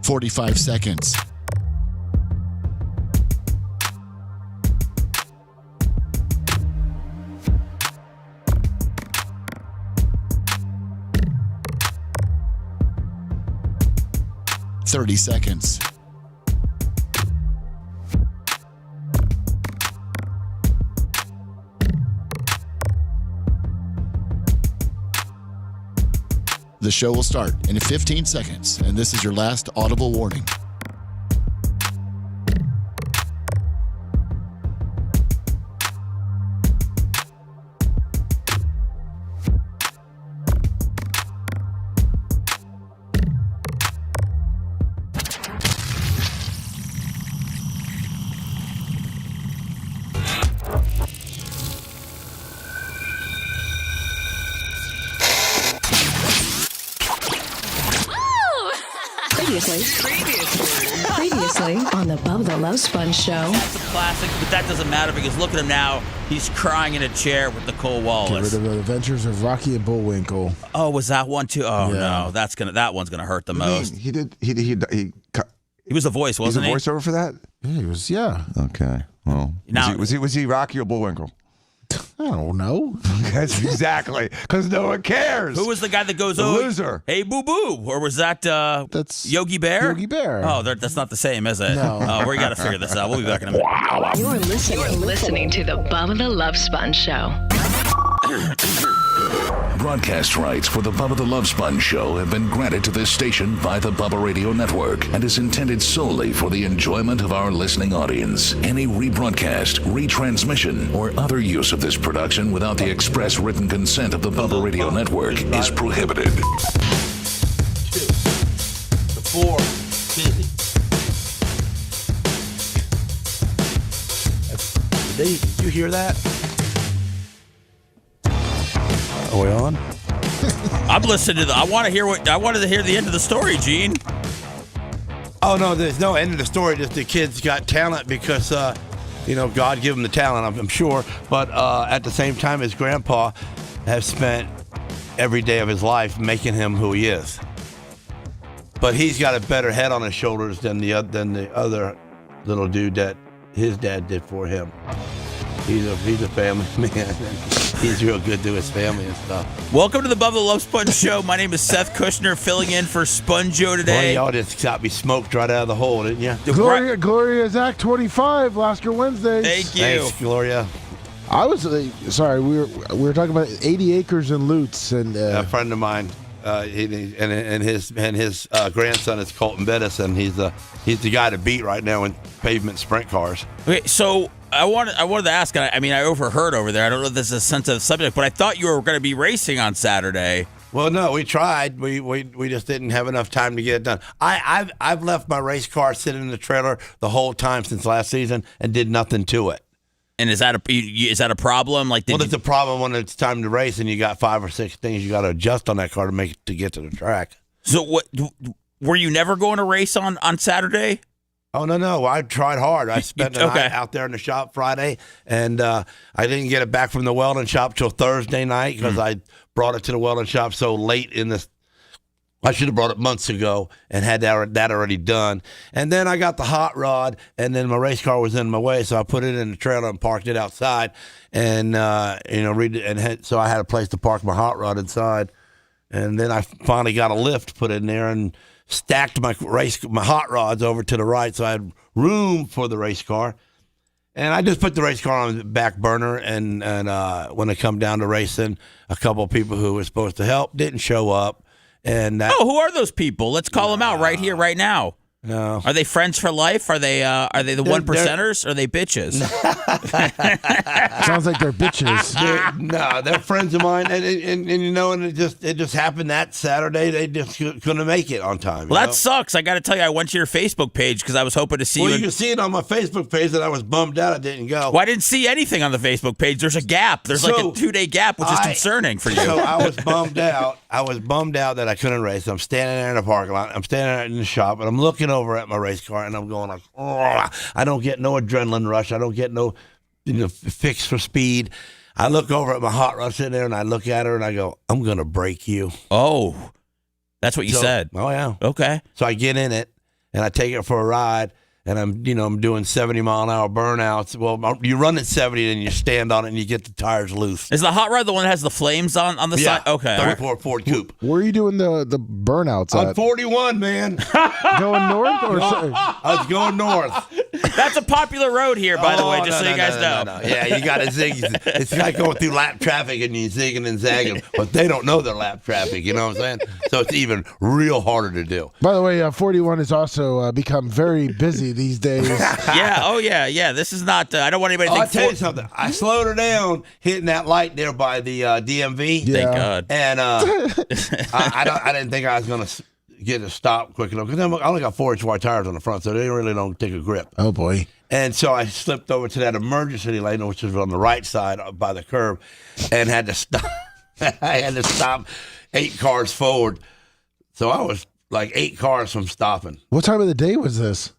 45 seconds. $30 seconds. The show will start in 15 seconds, and this is your last audible warning. Previously on the Bubba the Love Sponge Show. That's a classic, but that doesn't matter because look at him now. He's crying in a chair with Nicole Wallace. Get rid of the Adventures of Rocky and Bullwinkle. Oh, was that one too? Oh Yeah. no, that one's gonna hurt the most. He was the voice, wasn't he? He's a voiceover for that? Yeah, he was. Yeah. Okay. Well, Now- was he Rocky or Bullwinkle? I don't know. That's exactly, because no one cares. Who was the guy that goes, The "Oh, loser. hey, boo boo," or was that That's Yogi Bear? Yogi Bear. Oh, that's not the same, is it? No. Oh, we got to figure this out. We'll be back in a minute. You're listening to the Bubba the Love Sponge Show. Broadcast rights for the Bubba the Love Sponge Show have been granted to this station by the Bubba Radio Network and is intended solely for the enjoyment of our listening audience. Any rebroadcast, retransmission, or other use of this production without the express written consent of the Bubba Radio Network is prohibited. 2. The 4. Busy. Did you hear that? Are we on? I'm listening to I wanted to hear the end of the story, Gene. Oh, no, there's no end of the story. Just the kid's got talent because, God gave him the talent, I'm sure. But at the same time, his grandpa has spent every day of his life making him who he is. But he's got a better head on his shoulders than the other little dude that his dad did for him. He's a family man. He's real good to his family and stuff. Welcome to the Bubba the Love Sponge Show. My name is Seth Kushner, filling in for Sponjo today. Boy, y'all just got me smoked right out of the hole, didn't you? Gloria's Act 25, Lasker Wednesdays. Thank you. Thanks, Gloria. I was sorry. We were talking about 80 acres in Lutz, and A friend of mine, and his grandson is Colton Bettis, and he's the guy to beat right now in pavement sprint cars. Okay, so I wanted to ask. I mean, I overheard over there. I don't know if this is a sensitive subject, but I thought you were going to be racing on Saturday. Well, no, we tried. We just didn't have enough time to get it done. I've left my race car sitting in the trailer the whole time since last season and did nothing to it. And is that a problem? Like, It's a problem when it's time to race and you got 5 or 6 things you got to adjust on that car to get to the track. So what? Were you never going to race on Saturday? Oh, no. I tried hard. I spent the night out there in the shop Friday, and I didn't get it back from the welding shop till Thursday night because I brought it to the welding shop so late in this. I should have brought it months ago and had that already done. And then I got the hot rod, and then my race car was in my way, so I put it in the trailer and parked it outside. And so I had a place to park my hot rod inside. And then I finally got a lift put in there and stacked my hot rods over to the right, so I had room for the race car. And I just put the race car on the back burner, and when it come down to racing, a couple of people who were supposed to help didn't show up. And who are those people? Let's call them out right here, right now. No. Are they friends for life? Are they the one percenters? Or are they bitches? sounds like they're bitches. They're friends of mine, and it just happened that Saturday. They just couldn't make it on time. Well, that sucks. I got to tell you, I went to your Facebook page because I was hoping to see you. You can see it on my Facebook page that I was bummed out I didn't go. Well, I didn't see anything on the Facebook page. There's a gap. There's like a 2-day gap, which is concerning for you. So I was bummed out. I was bummed out that I couldn't race. I'm standing there in the parking lot. I'm standing there in the shop, and I'm looking over at my race car, and I'm going like, oh, I don't get no adrenaline rush. I don't get no fix for speed. I look over at my hot rod sitting there, and I look at her, and I go, I'm going to break you. Oh, that's what you said. Oh, yeah. Okay. So I get in it, and I take it for a ride. And I'm doing 70-mile-an-hour burnouts. Well, you run at 70, and you stand on it, and you get the tires loose. Is the hot rod the one that has the flames on the side? Okay. 34 Ford Coupe. Where are you doing the burnouts On at? 41, man. Going north or I was going north. That's a popular road here, by the way, just so you guys know. No. Yeah, you got to zig. It's like going through lap traffic, and you're zigging and zagging. But they don't know they're lap traffic, you know what I'm saying? So it's even real harder to do. By the way, 41 has also become very busy these days. Yeah. Oh, yeah. This is not. I don't want anybody to think. I'll tell you something. I slowed her down hitting that light there by the DMV. Yeah. Thank God. And I didn't think I was going to get a stop quick enough because I only got 4-inch wide tires on the front, so they really don't take a grip. Oh, boy. And so I slipped over to that emergency lane, which was on the right side by the curb, and had to stop. I had to stop 8 cars forward. So I was like 8 cars from stopping. What time of the day was this?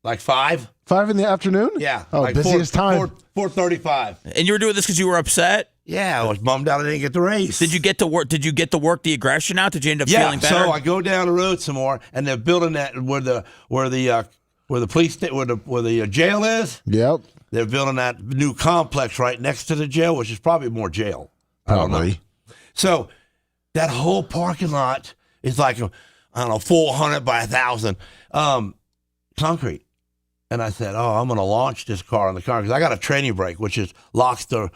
Like 5? 5 in the afternoon? Yeah. Oh, like busiest time. 4:35. And you were doing this because you were upset? Yeah, I was bummed out I didn't get the race. Did you get to work? Did you get to work the aggression out? Did you end up feeling better? So I go down the road some more, and they're building that where the police where the jail is. Yep. They're building that new complex right next to the jail, which is probably more jail. I don't know. Probably. So that whole parking lot is like 400 by 1,000 concrete. And I said, I'm going to launch this car on the car because I got a training brake, which locks the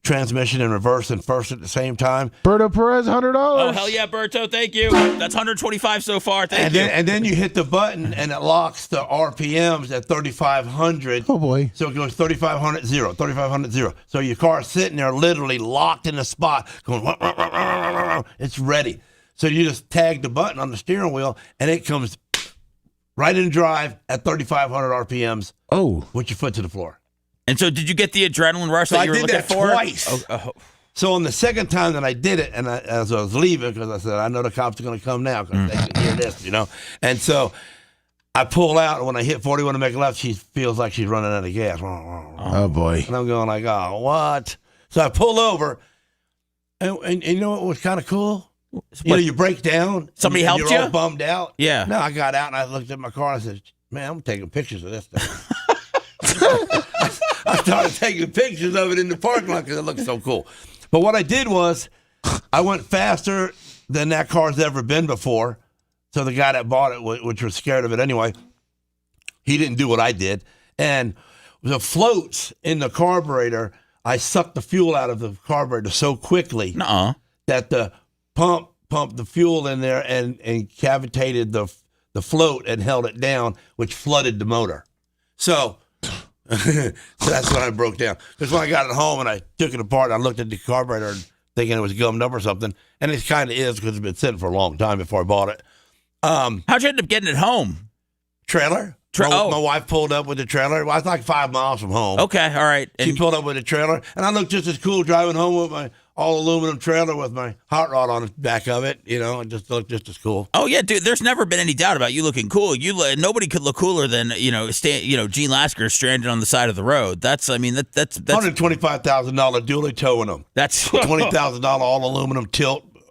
transmission in reverse and first at the same time. Berto Perez, $100. Oh, hell yeah, Berto. Thank you. That's 125 so far. Thank you. And then you hit the button, and it locks the RPMs at 3,500. Oh, boy. So it goes 3,500, 0, 3,500, 0. So your car's sitting there literally locked in the spot, going, wah, wah, wah, wah, wah, wah. It's ready. So you just tag the button on the steering wheel, and it comes right in drive at 3,500 RPMs. Oh. With your foot to the floor. And so did you get the adrenaline rush that you were looking for? I did that twice. So on the second time that I did it, and as I was leaving, because I said, I know the cops are going to come now because they can hear this, And so I pull out, and when I hit 41 to make a left, she feels like she's running out of gas. Oh, boy. And I'm going like, oh, what? So I pull over, and you know what was kind of cool? You break down. Somebody helped you? You're all bummed out. Yeah. No, I got out, and I looked at my car, and I said, man, I'm taking pictures of this thing. I started taking pictures of it in the parking lot because it looked so cool. But what I did was I went faster than that car's ever been before. So the guy that bought it, which was scared of it anyway, he didn't do what I did. And the floats in the carburetor, I sucked the fuel out of the carburetor so quickly that the pump pumped the fuel in there and cavitated the float and held it down, which flooded the motor. So that's when I broke down. Because when I got it home and I took it apart, I looked at the carburetor thinking it was gummed up or something. And it kind of is because it's been sitting for a long time before I bought it. How'd you end up getting it home? Trailer. My wife pulled up with the trailer. I was like 5 miles from home. Okay, all right. She pulled up with the trailer. And I looked just as cool driving home with my all-aluminum trailer with my hot rod on the back of it. It just looked just as cool. Oh, yeah, dude, there's never been any doubt about you looking cool. Nobody could look cooler than, Gene Lasker stranded on the side of the road. That's $125,000 dually towing them. That's $20,000 all-aluminum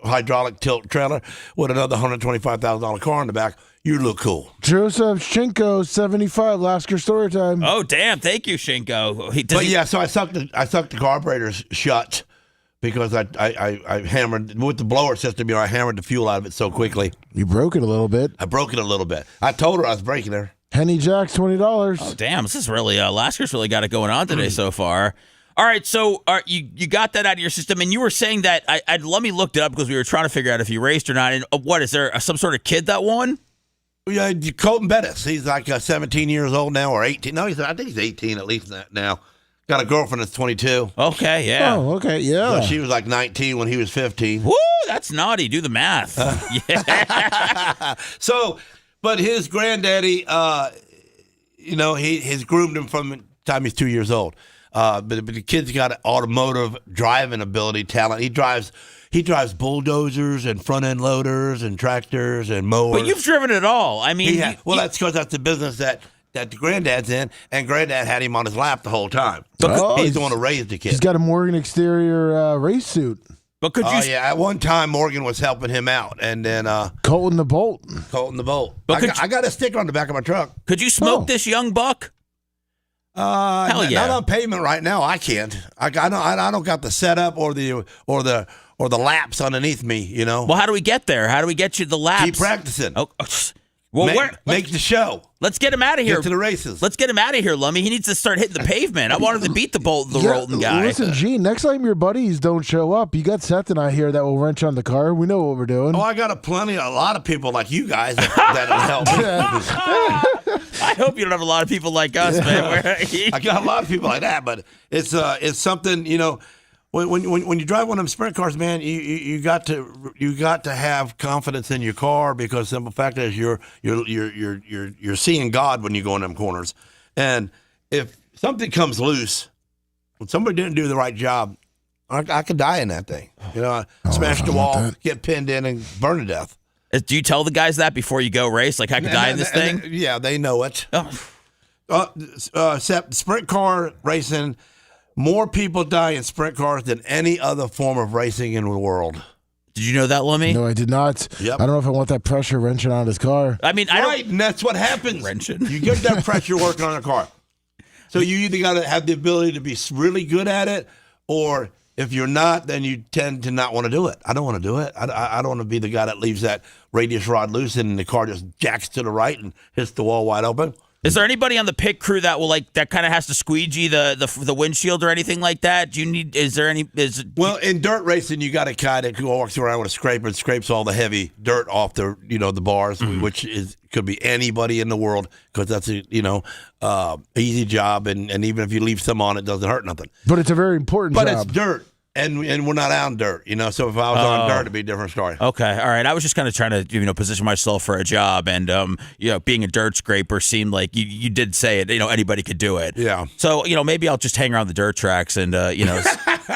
hydraulic tilt trailer with another $125,000 car in the back. You look cool. Joseph Shinko, 75. Lasker story time. Oh, damn. Thank you, Shinko. So I sucked the carburetors shut because I hammered with the blower system. I hammered the fuel out of it so quickly. You broke it a little bit. I broke it a little bit. I told her I was breaking her. Henny Jacks, $20. Oh, damn. This is really, Lasker's really got it going on today so far. All right, so you got that out of your system, and you were saying that, let me look it up because we were trying to figure out if you raced or not. And what, is there some sort of kid that won? Yeah, Colton Bettis. He's like 17 years old now, or 18. No, I think he's 18 at least now. Got a girlfriend that's 22. Okay, yeah. Oh, okay, yeah. So she was like 19 when he was 15. Woo, that's naughty. Do the math. Yeah. So, but his granddaddy, he's groomed him from the time he's 2 years old. But the kid's got automotive driving ability, talent. He drives bulldozers and front end loaders and tractors and mowers. But you've driven it all. I mean, that's because that's the business that the granddad's in, and granddad had him on his lap the whole time. Oh, He's the one who raised the kid. He's got a Morgan exterior race suit. But could you? Oh yeah, at one time Morgan was helping him out, and then Colton the Bolt. But I got a sticker on the back of my truck. Could you smoke this young buck? Hell yeah! Not on pavement right now. I can't. I don't got the setup or the laps underneath me. You know. Well, how do we get there? How do we get you the laps? Keep practicing. Oh, well, make the show. Let's get him out of here. Get to the races. Let's get him out of here, Lummy. He needs to start hitting the pavement. I want him to beat the Rolton guy. Listen, Gene, next time your buddies don't show up, you got Seth and I here that will wrench on the car. We know what we're doing. Oh, I got a lot of people like you guys that'll help me. I hope you don't have a lot of people like us, man. I got a lot of people like that, but it's something, you know. When you drive one of them sprint cars, man, you got to have confidence in your car, because the simple fact is you're seeing God when you go in them corners, and if something comes loose, when somebody didn't do the right job, I could die in that thing. You know, smash the wall, get pinned in, and burn to death. Do you tell the guys that before you go race? Like, I could die in this thing? Yeah, they know it. Oh. Sprint car racing. More people die in sprint cars than any other form of racing in the world. Did you know that, Lummy? No, I did not. Yep. I don't know if I want that pressure wrenching on his car. I mean, and that's what happens. Wrenching. You get that pressure working on a car. So you either got to have the ability to be really good at it, or if you're not, then you tend to not want to do it. I don't want to do it. I don't want to be the guy that leaves that radius rod loose and the car just jacks to the right and hits the wall wide open. Is there anybody on the pit crew that will that kind of has to squeegee the windshield or anything like that? Do you need? Is there any? Well, in dirt racing, you got a guy that walks around with a scraper and scrapes all the heavy dirt off the bars, which could be anybody in the world, because that's a easy job, and even if you leave some on, it doesn't hurt nothing. But it's a very important job. But it's dirt. And we're not out in dirt, so if I was on dirt, it'd be a different story. Okay, all right. I was just kind of trying to, position myself for a job, and being a dirt scraper seemed like you did say it. Anybody could do it. Yeah. So maybe I'll just hang around the dirt tracks and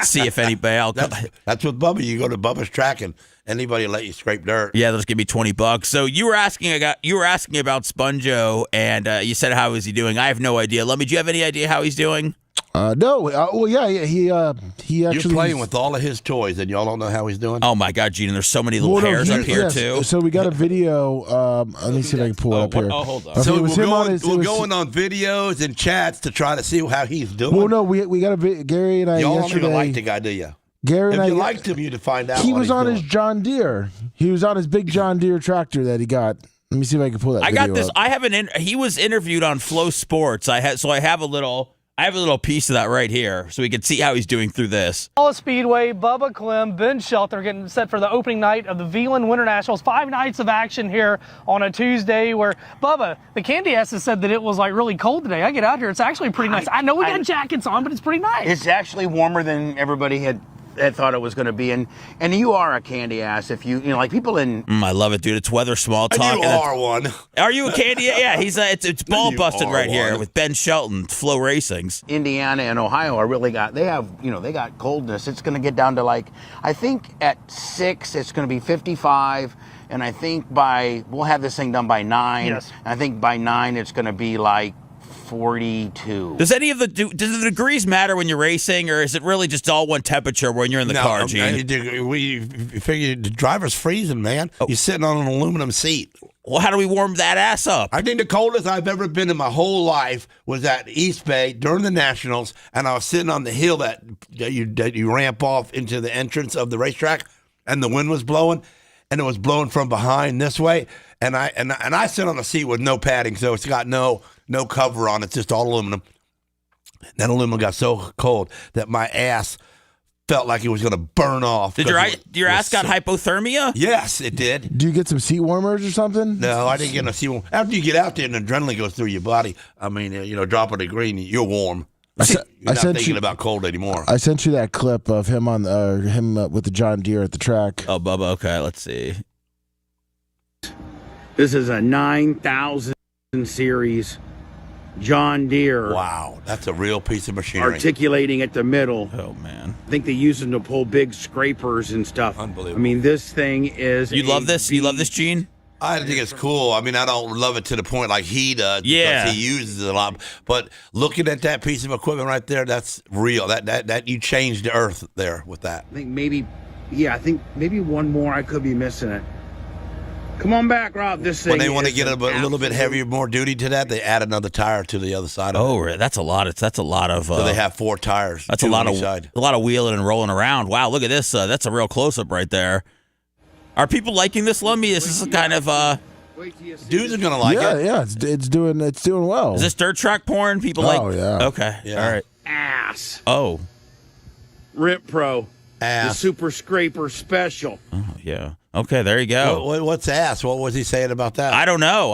see if anybody else. That's with Bubba. You go to Bubba's track and anybody will let you scrape dirt. Yeah, they'll just give me $20. So you were asking about Sponjo, and you said how is he doing? I have no idea. Lummy, do you have any idea how he's doing? No. Well, yeah. He actually. You're playing with all of his toys, and y'all don't know how he's doing. Oh my God, Gene! There's so many little hairs up here too. So we got a video. Let me see if I can pull it up here. Oh, hold on. Okay, So we're going on videos and chats to try to see how he's doing. Well, no, we got a Gary and I y'all yesterday. don't even like the guy, do you? Gary and if I you liked him, you'd find out. He was on doing. his John Deere. He was on his big John Deere tractor that he got. Let me see if I can pull that. I video got this. up. I have he was interviewed on Flow Sports. I have a little piece of that right here, so we can see how he's doing through this. Speedway, Bubba Clem, Ben Shelter getting set for the opening night of the Milan Winter Nationals. 5 nights of action here on a Tuesday where, Bubba, the Candy Ass has said that it was like really cold today. I get out here, it's actually pretty nice. I know we got jackets on, but it's pretty nice. It's actually warmer than everybody had thought it was going to be, and you are a candy ass if you like people in. I love it, dude. It's weather small talk. And you are one. Are you a candy? Yeah, he's it's ball busted right here with Ben Shelton, Flow Racings. Indiana and Ohio are really they got coldness. It's going to get down to I think at 6 it's going to be 55, and I think we'll have this thing done by 9. Yes. And I think by 9 it's going to be 42. Does the degrees matter when you're racing, or is it really just all one temperature when you're in the car, Gene? We figure the driver's freezing, man. You're sitting on an aluminum seat. Well, how do we warm that ass up? I think the coldest I've ever been in my whole life was at East Bay during the Nationals, and I was sitting on the hill that you ramp off into the entrance of the racetrack, and the wind was blowing, and it was blowing from behind this way, and I sit on the seat with no padding, so it's got no cover on. It's just all aluminum. That aluminum got so cold that my ass felt like it was going to burn off. Did your ass got hypothermia? Yes, it did. Do you get some seat warmers or something? No, I didn't get no seat warmer. After you get out there and adrenaline goes through your body, drop a degree and you're warm. You're not thinking about cold anymore. I sent you that clip of him on with the John Deere at the track. Oh, Bubba. Okay, let's see. This is a 9,000 series John Deere. Wow, that's a real piece of machinery. Articulating at the middle. Oh, man. I think they use them to pull big scrapers and stuff. Unbelievable. I mean, this thing is. You love this? You love this, Gene? I think it's cool. I mean, I don't love it to the point like he does because he uses it a lot. But looking at that piece of equipment right there, that's real. That you changed the earth there with that. I think maybe Yeah, I think maybe one more. I could be missing it. Come on back, Rob. This thing. When they want to is get a an little bit absolute- heavier, more duty to that, they add another tire to the other side of it. Oh, that's a lot. That's a lot of. So they have 4 tires. That's two a lot on of each side. wheeling and rolling around. Wow, look at this. That's a real close up right there. Are people liking this, Lummy? Is this kind of Wait till you see Dudes this. are gonna like yeah, it. yeah, it's doing well. is this dirt track porn? People like. Oh, yeah. Okay. Yeah. All right. Ass. Oh. Rip Pro. The Ass. Super Scraper Special. Oh, yeah. Okay. There you go. What's ass? What was he saying about that? I don't know.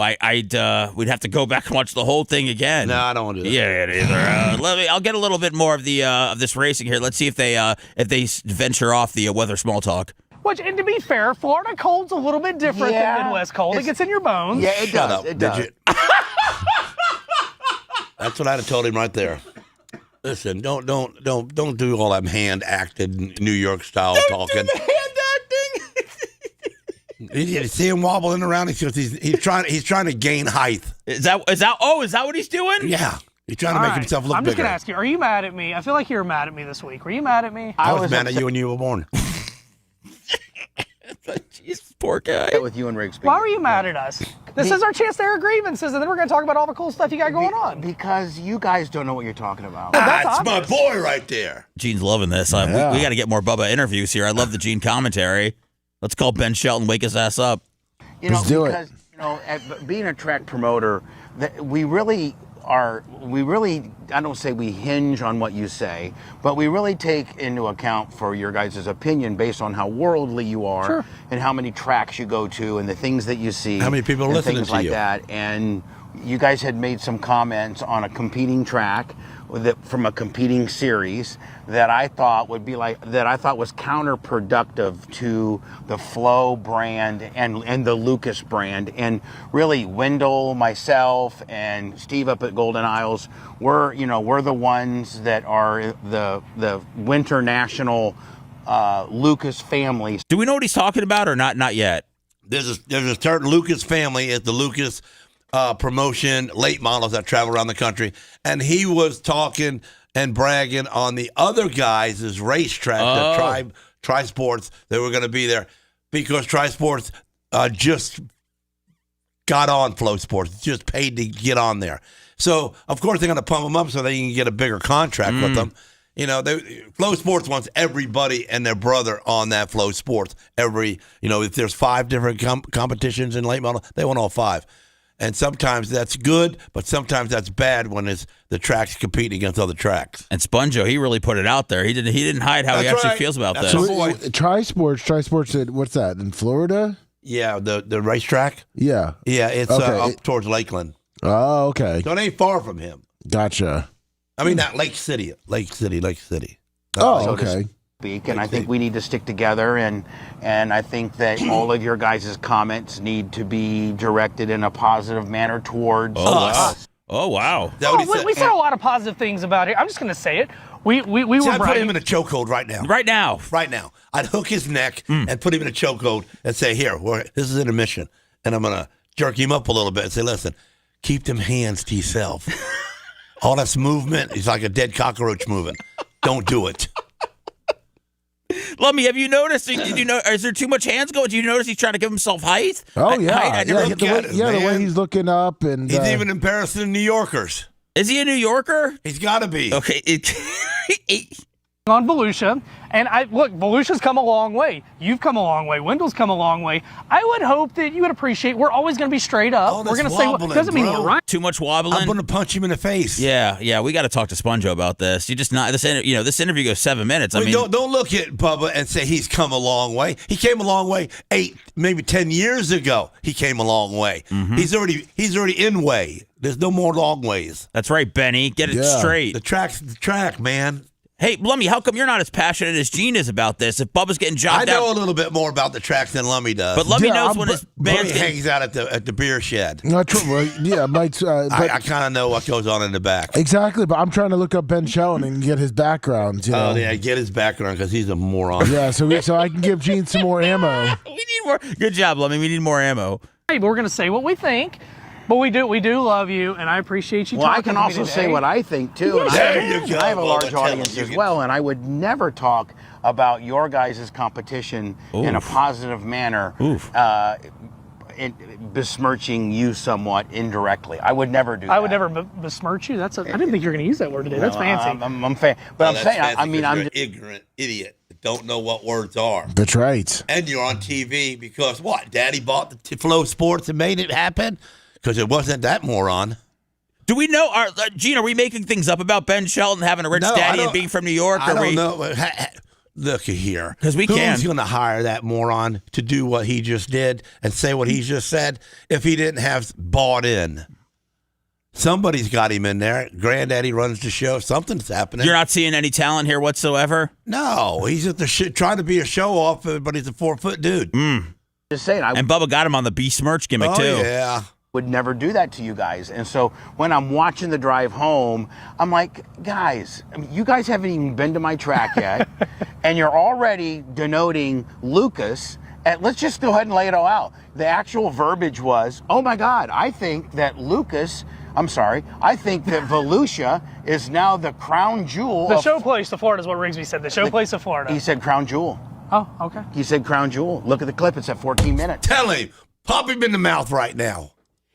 We'd have to go back and watch the whole thing again. No, I don't want to do that. Yeah, either. I'll get a little bit more of the of this racing here. Let's see if they venture off the weather small talk. Which, and to be fair, Florida cold's a little bit different Yeah. than Midwest cold. It gets in your bones. Yeah, it Shut does. up, It did does. you? That's what I'd have told him right there. Listen, don't do all that hand acted New York style talking. You see him wobbling around. He's trying to gain height. Is that what he's doing? Yeah, he's trying to All make right. himself look I'm just bigger. going to ask you, are you mad at me? I feel like you were mad at me this week. Were you mad at me? I was mad at you when you were born. Jeez, poor guy. With you and Riggs. Why were you mad at us? This is our chance to air grievances, and then we're going to talk about all the cool stuff you got going on. Because you guys don't know what you're talking about. That's That's my obvious. boy right there. Gene's loving this. Yeah. We got to get more Bubba interviews here. I love the Gene commentary. Let's call Ben Shelton, wake his ass up. You know, Let's do it. because being a track promoter, we really I don't say we hinge on what you say, but we really take into account for your guys' opinion based on how worldly you are, Sure. and how many tracks you go to and the things that you see. How many people are and listening things to like you? that. And you guys had made some comments on a competing track from a competing series that I thought was counterproductive to the Flow brand and the Lucas brand. And really, Wendell, myself, and Steve up at Golden Isles, we're the ones that are the Winter National Lucas family. Do we know what he's talking about or not? Not yet. There's a certain Lucas family at the Lucas promotion, late models that travel around the country, and he was talking and bragging on the other guys' racetrack, the Tri-Sports, that were going to be there because Tri-Sports just got on Flow Sports, just paid to get on there. So, of course, they're going to pump them up so they can get a bigger contract with them. You know, Flow Sports wants everybody and their brother on that Flow Sports. If there's 5 different competitions in late model, they want all 5. And sometimes that's good, but sometimes that's bad when the track's competing against other tracks. And Sponjo, he really put it out there. He didn't hide how he That's actually right. feels about That's this. right. So, Tri-Sports, what's that, in Florida? Yeah, the racetrack. Yeah. Yeah, it's Okay. up towards Lakeland. Oh, okay. So it ain't far from him. Gotcha. I mean, not Lake City. Lake City. Oh, okay. And I think we need to stick together, and I think that all of your guys' comments need to be directed in a positive manner towards us. Oh, wow. Is that what he said? We said a lot of positive things about it. I'm just going to say it. We See, were I'd put bragging. him in a chokehold right now. Right now. Right now. I'd hook his neck and put him in a chokehold and say, here, this is intermission. And I'm going to jerk him up a little bit and say, listen, keep them hands to yourself. All this movement is like a dead cockroach moving. Don't do it. Lummy, have you noticed? Is there too much hands going? Do you notice he's trying to give himself height? Oh, yeah. I never look at him, the way man. he's looking up. And He's even embarrassing New Yorkers. Is he a New Yorker? He's got to be. Okay. on Volusia, and Volusia's come a long way. You've come a long way. Wendell's come a long way. I would hope that you would appreciate. We're always going to be straight up. All We're this going to say what wobbling, doesn't mean bro. we're right. Too much wobbling. I'm going to punch him in the face. Yeah. We got to talk to Sponjo about this. You just not this. This interview goes 7 minutes. I mean, don't look at Bubba and say he's come a long way. He came a long way 8, maybe 10 years ago. He came a long way. Mm-hmm. He's already in way. There's no more long ways. That's right, Benny. Get it Yeah. straight. The track's the track, man. Hey, Lummy, how come you're not as passionate as Gene is about this? If Bubba's getting I jobbed know out, a little bit more about the tracks than Lummy does. but Lummy Yeah, knows when his Lummy band's getting. hangs out at the beer shed. Not true. Well, yeah, Mike's. But I kind of know what goes on in the back. exactly, but I'm trying to look up Ben Shelton and get his background. You know? Oh, yeah, get his background because he's a moron. Yeah, so I can give Gene some more ammo. We need more. Good job, Lummy. We need more ammo. Hey, but we're going to say what we think. But we do love you, and I appreciate you Well, talking I can to me also today. say what I think, too. And There you go. I have a Bubba, large tell audience him. as well, and I would never talk about your guys' competition in a positive manner, besmirching you somewhat indirectly. I would never do that. I would never besmirch you. I didn't think you were going to use that word today. That's fancy. I'm fan. But I'm saying, I mean, I'm an ignorant idiot that don't know what words are. That's right. And you're on TV because what? Daddy bought the Flow Sports and made it happen? Because it wasn't that moron. Do we know, Gene, are we making things up about Ben Shelton having a rich daddy and being from New York? I don't know. Look here. Because we can. Who's going to hire that moron to do what he just did and say what he just said if he didn't have bought in? Somebody's got him in there. Granddaddy runs the show. Something's happening. You're not seeing any talent here whatsoever? No. He's at the trying to be a show-off, but he's a 4-foot dude. just saying. And Bubba got him on the besmirch gimmick, too. Yeah. Would never do that to you guys. And so when I'm watching the drive home, I'm like, guys, I mean, you guys haven't even been to my track yet, and you're already denoting Lucas. And let's just go ahead and lay it all out. The actual verbiage was, oh my God, I think that Volusia is now the crown jewel. The show place to Florida is what Rigsby said. The show place to Florida. He said crown jewel. Oh, okay. He said crown jewel. Look at the clip. It's at 14 minutes. Tell him. Pop him in the mouth right now.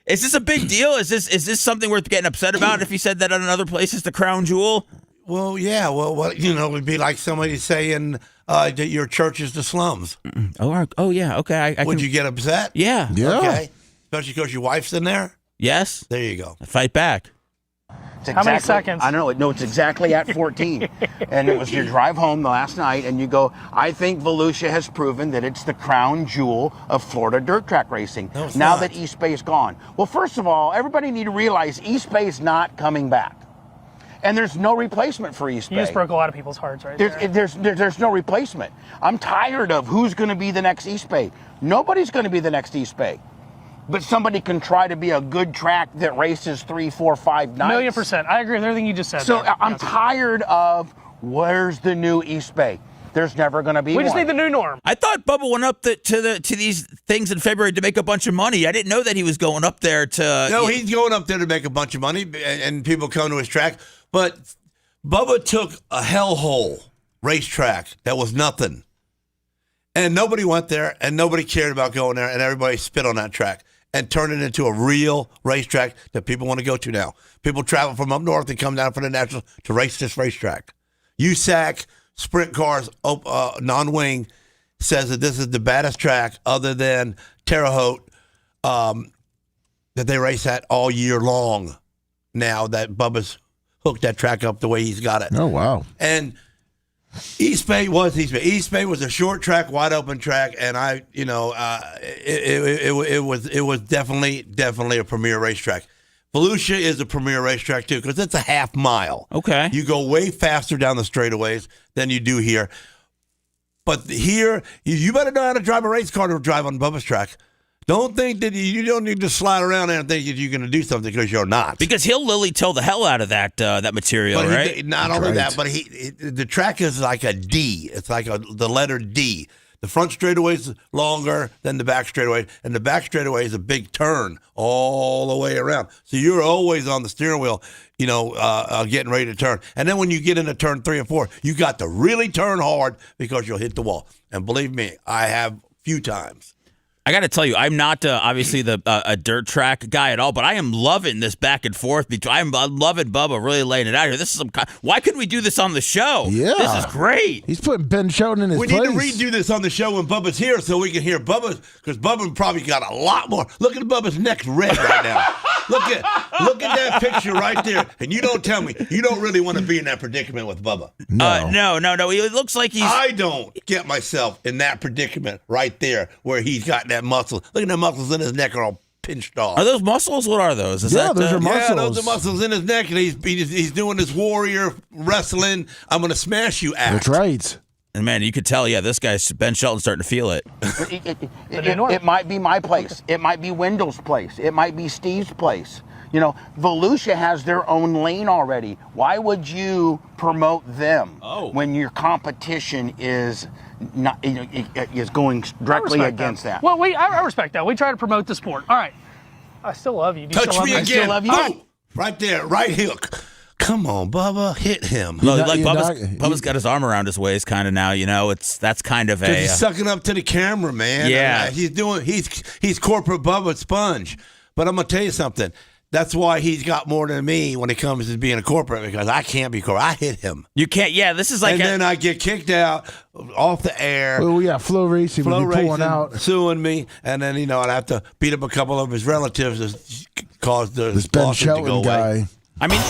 Is this a big deal? Is this something worth getting upset about if he said that on another place is the crown jewel? Well, yeah. Well, it would be like somebody saying that your church is the slums. Oh yeah. Okay. Would you get upset? Yeah. Okay. Especially because your wife's in there? Yes. There you go. Fight back. How many seconds? I don't know. No, it's exactly at 14. And it was your drive home the last night, and you go, I think Volusia has proven that it's the crown jewel of Florida dirt track racing. No, it's now not. that East Bay's gone. Well, first of all, everybody need to realize East Bay's not coming back. And there's no replacement for East Bay. You just broke a lot of people's hearts right there. There's no replacement. I'm tired of who's going to be the next East Bay. Nobody's going to be the next East Bay. But somebody can try to be a good track that races 3, 4, 5 nights. 1,000,000%. I agree with everything you just said. So there. I'm tired of where's the new East Bay. There's never going to be We one. just need the new norm. I thought Bubba went up to these things in February to make a bunch of money. I didn't know that he was going up there to. No, he's going up there to make a bunch of money, and people come to his track. But Bubba took a hellhole racetrack that was nothing. And nobody went there, and nobody cared about going there, and everybody spit on that track and turned it into a real racetrack that people want to go to now. People travel from up north and come down for the Nationals to race this racetrack. USAC, Sprint Cars, non-wing, says that this is the baddest track other than Terre Haute that they race at all year long now that Bubba's hooked that track up the way he's got it. Oh, wow. And East Bay was East Bay. East Bay was a short track, wide open track, and it was definitely a premier racetrack. Volusia is a premier racetrack too because it's a half mile. Okay, you go way faster down the straightaways than you do here. But here, you better know how to drive a race car to drive on Bubba's track. Don't think that you don't need to slide around there and think that you're going to do something because you're not. Because he'll lily till the hell out of that material, but right? Not only that, but the track is like a D. It's like the letter D. The front straightaway is longer than the back straightaway, and the back straightaway is a big turn all the way around. So you're always on the steering wheel, getting ready to turn. And then when you get into turn 3 and 4, you got to really turn hard because you'll hit the wall. And believe me, I have a few times. I got to tell you, I'm not obviously a dirt track guy at all, but I am loving this back and forth. I'm loving Bubba really laying it out here. This is why couldn't we do this on the show? Yeah, this is great. He's putting Ben Shelton in his place. We need to redo this on the show when Bubba's here so we can hear Bubba, because Bubba probably got a lot more. Look at Bubba's neck's red right now. Look at that picture right there, and you don't tell me you don't really want to be in that predicament with Bubba. No. It looks like he's. I don't get myself in that predicament right there where he's got that muscle. Look at the muscles in his neck are all pinched off. Are those muscles? What are those? Those are muscles. Yeah, those are muscles in his neck, and he's doing this warrior wrestling. I'm going to smash you act. That's right. And man, you could tell, this guy's Ben Shelton's starting to feel it. It might be my place. It might be Wendell's place. It might be Steve's place. Volusia has their own lane already. Why would you promote them when your competition is not is going directly against that? Well, I respect that. We try to promote the sport. All right. I still love you. Do you Touch still love me me? again. still love you. Oh, right there, right hook. Come on, Bubba, hit him. Look, like you're Bubba's got his arm around his waist kind of now, that's kind of a He's sucking up to the camera, man. Yeah. He's corporate Bubba Sponge. But I'm gonna tell you something. That's why he's got more than me when it comes to being a corporate, because I can't be corporate. I hit him. you can't. Yeah, this is like And then I get kicked out off the air. Well, yeah, Flow Racing Flow would be pulling Racing out. suing me, and then I'd have to beat up a couple of his relatives to cause the This Ben lawsuit to go Shelton away. guy. I mean,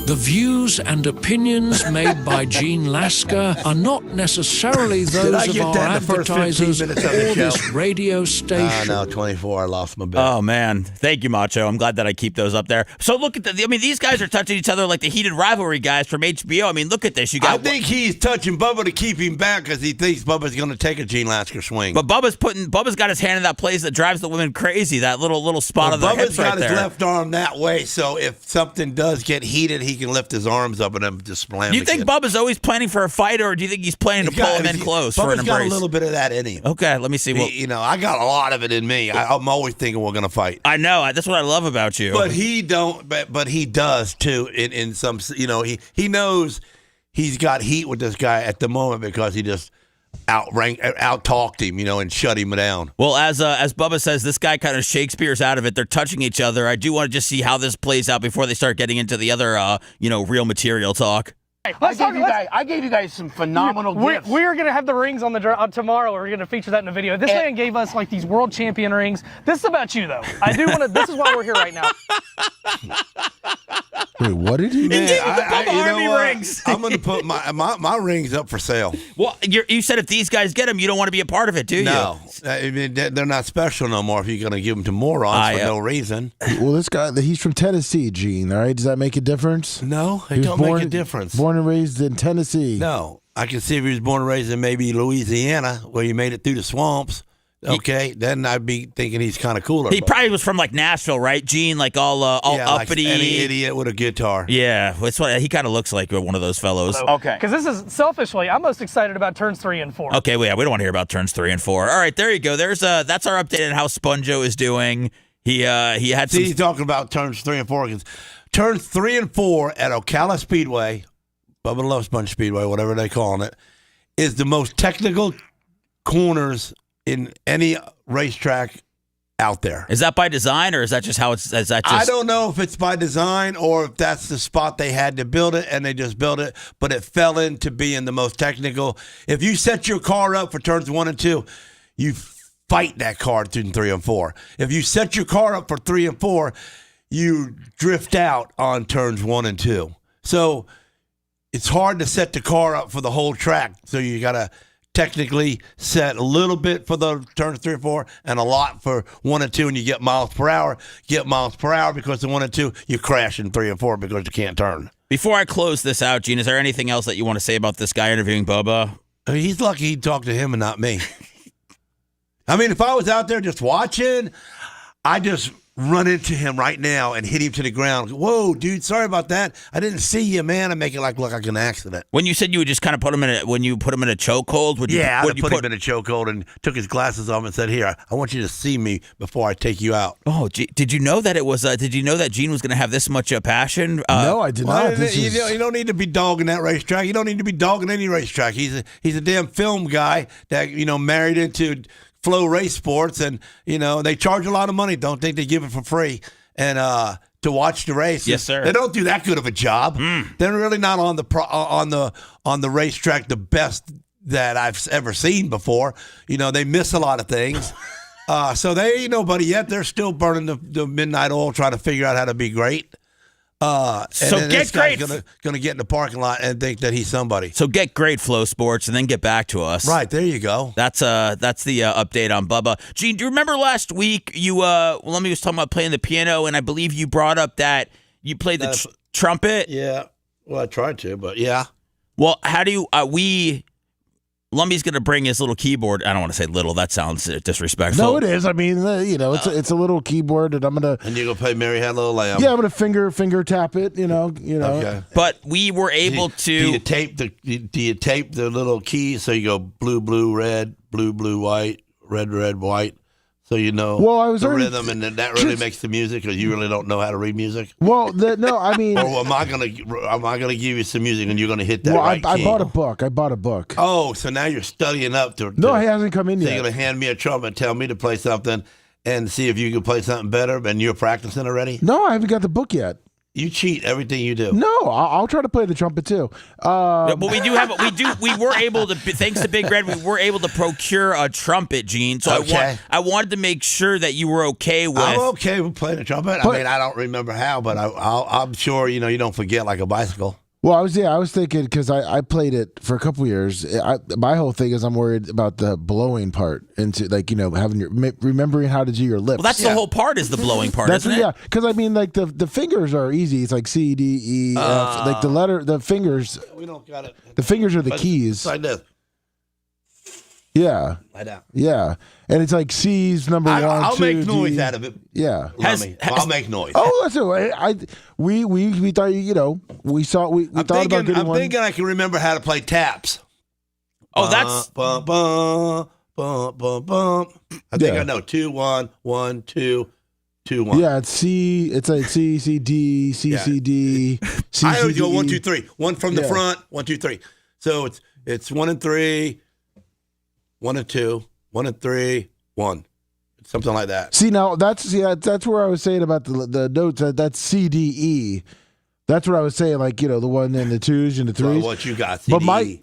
The views and opinions made by Gene Lasker are not necessarily Did I those of get our that in the first 15 advertisers or minutes of the show? this radio station. No, 24. I lost my bet. oh man, thank you, Macho. I'm glad that I keep those up there. So look at these guys are touching each other like the heated rivalry guys from HBO. I mean, look at this. You got. I think he's touching Bubba to keep him back because he thinks Bubba's going to take a Gene Lasker swing. But Bubba's got his hand in that place that drives the women crazy. That little spot of the Bubba's hips got right his there. left arm that way, so if something does get heated, he can lift his arms up and then just slam. Do you think Bubba's always planning for a fight, or do you think he's planning to pull him in close for an Bubba's got a embrace? little bit of that in him. Okay, let me see. Well, I got a lot of it in me. I'm always thinking we're going to fight. I know that's what I love about you. But he don't. But he does too. In some, he knows he's got heat with this guy at the moment because he just out talked him, and shut him down. Well, as Bubba says, this guy kind of Shakespeare's out of it. They're touching each other. I do want to just see how this plays out before they start getting into the other, real material talk. I gave you guys some phenomenal gifts. We are going to have the rings on tomorrow. We're going to feature that in a video. This man gave us like these world champion rings. This is about you, though. I do want to. This is why we're here right now. Wait, what did he do? Army rings. I'm going to put my rings up for sale. Well, you said if these guys get them, you don't want to be a part of it, do you? No, I mean, they're not special no more if you're going to give them to morons for no reason. Well, this guy, he's from Tennessee, Gene, all right? Does that make a difference? No, it He was don't make a difference. Born and raised in Tennessee. No, I can see if he was born and raised in maybe Louisiana, where he made it through the swamps. Okay, then I'd be thinking he's kind of cooler. He probably was from like Nashville, right? Gene, like all uppity, like any idiot with a guitar. Yeah, that's what he kind of looks like. One of those fellows. Okay. Because this is selfishly, I'm most excited about turns 3 and 4. Okay, well, yeah, we don't want to hear about turns 3 and 4. All right, there you go. That's our update on how Sponjo is doing. He had some. He's talking about turns 3 and 4. Turns 3 and 4 at Ocala Speedway, Bubba the Love Sponge Speedway, whatever they're calling it, is the most technical corners in any racetrack out there. Is that by design, or is that just how it's? Is that just? I don't know if it's by design or if that's the spot they had to build it and they just built it, but it fell into being the most technical. If you set your car up for turns 1 and 2, you fight that car through 3 and 4. If you set your car up for 3 and 4, you drift out on turns 1 and 2. So it's hard to set the car up for the whole track. So you got to technically set a little bit for the turns 3 and 4 and a lot for 1 and 2, and you get miles per hour. Get miles per hour because the 1 and 2, you crash in 3 and 4 because you can't turn. Before I close this out, Gene, is there anything else that you want to say about this guy interviewing Bubba? I mean, he's lucky he talked to him and not me. I mean, if I was out there just watching, I just run into him right now and hit him to the ground. Whoa, dude, sorry about that. I didn't see you, man. I make it look like an accident. When you said you would just kind of put him in a chokehold, would you? Yeah, I would you put him in a chokehold and took his glasses off and said, "Here, I want you to see me before I take you out." Oh, did you know that it was? Did you know that Gene was going to have this much passion? No, I did not. You don't need to be dogging that racetrack. You don't need to be dogging any racetrack. He's a damn film guy that married into Flow Race Sports, and they charge a lot of money. Don't think they give it for free. And to watch the race, yes, sir. They don't do that good of a job. They're really not on the racetrack the best that I've ever seen before. They miss a lot of things. So they ain't nobody yet. They're still burning the midnight oil, trying to figure out how to be great. So get great. Gonna get in the parking lot and think that he's somebody. So get great, Flow Sports, and then get back to us. Right, there you go. That's the update on Bubba. Gene, do you remember last week you Lummy was talking about playing the piano, and I believe you brought up that you played the trumpet. Yeah, well, I tried to, but yeah. Well, how do you Lumbie's going to bring his little keyboard. I don't want to say little. That sounds disrespectful. No, it is. I mean, it's a little keyboard, and I'm gonna. And you're gonna play "Mary Had a Little Lamb." Yeah, I'm gonna finger tap it. Okay. But we were able to. Do you tape the little keys so you go blue, blue, red, blue, blue, white, red, red, white, So you know Well, I was the already- rhythm, and that really makes the music, or you really don't know how to read music? Well, no, I mean, Or am I gonna give you some music and you're gonna hit that well, right I key? bought a book. Oh, so now you're studying up to. No, he hasn't come in So yet. you're gonna hand me a trumpet, and tell me to play something, and see if you can play something better. And you're practicing already. No, I haven't got the book yet. You cheat everything you do. No, I'll try to play the trumpet too. But we were able to, thanks to Big Red, we were able to procure a trumpet, Gene. So Okay. I wanted to make sure that you were okay with. I'm okay with playing the trumpet. I mean, I don't remember how, but I'm sure you don't forget like a bicycle. Well, I was thinking because I played it for a couple years. My whole thing is I'm worried about the blowing part into having remembering how to do your lips. Well, that's the whole part is the blowing part, isn't it? Yeah, because I mean, like the fingers are easy. It's like C, D, E, F. Like the fingers. We don't got it. The fingers are the But keys. It's like this. Yeah. Like that. Yeah, and it's like C's number one. I'll 2, make noise D. out of it. Yeah. I'll make noise. Oh, that's it. We thought we thought about getting one. I'm thinking I can remember how to play taps. Oh, that's bum, bum, bum, bum, bum. I think I know 2 1 1 2 2 1. Yeah, it's C. It's like C C D C C D. C, I always C, go D, 1 E. 2 3. One from the Yeah. front. 1 2 3. So it's 1 and 3, 1 and 2, 1 and 3, 1. Something like that. See, now that's where I was saying about the notes. That's C D E. That's what I was saying. Like the one and the twos and the threes. Well, what you got? But CDE.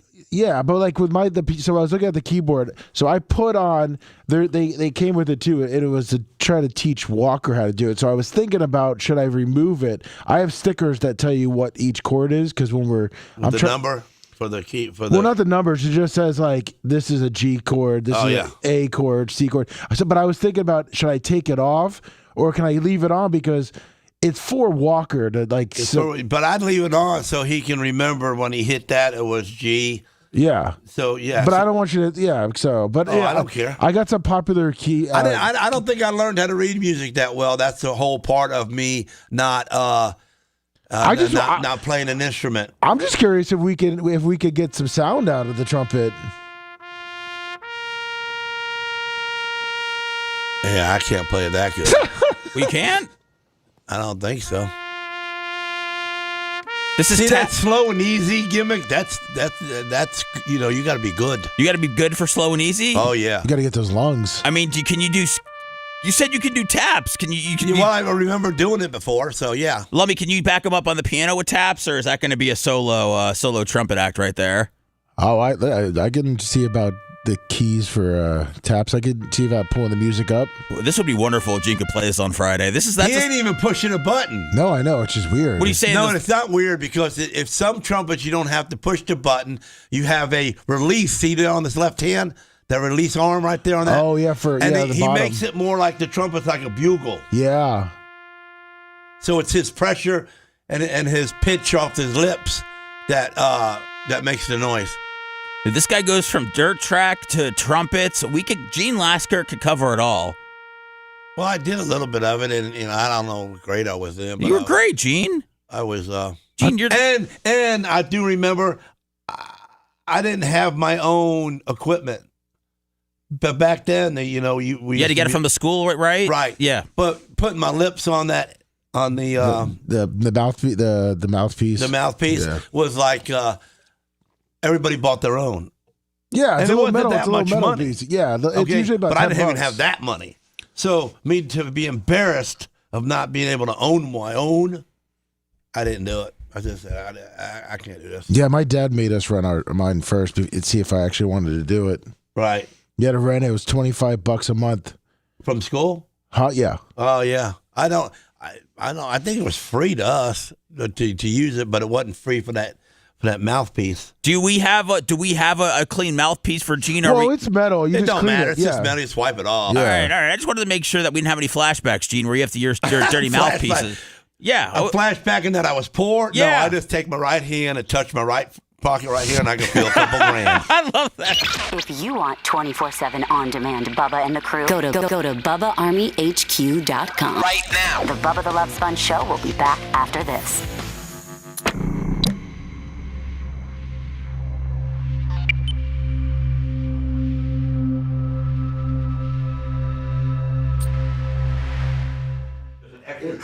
but like with so I was looking at the keyboard. So I put on they came with it too. It was to try to teach Walker how to do it. So I was thinking about, should I remove it? I have stickers that tell you what each chord is, because when the number for the key for the. Well, not the numbers. It just says like this is a G chord, this is an A chord, C chord. But I was thinking about, should I take it off or can I leave it on, because it's for Walker to like. But I'd leave it on so he can remember when he hit that it was G. Yeah. So yeah. But I don't want you to. Yeah. So, but I don't care. I got some popular key. I don't think I learned how to read music that well. That's the whole part of me not playing an instrument. I'm just curious if we could get some sound out of the trumpet. Yeah, I can't play it that good. We can't? I don't think so. This is that slow and easy gimmick. That's you got to be good. You got to be good for slow and easy. Oh yeah, you got to get those lungs. I mean, can you do? You said you can do taps. Can you? Well, I remember doing it before, so yeah. Lummy, can you back him up on the piano with taps, or is that going to be a solo trumpet act right there? Oh, I can see about the keys for taps. I could see about pulling the music up. This would be wonderful if Gene could play this on Friday. He ain't even pushing a button. No, I know. It's just weird. What are you saying? No, and it's not weird, because if some trumpets you don't have to push the button, you have a release seated on this left hand, that release arm right there on that. Oh yeah, he bottom. makes it more like the trumpet's like a bugle. Yeah. So it's his pressure and his pitch off his lips that makes the noise. This guy goes from dirt track to trumpets. Gene Lasker could cover it all. Well, I did a little bit of it, and I don't know how great I was in. But you were great, Gene. I was. Gene, you're and I do remember I didn't have my own equipment, but back then, we had to get it from the school, right? Right. Yeah. But putting my lips on that the mouthpiece. The mouthpiece was like. Everybody bought their own. Yeah, it's and a little it metal. wasn't It's a that little much metal money. piece. Yeah, it's usually about. But I didn't even $10. have that money. So me to be embarrassed of not being able to own my own, I didn't do it. I just said I can't do this. Yeah, my dad made us run mine first and see if I actually wanted to do it. Right. You had to rent it. It was $25 a month From school? Yeah. Oh yeah. I don't. I think it was free to us to use it, but it wasn't free for that mouthpiece. Do we have a clean mouthpiece for Gene? Well, it's metal. It just don't clean matter. it. It's Yeah. just metal. You swipe it off. All right. I just wanted to make sure that we didn't have any flashbacks, Gene, where you have to use your dirty mouthpieces. Yeah. A flashback in that I was poor? Yeah. No, I just take my right hand and touch my right pocket right here, and I can feel a couple grand. I love that. If you want 24/7 on-demand Bubba and the crew, go to BubbaArmyHQ.com. Right now. The Bubba the Love Sponge Show will be back after this.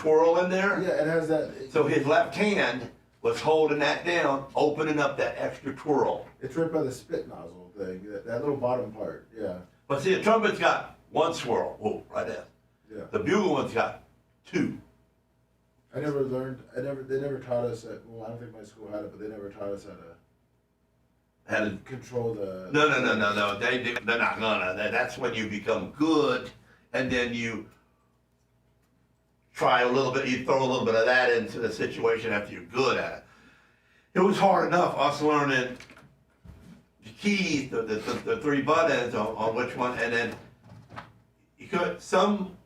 twirl in there. Yeah, it has that. So his left hand was holding that down, opening up that extra twirl. It's right by the spit nozzle thing, that little bottom part. Yeah. But see, the trumpet's got one swirl. Whoa, right there. Yeah. The bugle one's got two. I never learned. They never taught us. Well, I don't think my school had it, but they never taught us how to control the. No. They're not gonna. That's when you become good, and then you try a little bit. You throw a little bit of that into the situation after you're good at it. It was hard enough us learning the keys, the three buttons on which one, and then you could some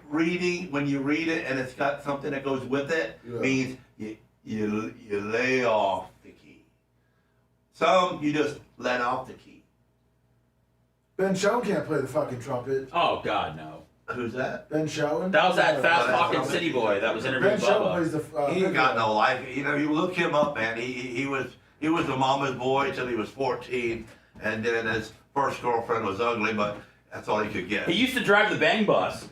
reading when you read it and it's got something that goes with it means you lay off the key. Some you just let off the key. Ben Schoen can't play the fucking trumpet. Oh God, no. Who's that? Ben Schoen. That was that fast talking city boy that was interviewing Ben Schoen Bubba. plays the. He ain't got no life. You know, you look him up, man. He was a mama's boy till he was 14, and then his first girlfriend was ugly, but that's all he could get. He used to drive the bang bus.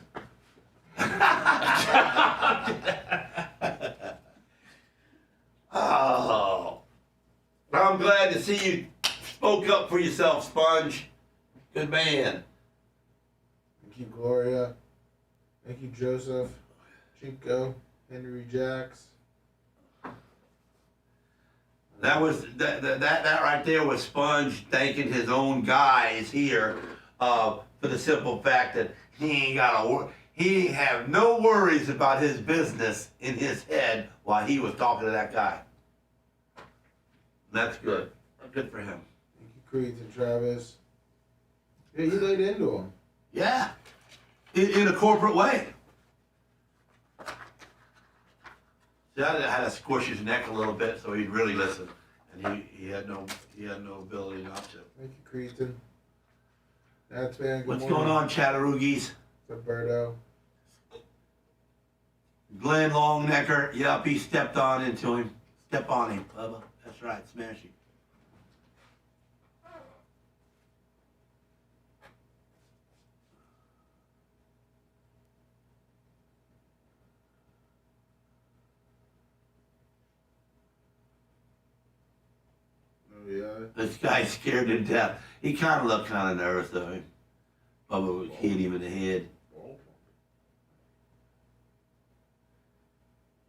Oh, I'm glad to see you spoke up for yourself, Sponge. Good man. Thank you, Gloria. Thank you, Joseph. Chico. Henry Jacks. That was that right there was Sponge thanking his own guys here for the simple fact that he ain't have no worries about his business in his head while he was talking to that guy. That's good. Good for him. Thank you, Creed and Travis. Yeah, he laid into him. Yeah, in a corporate way. See, I had to squish his neck a little bit so he'd really listen, and he had no ability not to. Thank you, Creedon. That's man. What's going on, Chattaroogies? Roberto. Glenn Longnecker. Yep, he stepped on into him. Step on him, Bubba. That's right, smash him. Yeah. This guy's scared to death. He kind of looked kind of nervous, though. Bubba would hit him in the head.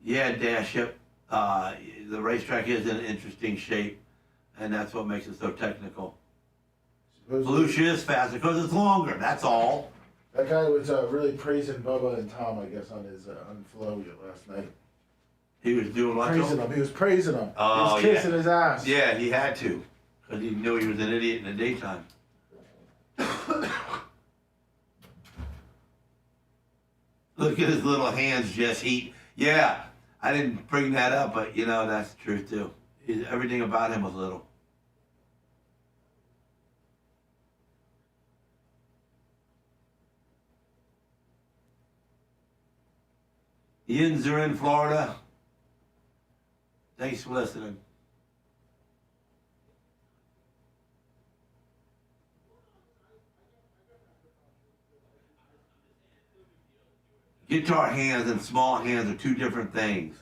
Yeah, Dash, yep. The racetrack is in interesting shape, and that's what makes it so technical. Volusia is faster because it's longer, that's all. That guy was really praising Bubba and Tom, I guess, on his on Flow last night. He was doing what? Praising him. He was praising him. Oh, he was kissing his ass. Yeah, he had to, because he knew he was an idiot in the daytime. Look at his little hands, Jess. Yeah, I didn't bring that up, but you know, that's the truth too. Everything about him was little. Yins are in Florida. Thanks for listening. Guitar hands and small hands are two different things.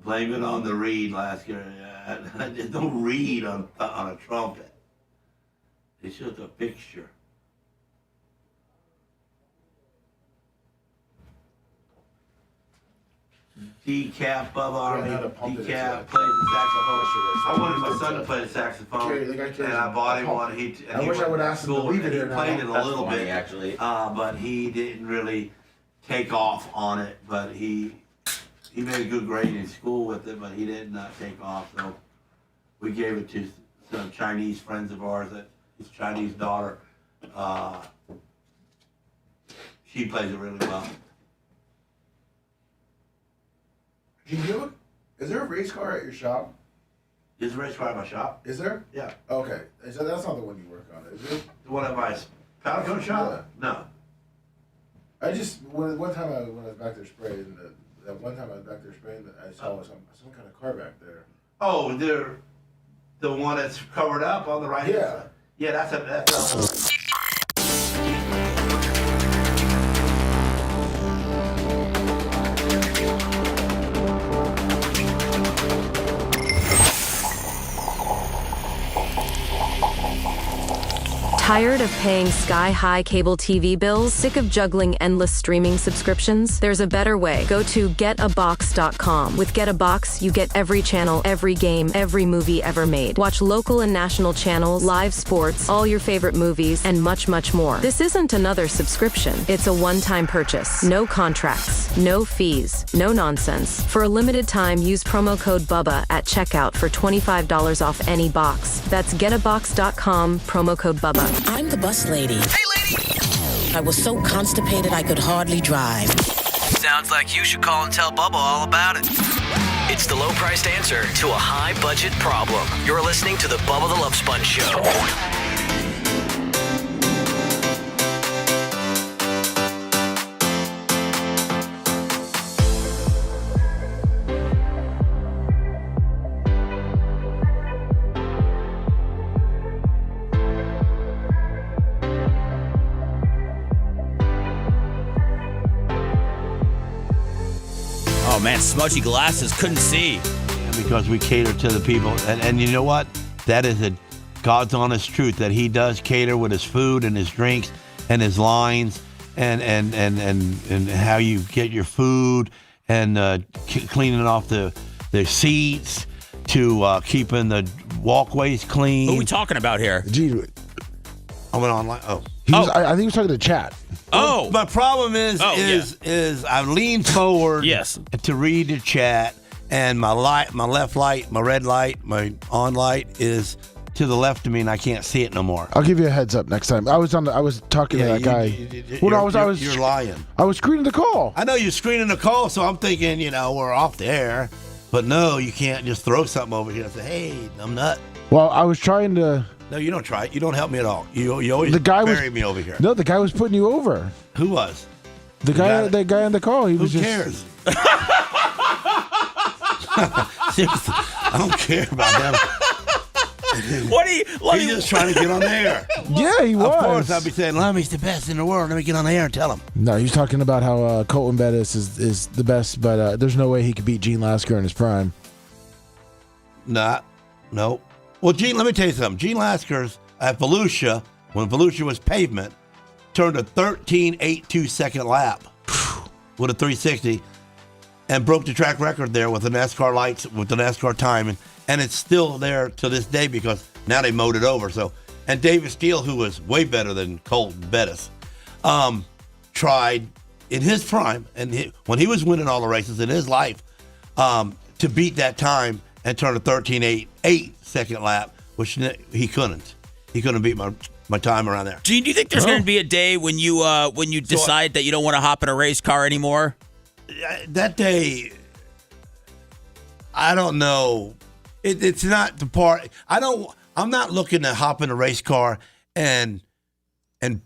Blame it on the reed last year. There's no reed on a trumpet. It's just a fixture. Decaf, Bubba Army, Decaf plays the saxophone. I wanted my son to play the saxophone, and I bought him one. I wish I would ask him to leave it here now. He played it a little bit, actually. but he didn't really take off on it. But he made a good grade in school with it, but he did not take off. So we gave it to some Chinese friends of ours. That his Chinese daughter, she plays it really well. Is there a race car at your shop? There's a race car at my shop. Is there? Yeah. Okay. So that's not the one you work on, is it? The one at my powder coat shop? Yeah. No. I just one time when I was back there spraying, that one time I was back there spraying, I saw some kind of car back there. Oh, they're the one that's covered up on the right hand Yeah. side. Yeah, that's a Tired of paying sky-high cable TV bills? Sick of juggling endless streaming subscriptions? There's a better way. Go to getabox.com. With Get a Box, you get every channel, every game, every movie ever made. Watch local and national channels, live sports, all your favorite movies, and much, much more. This isn't another subscription. It's a one-time purchase. No contracts, no fees, no nonsense. For a limited time, use promo code BUBBA at checkout for $25 off any box. That's getabox.com, promo code BUBBA. I'm the bus lady. Hey, lady! I was so constipated I could hardly drive. Sounds like you should call and tell Bubba all about it. It's the low-priced answer to a high-budget problem. You're listening to the Bubba the Love Sponge Show. Oh, man, smudgy glasses, couldn't see. Because we cater to the people. And you know what? That is a God's honest truth, that he does cater with his food and his drinks and his lines and how you get your food and cleaning off the seats to keeping the walkways clean. Who are we talking about here? Gee, I went online. Oh. I think he was talking to chat. Oh, my problem is I lean forward yes. to read the chat, and my left light, my red light, my on light is to the left of me, and I can't see it no more. I'll give you a heads up next time. I was talking to that guy. You're lying. I was screening the call. I know you're screening the call, so I'm thinking, we're off the air. But no, you can't just throw something over here and say, "Hey, I'm nut." Well, I was trying to. No, you don't try it. You don't help me at all. You always bury me over here. No, the guy was putting you over. Who was? The guy on the call. He was Who just. cares? Seriously, I don't care about them. What are you? He's just trying to get on the air. Yeah, he was. Of course, I'd be saying, Lummy's the best in the world. Let me get on the air and tell him. No, he's talking about how Colton Bettis is the best, but there's no way he could beat Gene Lasker in his prime. No. Well, Gene, let me tell you something. Gene Lasker's at Volusia, when Volusia was pavement, turned a 13.82 second lap with a 360 and broke the track record there with the NASCAR lights, with the NASCAR time. And it's still there to this day because now they mowed it over. So, and David Steele, who was way better than Colton Bettis, tried in his prime, and when he was winning all the races in his life, to beat that time and turn a 13.88 second lap, which he couldn't. He couldn't beat my time around there. Gene, do you think there's going to be a day when you decide that you don't want to hop in a race car anymore? That day, I don't know. It's not the part. I'm not looking to hop in a race car and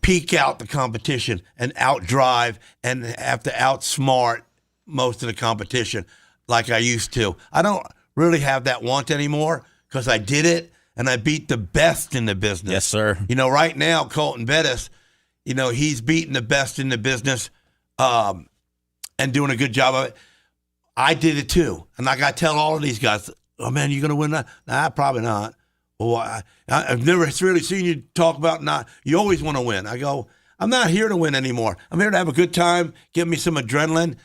peek out the competition and outdrive and have to outsmart most of the competition like I used to. I don't really have that want anymore because I did it and I beat the best in the business. Yes, sir. Right now, Colton Bettis, he's beating the best in the business and doing a good job of it. I did it too. And I got to tell all of these guys, oh, man, you going to win that? Nah, probably not. Well, I've never really seen you talk about not. You always want to win. I go, I'm not here to win anymore. I'm here to have a good time, give me some adrenaline,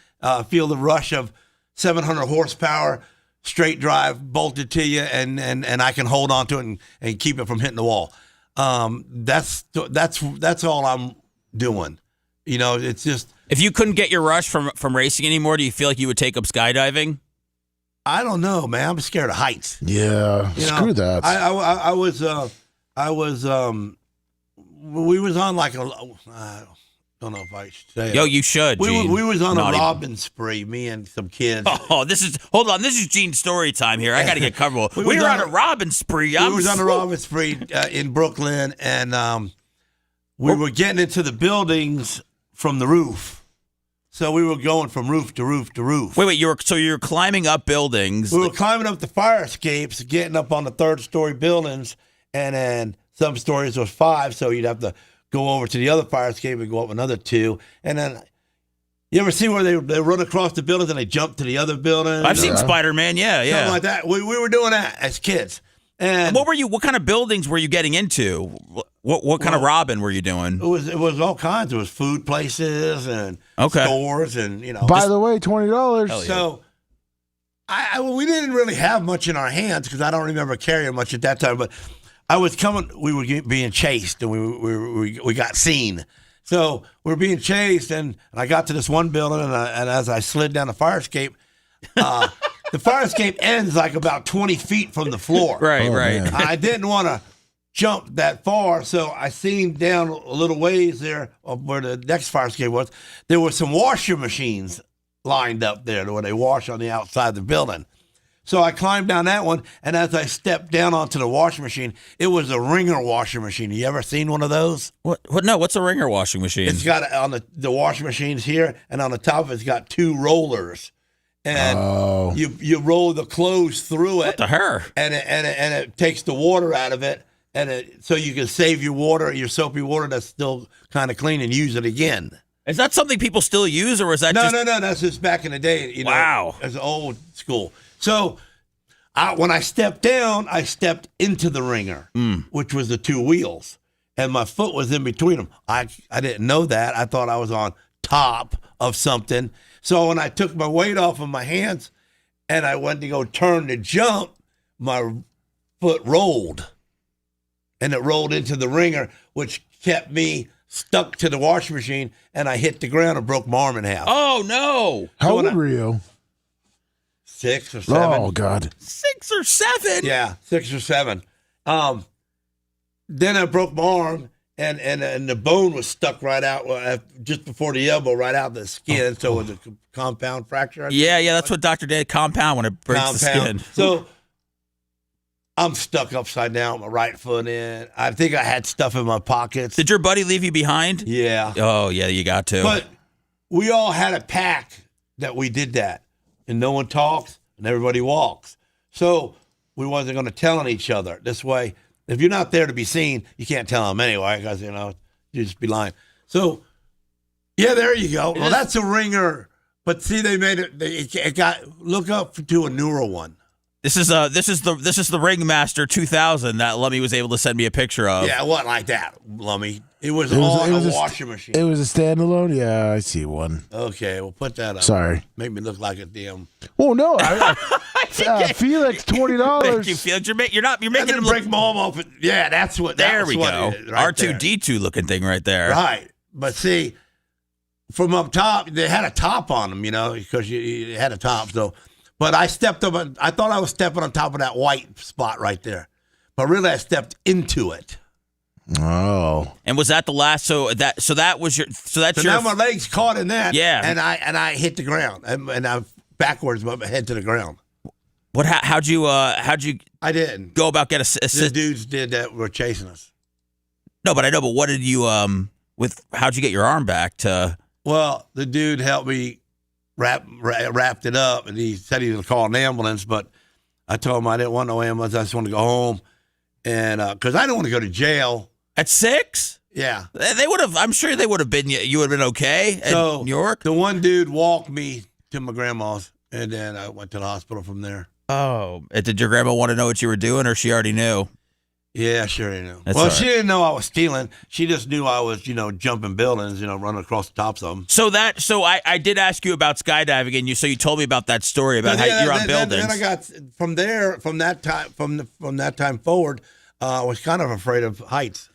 feel the rush of 700 horsepower, straight drive, bolted to you, and I can hold on to it and keep it from hitting the wall. That's all I'm doing. It's just. If you couldn't get your rush from racing anymore, do you feel like you would take up skydiving? I don't know, man. I'm scared of heights. Yeah, screw that. We was on like I don't know if I should say. Yo, you should. We was on a robbing spree, me and some kids. Oh, hold on. This is Gene's story time here. I got to get comfortable. we were on a robbing spree. We was on a robbing spree in Brooklyn, and we were getting into the buildings from the roof. So we were going from roof to roof to roof. Wait, you're climbing up buildings. We were climbing up the fire escapes, getting up on the third-story buildings, and then some stories was 5, so you'd have to go over to the other fire escape and go up another 2. And then, you ever see where they run across the buildings and they jump to the other building? I've seen Spider-Man, yeah. Something like that. We were doing that as kids. And what kind of buildings were you getting into? What kind of robbing were you doing? It was all kinds. It was food places and stores and By the way, $20. So we didn't really have much in our hands because I don't remember carrying much at that time. But I was coming. We were being chased and we got seen. So we were being chased and I got to this one building and as I slid down the fire escape. The fire escape ends like about 20 feet from the floor. Right. Man. I didn't want to jump that far, so I seen down a little ways there where the next fire escape was. There were some washer machines lined up there where they wash on the outside of the building. So I climbed down that one, and as I stepped down onto the washing machine, it was a Ringer washing machine. You ever seen one of those? What? No, what's a Ringer washing machine? It's got on the washing machine's here, and on the top of it's got 2 rollers. And you roll the clothes through it. What the hair? And it takes the water out of it, so you can save your water, your soapy water that's still kind of clean, and use it again. Is that something people still use, or is that No, that's just back in the day. Wow. As old school. So when I stepped down, I stepped into the Ringer, which was the 2 wheels, and my foot was in between them. I didn't know that. I thought I was on top of something. So when I took my weight off of my hands and I went to go turn to jump, my foot rolled. And it rolled into the Ringer, which kept me stuck to the washing machine, and I hit the ground and broke my arm in half. Oh, no. How old were you? 6 or 7. Oh, God. 6 or 7? Yeah, 6 or 7. Then I broke my arm. And the bone was stuck right out just before the elbow, right out the skin. So it was a compound fracture. Yeah, that's what Dr. did. Compound when it breaks the skin. So I'm stuck upside down with my right foot in. I think I had stuff in my pockets. Did your buddy leave you behind? Yeah. Oh, yeah, you got to. But we all had a pact that we did that. And no one talks and everybody walks. So we wasn't going to tell on each other. This way, if you're not there to be seen, you can't tell them anyway because, you just be lying. So, yeah, there you go. Well, that's a Ringer. But see, they made it. Look up to a newer one. This is the Ringmaster 2000 that Lummy was able to send me a picture of. Yeah, it wasn't like that, Lummy. It was on a washing machine. It was a standalone? Yeah, I see one. Okay, we'll put that up. Sorry. Make me look like a damn. Oh, no. Felix, $20. Thank you, Felix. You're making him break my arm off. Yeah, that's what. There we what go. Right R2D2 looking thing right there. Right. But see, from up top, they had a top on them, because you had a top. So, but I stepped up. I thought I was stepping on top of that white spot right there, but really I stepped into it. Oh. And was that the last? So that was your. So that's your. Now my legs caught in that. Yeah. And I hit the ground, and I backwards, my head to the ground. What? How'd you? I didn't go about get the dudes did that were chasing us. No, but I know. But what did you? How'd you get your arm back to? Well, the dude helped me wrapped it up, and he said he was gonna call an ambulance, but I told him I didn't want no ambulance. I just wanted to go home, and because I didn't want to go to jail at 6. Yeah, they would have. I'm sure they would have been. You would have been okay in New York. The one dude walked me to my grandma's, and then I went to the hospital from there. Oh, did your grandma want to know what you were doing, or she already knew? Yeah, she already knew. That's well, she didn't know I was stealing. She just knew I was, jumping buildings, running across the tops of them. So I did ask you about skydiving, and you told me about that story about how you're on buildings. Then I got from that time forward, I was kind of afraid of heights.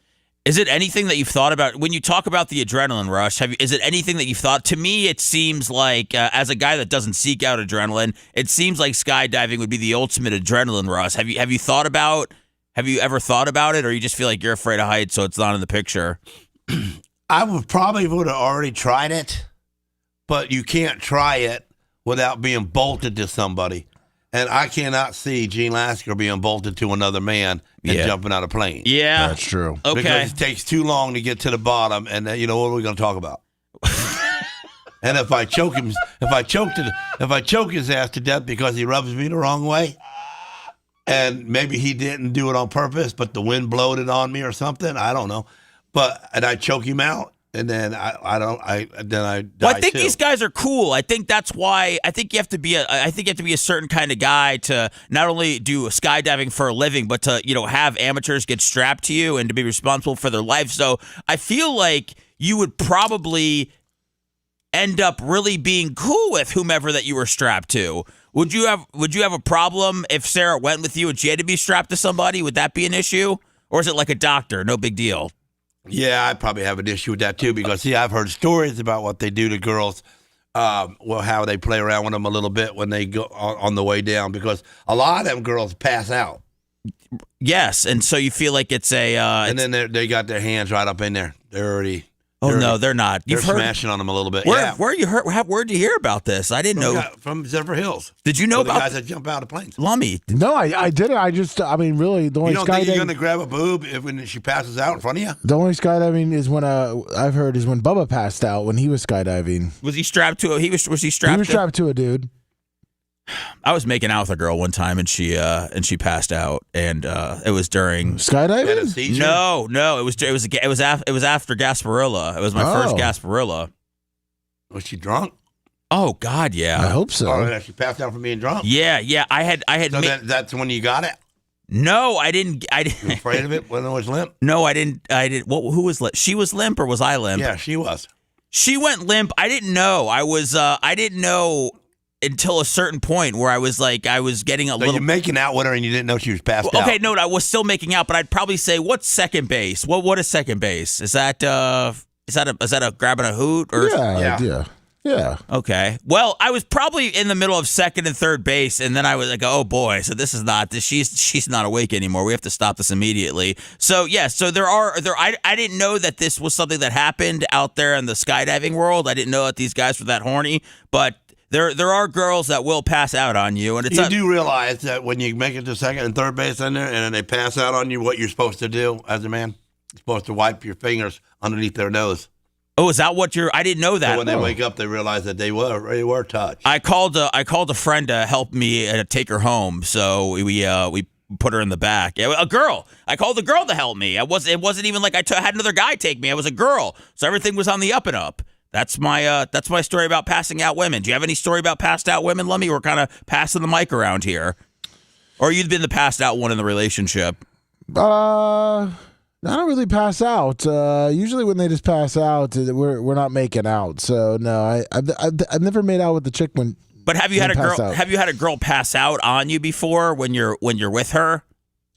Is it anything that you've thought about when you talk about the adrenaline rush? Is it anything that you've thought? To me, it seems like as a guy that doesn't seek out adrenaline, it seems like skydiving would be the ultimate adrenaline rush. Have you thought about? Have you ever thought about it, or you just feel like you're afraid of heights, so it's not in the picture? I would have already tried it, but you can't try it without being bolted to somebody. And I cannot see Gene Lasker being bolted to another man and jumping out of a plane. Yeah. That's true. Okay. Because it takes too long to get to the bottom, and what are we going to talk about? And if I choke his ass to death because he rubs me the wrong way, and maybe he didn't do it on purpose, but the wind blowed it on me or something, I don't know. And I choke him out, And then I die Well, I think too. these guys are cool. I think that's why I think you have to be a certain kind of guy to not only do skydiving for a living, but to have amateurs get strapped to you and to be responsible for their life. So I feel like you would probably end up really being cool with whomever that you were strapped to. Would you have a problem if Sarah went with you and she had to be strapped to somebody? Would that be an issue, or is it like a doctor, no big deal? Yeah, I probably have an issue with that too because I've heard stories about what they do to girls, how they play around with them a little bit when they go on the way down because a lot of them girls pass out. Yes, and so you feel like it's a and then they got their hands right up in there. They're already. No, they're not. They're smashing on them a little bit. Where you heard? Where'd you hear about this? I didn't know. From Zephyr Hills. Did you know the about guys that jump out of planes? Lummy? No, I didn't. Really, the only You don't think you're skydiving. going to grab a boob when she passes out in front of you? The only skydiving is when I've heard is when Bubba passed out when he was skydiving. Was he strapped to a? Was he strapped? He was strapped to a dude. I was making out with a girl one time and she passed out and it was during skydiving. No, it was after Gasparilla. It was my first Gasparilla. Was she drunk? Oh God, yeah. I hope so. Oh, she passed out from being drunk. Yeah. I had. So that's when you got it. No, I didn't. You were afraid of it when it was limp? No, I didn't. Who was limp? She was limp or was I limp? Yeah, she was. She went limp. I didn't know. I didn't know until a certain point where I was getting a little. You're making out with her and you didn't know she was passed out. Okay, no, I was still making out, but I'd probably say, what's second base? What is second base? Is that a grabbing a hoot or? Yeah. Okay. Well, I was probably in the middle of second and third base, and then I was like, oh boy, so this is not this. She's not awake anymore. We have to stop this immediately. So yeah, so I didn't know that this was something that happened out there in the skydiving world. I didn't know that these guys were that horny, but there are girls that will pass out on you, and you do realize that when you make it to second and third base in there, and then they pass out on you, what you're supposed to do as a man? You're supposed to wipe your fingers underneath their nose. Oh, is that what I didn't know that. So when they wake up, they realize that they were touched. I called a friend to help me take her home, so we put her in the back. A girl. I called a girl to help me. It wasn't even like had another guy take me. I was a girl, so everything was on the up and up. That's my story about passing out women. Do you have any story about passed out women, Lummy? We're kind of passing the mic around here, or you've been the passed out one in the relationship. I don't really pass out. Usually when they just pass out, we're not making out. So no, I've never made out with the chick when. But have you had a girl? Have you had a girl pass out on you before when you're with her?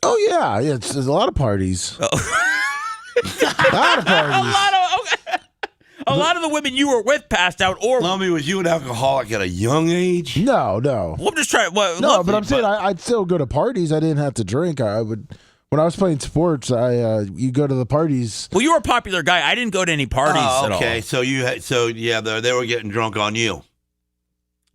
Oh yeah. There's a lot of parties. A lot of the women you were with passed out. Or Lummy, was you an alcoholic at a young age? No. Well, I'm just trying. But I'm saying I'd still go to parties. I didn't have to drink. I would. When I was playing sports, you go to the parties. Well, you were a popular guy. I didn't go to any parties at all. Okay, so they were getting drunk on you.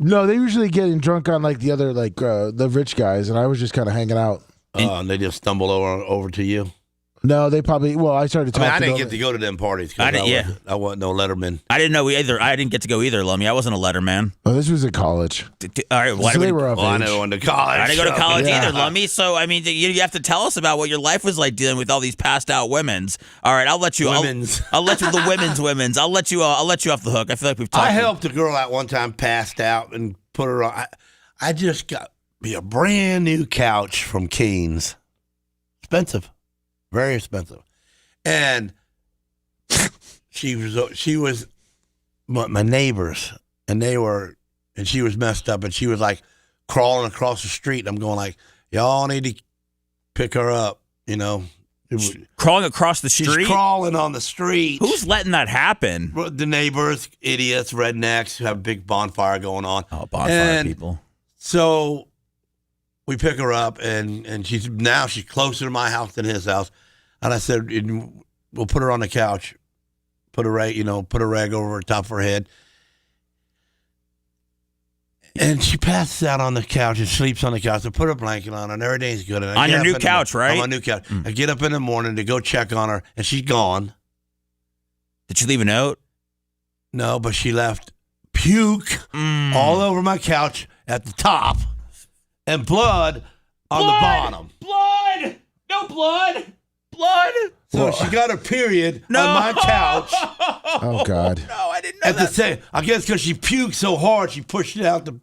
No, they usually getting drunk on like the other the rich guys, and I was just kind of hanging out. And they just stumble over to you. No, they probably. Well, I started talking. I didn't get to go to them parties. I wasn't no Letterman. I didn't know either. I didn't get to go either, Lummy. I wasn't a Letterman. Oh, this was at college. All right, so they were of age. I never went to college. I didn't go to college either, Lummy. So I mean, you have to tell us about what your life was like dealing with all these passed out women's. All right, I'll let you. I'll let you the women's. I'll let you off the hook. I feel like we've talked. I helped a girl out one time, passed out, and put her on. I just got me a brand new couch from Keen's. Expensive, very expensive. And she was my neighbors, and she was messed up, and she was like crawling across the street. I'm going like, y'all need to pick her up, Crawling across the street? She's crawling on the street. Who's letting that happen? The neighbors, idiots, rednecks who have a big bonfire going on. Oh, bonfire people. So we pick her up, and she's closer to my house than his house. And I said, we'll put her on the couch, put a rag over the top of her head. And she passes out on the couch and sleeps on the couch. I put a blanket on her, and everything's good. And on your new couch, right? On my new couch. I get up in the morning to go check on her, and she's gone. Did she leave a note? No, but she left puke all over my couch at the top and blood on the bottom. Blood! No blood! Blood! So she got her period on my couch. Oh God! No, I didn't know At that. the same, I guess because she puked so hard, she pushed out the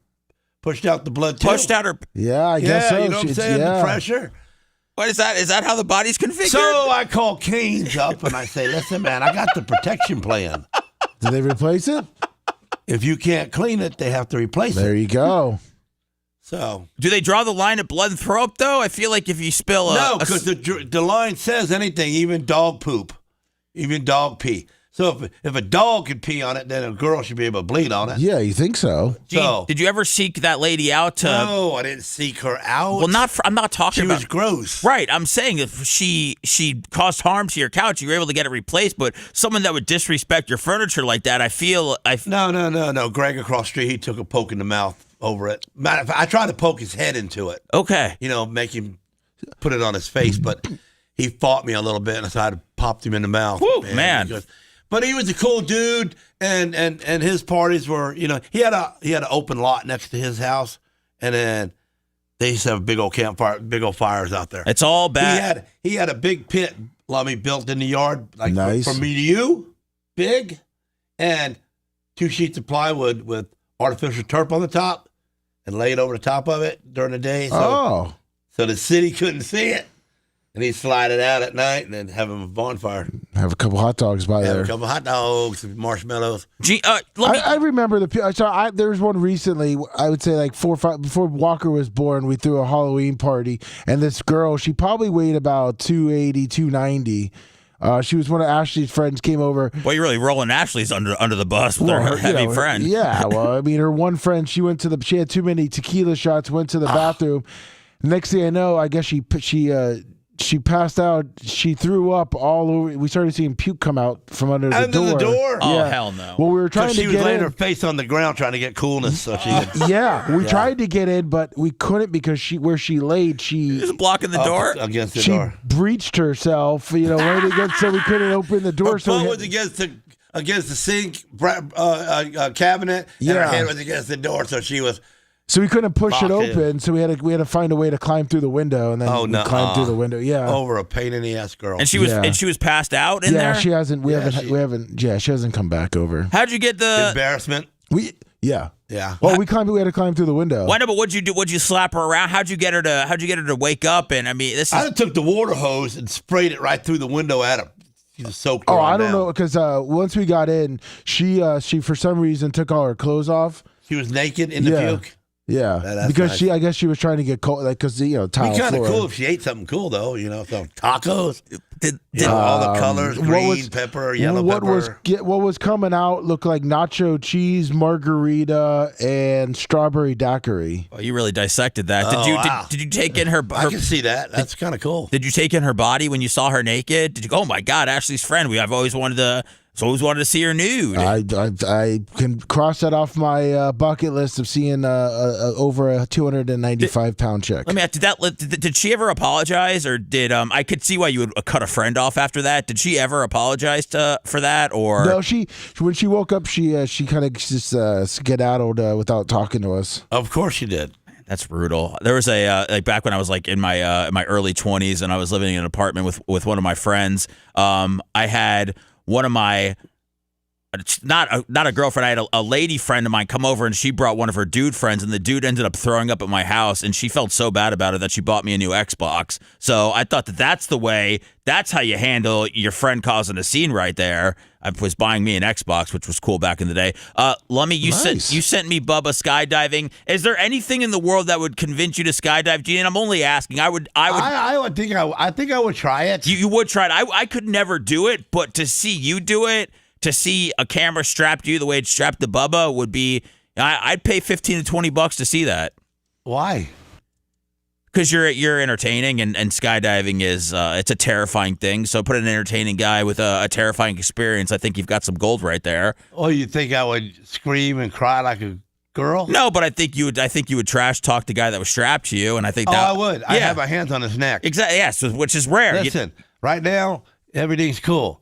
blood. Pushed out her. Yeah, I guess so. You know what I'm saying? The pressure. What is that? Is that how the body's configured? So I call Canes up and I say, "Listen, man, I got the protection plan. Did they replace it? If you can't clean it, they have to replace it." There you go. So, do they draw the line at blood and throw up though? I feel like if you spill no, because the line says anything, even dog poop, even dog pee. So if a dog could pee on it, then a girl should be able to bleed on it. Yeah, you think so? Gene, did you ever seek that lady out? No, I didn't seek her out. Well, I'm not talking about. She was gross. Right. I'm saying if she caused harm to your couch, you were able to get it replaced. But someone that would disrespect your furniture like that, No. Greg across the street, he took a poke in the mouth over it. Matter of fact, I tried to poke his head into it. Okay. Make him put it on his face, but he fought me a little bit, and so I popped him in the mouth. Woo, man. But he was a cool dude, and his parties were, he had an open lot next to his house, and then they used to have big old campfire, big old fires out there. It's all bad. He had a big pit, Lummy, built in the yard, like nice. from me to you, big, and 2 sheets of plywood with artificial turf on the top, and laid over the top of it during the day. So the city couldn't see it. And he'd slide it out at night and then have a bonfire. Have a couple hot dogs by there. Have a couple hot dogs and marshmallows. I remember there was one recently, I would say like 4 or 5, before Walker was born, we threw a Halloween party. And this girl, she probably weighed about 280, 290. She was one of Ashley's friends, came over. Well, you're really rolling Ashley's under the bus with her heavy friend. Yeah, well, I mean, her one friend, she had too many tequila shots, went to the bathroom. Next thing I know, I guess she passed out. She threw up all over. We started seeing puke come out from under the door. Under the door? Oh, hell no. Well, we were trying to get in. She was laying her face on the ground trying to get coolness. So she we tried to get in, but we couldn't because where she laid, she was blocking the door. Against the door. She breached herself, right against, so we couldn't open the door. Her butt was against the sink cabinet, and her head was against the door, so she was... So we couldn't push it open, so we had to find a way to climb through the window, and then climb through the window. Yeah, over a pain in the ass girl. And she was passed out in there. Yeah, she hasn't. We haven't. Yeah, she hasn't come back over. How'd you get the embarrassment? Yeah. Well, we had to climb through the window. Why no? But what'd you do? Would you slap her around? How'd you get her to wake up? And I mean, I took the water hose and sprayed it right through the window at him. She was soaked. I don't know, because once we got in, she for some reason took all her clothes off. She was naked in the puke. Yeah, because nice. I guess she was trying to get cold, like because tile floor. Be kind of cool if she ate something cool though, some tacos. All the colors, green pepper, yellow pepper. What was coming out looked like nacho cheese, margarita, and strawberry daiquiri. Oh, you really dissected that. Did you take in her? I can see that. That's kind of cool. Did you take in her body when you saw her naked? Did you go, oh my God, Ashley's friend? I've always wanted to see her nude. I can cross that off my bucket list of seeing over a 295-pound chick. Let me ask, did she ever apologize, or did I could see why you would cut a friend off after that? Did she ever apologize for that, or no? When she woke up, she kind of just skedaddled without talking to us. Of course she did. That's brutal. There was back when I was in my early 20s and I was living in an apartment with one of my friends. I had one of my not a girlfriend. I had a lady friend of mine come over and she brought one of her dude friends, and the dude ended up throwing up at my house, and she felt so bad about it that she bought me a new Xbox. So I thought that's how you handle your friend causing a scene right there. I was buying me an Xbox, which was cool back in the day. Lummy, you sent me Bubba skydiving. Is there anything in the world that would convince you to skydive, Gene? And I'm only asking. I think I would try it. You would try it. I could never do it, but to see you do it, to see a camera strapped to you the way it's strapped to Bubba would be. I'd pay $15 to $20 to see that. Why? Because you're entertaining, and skydiving is it's a terrifying thing. So put an entertaining guy with a terrifying experience. I think you've got some gold right there. Oh, you think I would scream and cry like a girl? No, but I think you would trash talk the guy that was strapped to you, and I think I would. Yeah. I have my hands on his neck. Exactly. Yes, which is rare. Listen, right now everything's cool.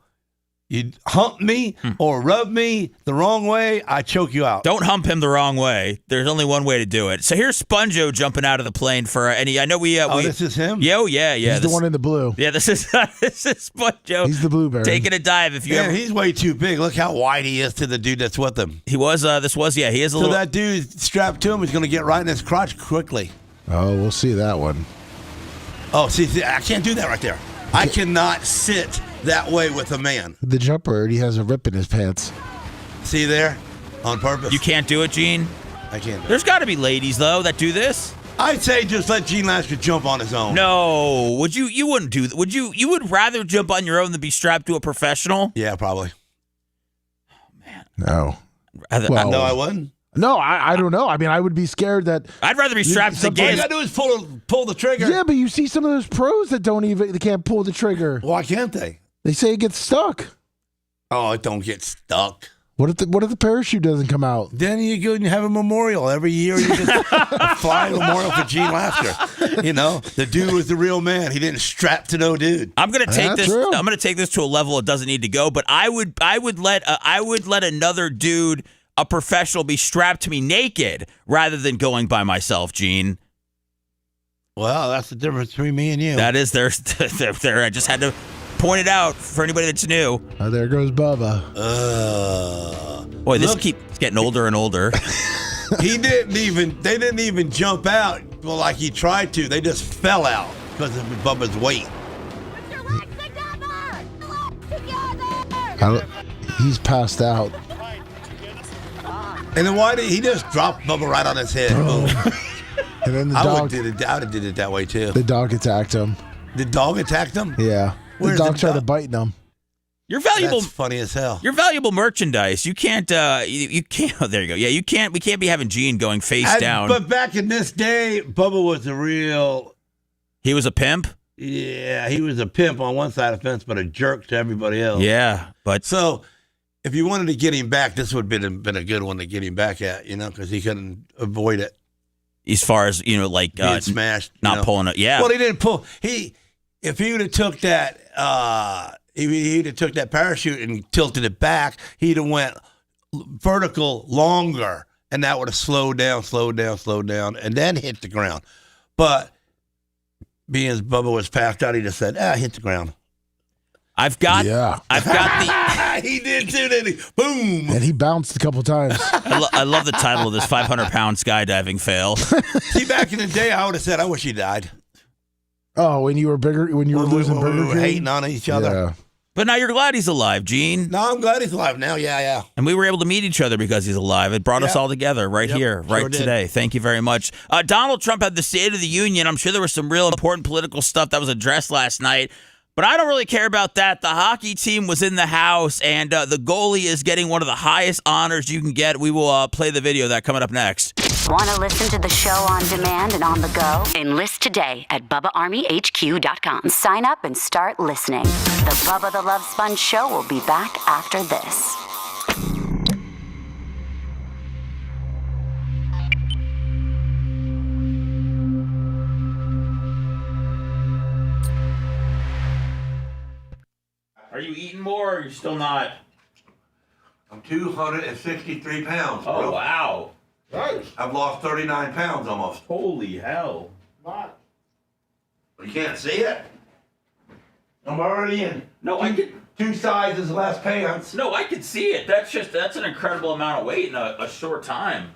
You hump me or rub me the wrong way, I choke you out. Don't hump him the wrong way. There's only one way to do it. So here's Sponjo jumping out of the plane for any. I know we. This is him. Yeah. He's the one in the blue. Yeah, this is Sponjo. He's the blueberry taking a dive. If you he's way too big. Look how wide he is to the dude that's with him. He was. He is a little. So that dude strapped to him is going to get right in his crotch quickly. Oh, we'll see that one. Oh, see, I can't do that right there. I cannot sit that way with a man. The jumper, he has a rip in his pants. See there? On purpose. You can't do it, Gene? I can't. There's got to be ladies, though, that do this. I'd say just let Gene Lasker jump on his own. No. Would you? You wouldn't do that. Would you? You would rather jump on your own than be strapped to a professional? Yeah, probably. Oh, man. No. No, I wouldn't. No, I don't know. I mean, I would be scared that I'd rather be strapped to the game. All you gotta do is pull the trigger. Yeah, but you see some of those pros that they can't pull the trigger. Why can't they? They say it gets stuck. Oh, it don't get stuck. What if the parachute doesn't come out? Then you go and you have a memorial every year. You just a flying memorial for Gene Lasker. You know, the dude was the real man. He didn't strap to no dude. I'm gonna take this. True. I'm gonna take this to a level it doesn't need to go. But I would let another dude, a professional, be strapped to me naked rather than going by myself, Gene. Well, that's the difference between me and you. That is there. I just had to point it out for anybody that's new. Oh, there goes Bubba. Boy, this keeps getting older and older. They didn't even jump out like he tried to. They just fell out because of Bubba's weight. He's passed out. And then why did he just drop Bubba right on his head? And then the I dog would have did it that way too. The dog attacked him. The dog attacked him? Yeah. Where's the dog the tried dog? to bite him. You're valuable. That's funny as hell. You're valuable merchandise. You can't. You can't. Oh, there you go. Yeah, you can't. We can't be having Gene going face down. But back in this day, Bubba was a real. He was a pimp. Yeah, he was a pimp on one side of the fence, but a jerk to everybody else. Yeah, but so if you wanted to get him back, this would have been a good one to get him back at, because he couldn't avoid it. As far as like being smashed, not pulling it. Yeah. Well, he didn't pull. If he would have took that. He'd have took that parachute and tilted it back. He'd have went vertical longer, and that would have slowed down, and then hit the ground. But being as Bubba was passed out, he just said, hit the ground. I've got the. He did too, didn't he? Boom. And he bounced a couple times. I love the title of this 500-pound skydiving fail. See, back in the day, I would have said, I wish he died. Oh, when you were bigger, when you were losing Burger King? We were hating on each other. Yeah. But now you're glad he's alive, Gene. No, I'm glad he's alive now. Yeah. And we were able to meet each other because he's alive. It brought us all together here, right today. Thank you very much. Donald Trump had the State of the Union. I'm sure there was some real important political stuff that was addressed last night. But I don't really care about that. The hockey team was in the house, and the goalie is getting one of the highest honors you can get. We will play the video of that coming up next. Want to listen to the show on demand and on the go? Enlist today at BubbaArmyHQ.com. Sign up and start listening. The Bubba the Love Sponge Show will be back after this. Are you eating more, or are you still not? I'm 263 pounds. Oh, bro. wow. Nice. I've lost 39 pounds almost. Holy hell. What? You can't see it? I'm already in. No, I can. 2 sizes less pants. No, I can see it. That's an incredible amount of weight in a short time.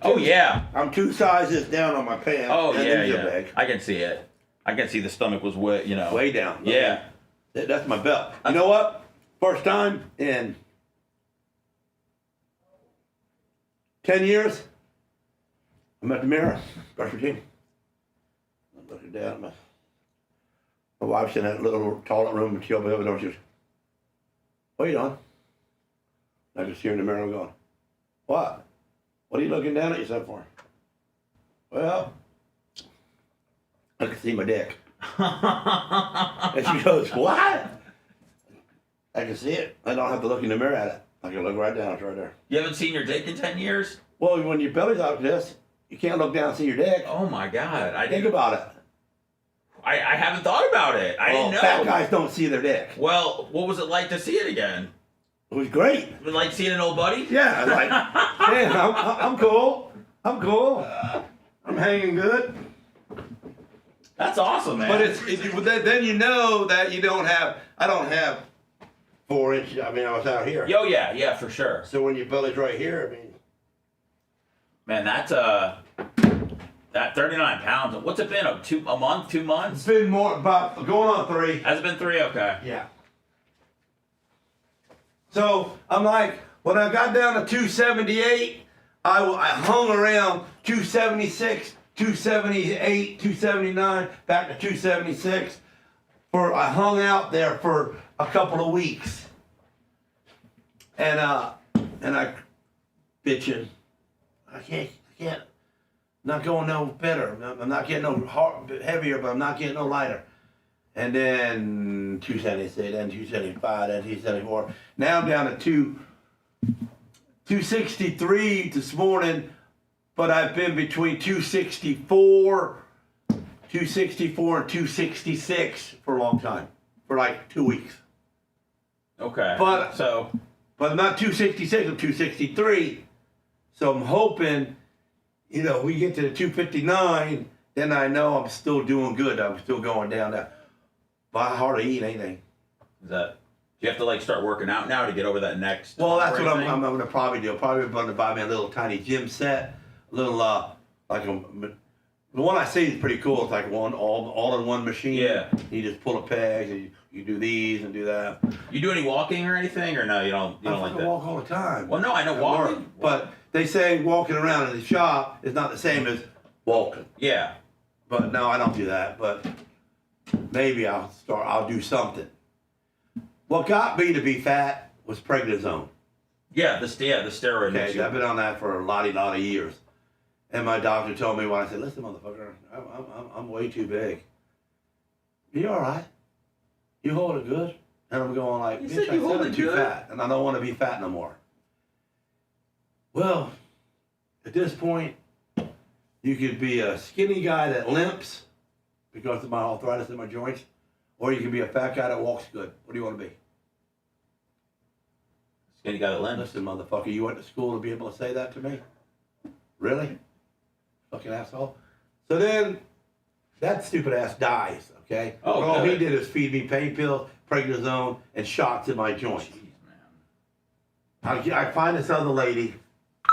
Oh, yeah. I'm 2 sizes down on my pants. Oh, and yeah. bag. I can see it. I can see the stomach was way down. Yeah. That's my belt. You know what? First time in 10 years, I'm at the mirror, brush my teeth. I'm looking down. My wife's in that little toilet room, and she opened the door. She goes, "What are you doing?" I just see her in the mirror. I'm going, "What? What are you looking down at yourself for?" "Well, I can see my dick." And she goes, "What?" "I can see it. I don't have to look in the mirror at it. I can look right down. It's right there." You haven't seen your dick in 10 years? Well, when your belly's out like this, you can't look down and see your dick. Oh, my God. Think about it. I haven't thought about it. I didn't know. Fat guys don't see their dick. Well, what was it like to see it again? It was great. It was like seeing an old buddy? Yeah, like, man, I'm cool. I'm cool. I'm hanging good. That's awesome, man. But then you know that you don't have. I don't have 4 inches. I mean, I was out here. Oh yeah, for sure. So when your belly's right here, I mean, man, that's that 39 pounds. What's it been? A month, 2 months? It's been more about going on 3. Has it been 3? Okay. Yeah. So I'm like, when I got down to 278, I hung around 276, 278, 279, back to 276. I hung out there for a couple of weeks, and I bitching. I can't. Not going no better. I'm not getting no heavier, but I'm not getting no lighter. And then 276, then 275, then 274. Now I'm down to 263 this morning, but I've been between 264 and 266 for a long time, for like 2 weeks. Okay. But I'm not 266, I'm 263. So I'm hoping, we get to the 259, then I know I'm still doing good. I'm still going down there. But I hardly eat anything. Do you have to start working out now to get over that next? Well, that's what I'm going to probably do. Probably going to buy me a little tiny gym set, a little the one I see is pretty cool. It's like all in one machine. Yeah. You just pull a peg and you do these and do that. You do any walking or anything, or no? You don't like that? I walk all the time. Well, no, I know walking, but they say walking around in the shop is not the same as walking. Yeah. But no, I don't do that. But maybe I'll do something. What got me to be fat was prednisone. Yeah, the steroid. Okay, I've been on that for a lot of years. And my doctor told me when I said, listen, motherfucker, I'm way too big. You all right? You hold it good? And I'm going like, bitch, I said I'm too fat, and I don't want to be fat no more. Well, at this point, you could be a skinny guy that limps because of my arthritis in my joints, or you can be a fat guy that walks good. What do you want to be? Skinny guy that limps. Listen, motherfucker, you went to school to be able to say that to me? Really? Fucking asshole. So then, that stupid ass dies, okay? Oh, all good. he did is feed me pain pills, prednisone, and shots in my joints. Jeez, man. I find this other lady,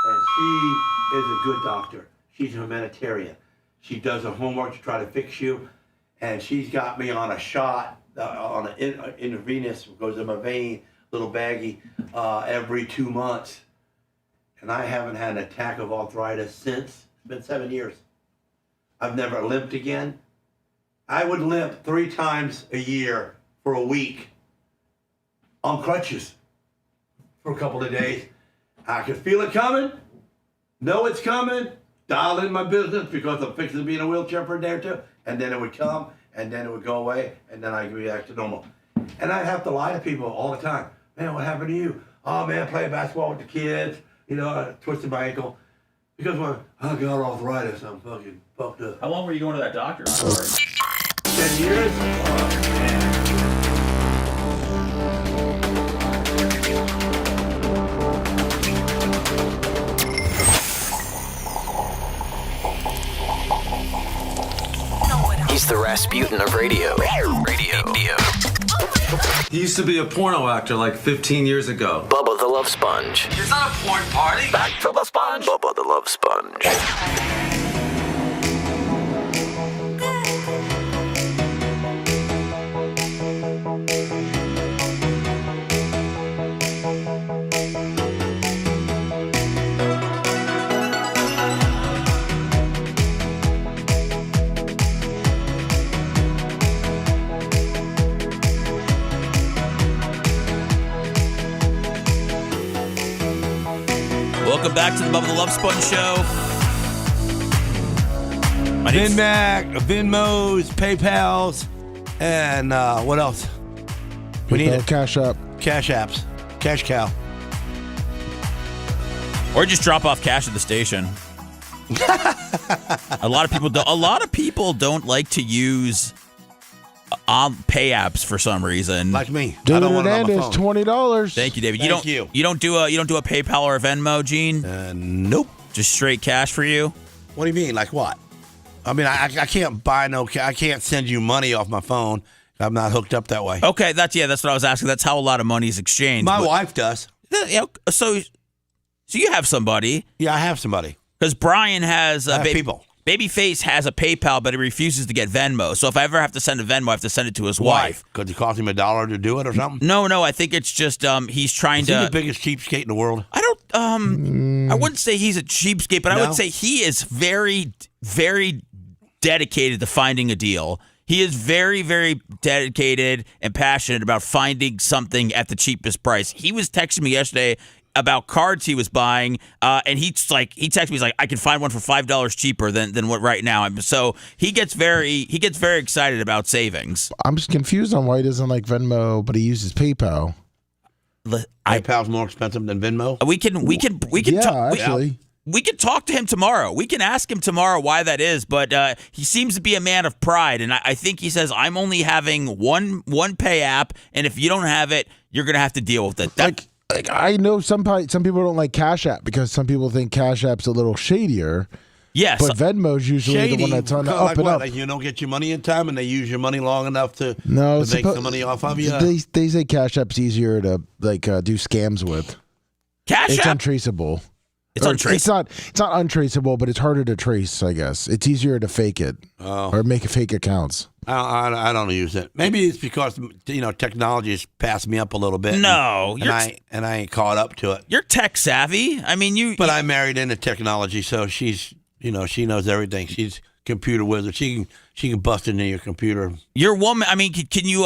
and she is a good doctor. She's a humanitarian. She does her homework to try to fix you, and she's got me on a shot, on an intravenous, goes in my vein, little baggie, every 2 months. And I haven't had an attack of arthritis since. It's been 7 years. I've never limped again. I would limp 3 times a year for a week on crutches for a couple of days. I could feel it coming, know it's coming, dial in my business because I'm fixing to be in a wheelchair for a day or two, and then it would come, and then it would go away, and then I could be back to normal. And I'd have to lie to people all the time. Man, what happened to you? Oh, man, playing basketball with the kids. I twisted my ankle. Because when I got arthritis, I'm fucking fucked up. How long were you going to that doctor for? 10 years? Oh, man. He's the Rasputin of radio. He used to be a porno actor like 15 years ago. Bubba the Love Sponge. It's not a porn party. Back to the sponge. Bubba the Love Sponge. Welcome back to the Bubba the Love Sponge Show. Venmos, PayPals, and what else? We need it. Cash App. Cash apps. Cash cow. Or just drop off cash at the station. A lot of people don't like to use pay apps for some reason. Like me. David Hernandez, $20. Thank you, David. Thank you don't do a PayPal or a Venmo, Gene? Nope. Just straight cash for you? What do you mean? Like what? I mean, I can't I can't send you money off my phone. I'm not hooked up that way. Okay, that's what I was asking. That's how a lot of money is exchanged. My wife does. So you have somebody. Yeah, I have somebody. Because Brian has people. Babyface has a PayPal, but he refuses to get Venmo. So if I ever have to send a Venmo, I have to send it to his wife. Because it cost him $1 to do it or something? No. I think it's just he's trying Is he the biggest cheapskate in the world? I don't. I wouldn't say he's a cheapskate, but I would say he is very, very dedicated to finding a deal. He is very, very dedicated and passionate about finding something at the cheapest price. He was texting me yesterday about cards he was buying, and he texted me, he's like, I can find one for $5 cheaper than what right now. So he gets very excited about savings. I'm just confused on why he doesn't like Venmo, but he uses PayPal. PayPal's more expensive than Venmo. We can actually. We can talk to him tomorrow. We can ask him tomorrow why that is, but he seems to be a man of pride, and I think he says, I'm only having one pay app, and if you don't have it, you're going to have to deal with it. Like I know some people don't like Cash App because some people think Cash App's a little shadier. Yes. But Venmo's usually the one that's on the up and up. Like you don't get your money in time and they use your money long enough to make the money off of you? They say Cash App's easier to do scams with. It's untraceable. It's untraceable. It's not untraceable, but it's harder to trace, I guess. It's easier to fake it or make fake accounts. I don't use it. Maybe it's because technology has passed me up a little bit. No, I ain't caught up to it. You're tech savvy. I mean, But I married into technology, so she's she knows everything. She's a computer wizard. She can bust into your computer. Your woman. I mean, can you?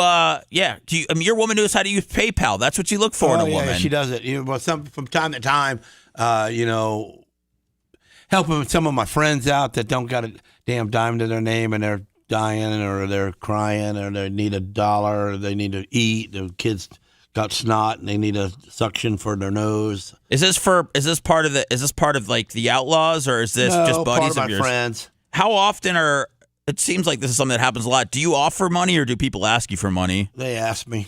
Your woman knows how to use PayPal. That's what you look for in a woman. Yeah, she does it. From time to time, helping some of my friends out that don't got a damn dime to their name and they're dying or they're crying or they need $1 or they need to eat. Their kids got snot and they need a suction for their nose. Is this part of like the Outlaws or is this just buddies part of yours? My friends. How often it seems like this is something that happens a lot. Do you offer money or do people ask you for money? They ask me.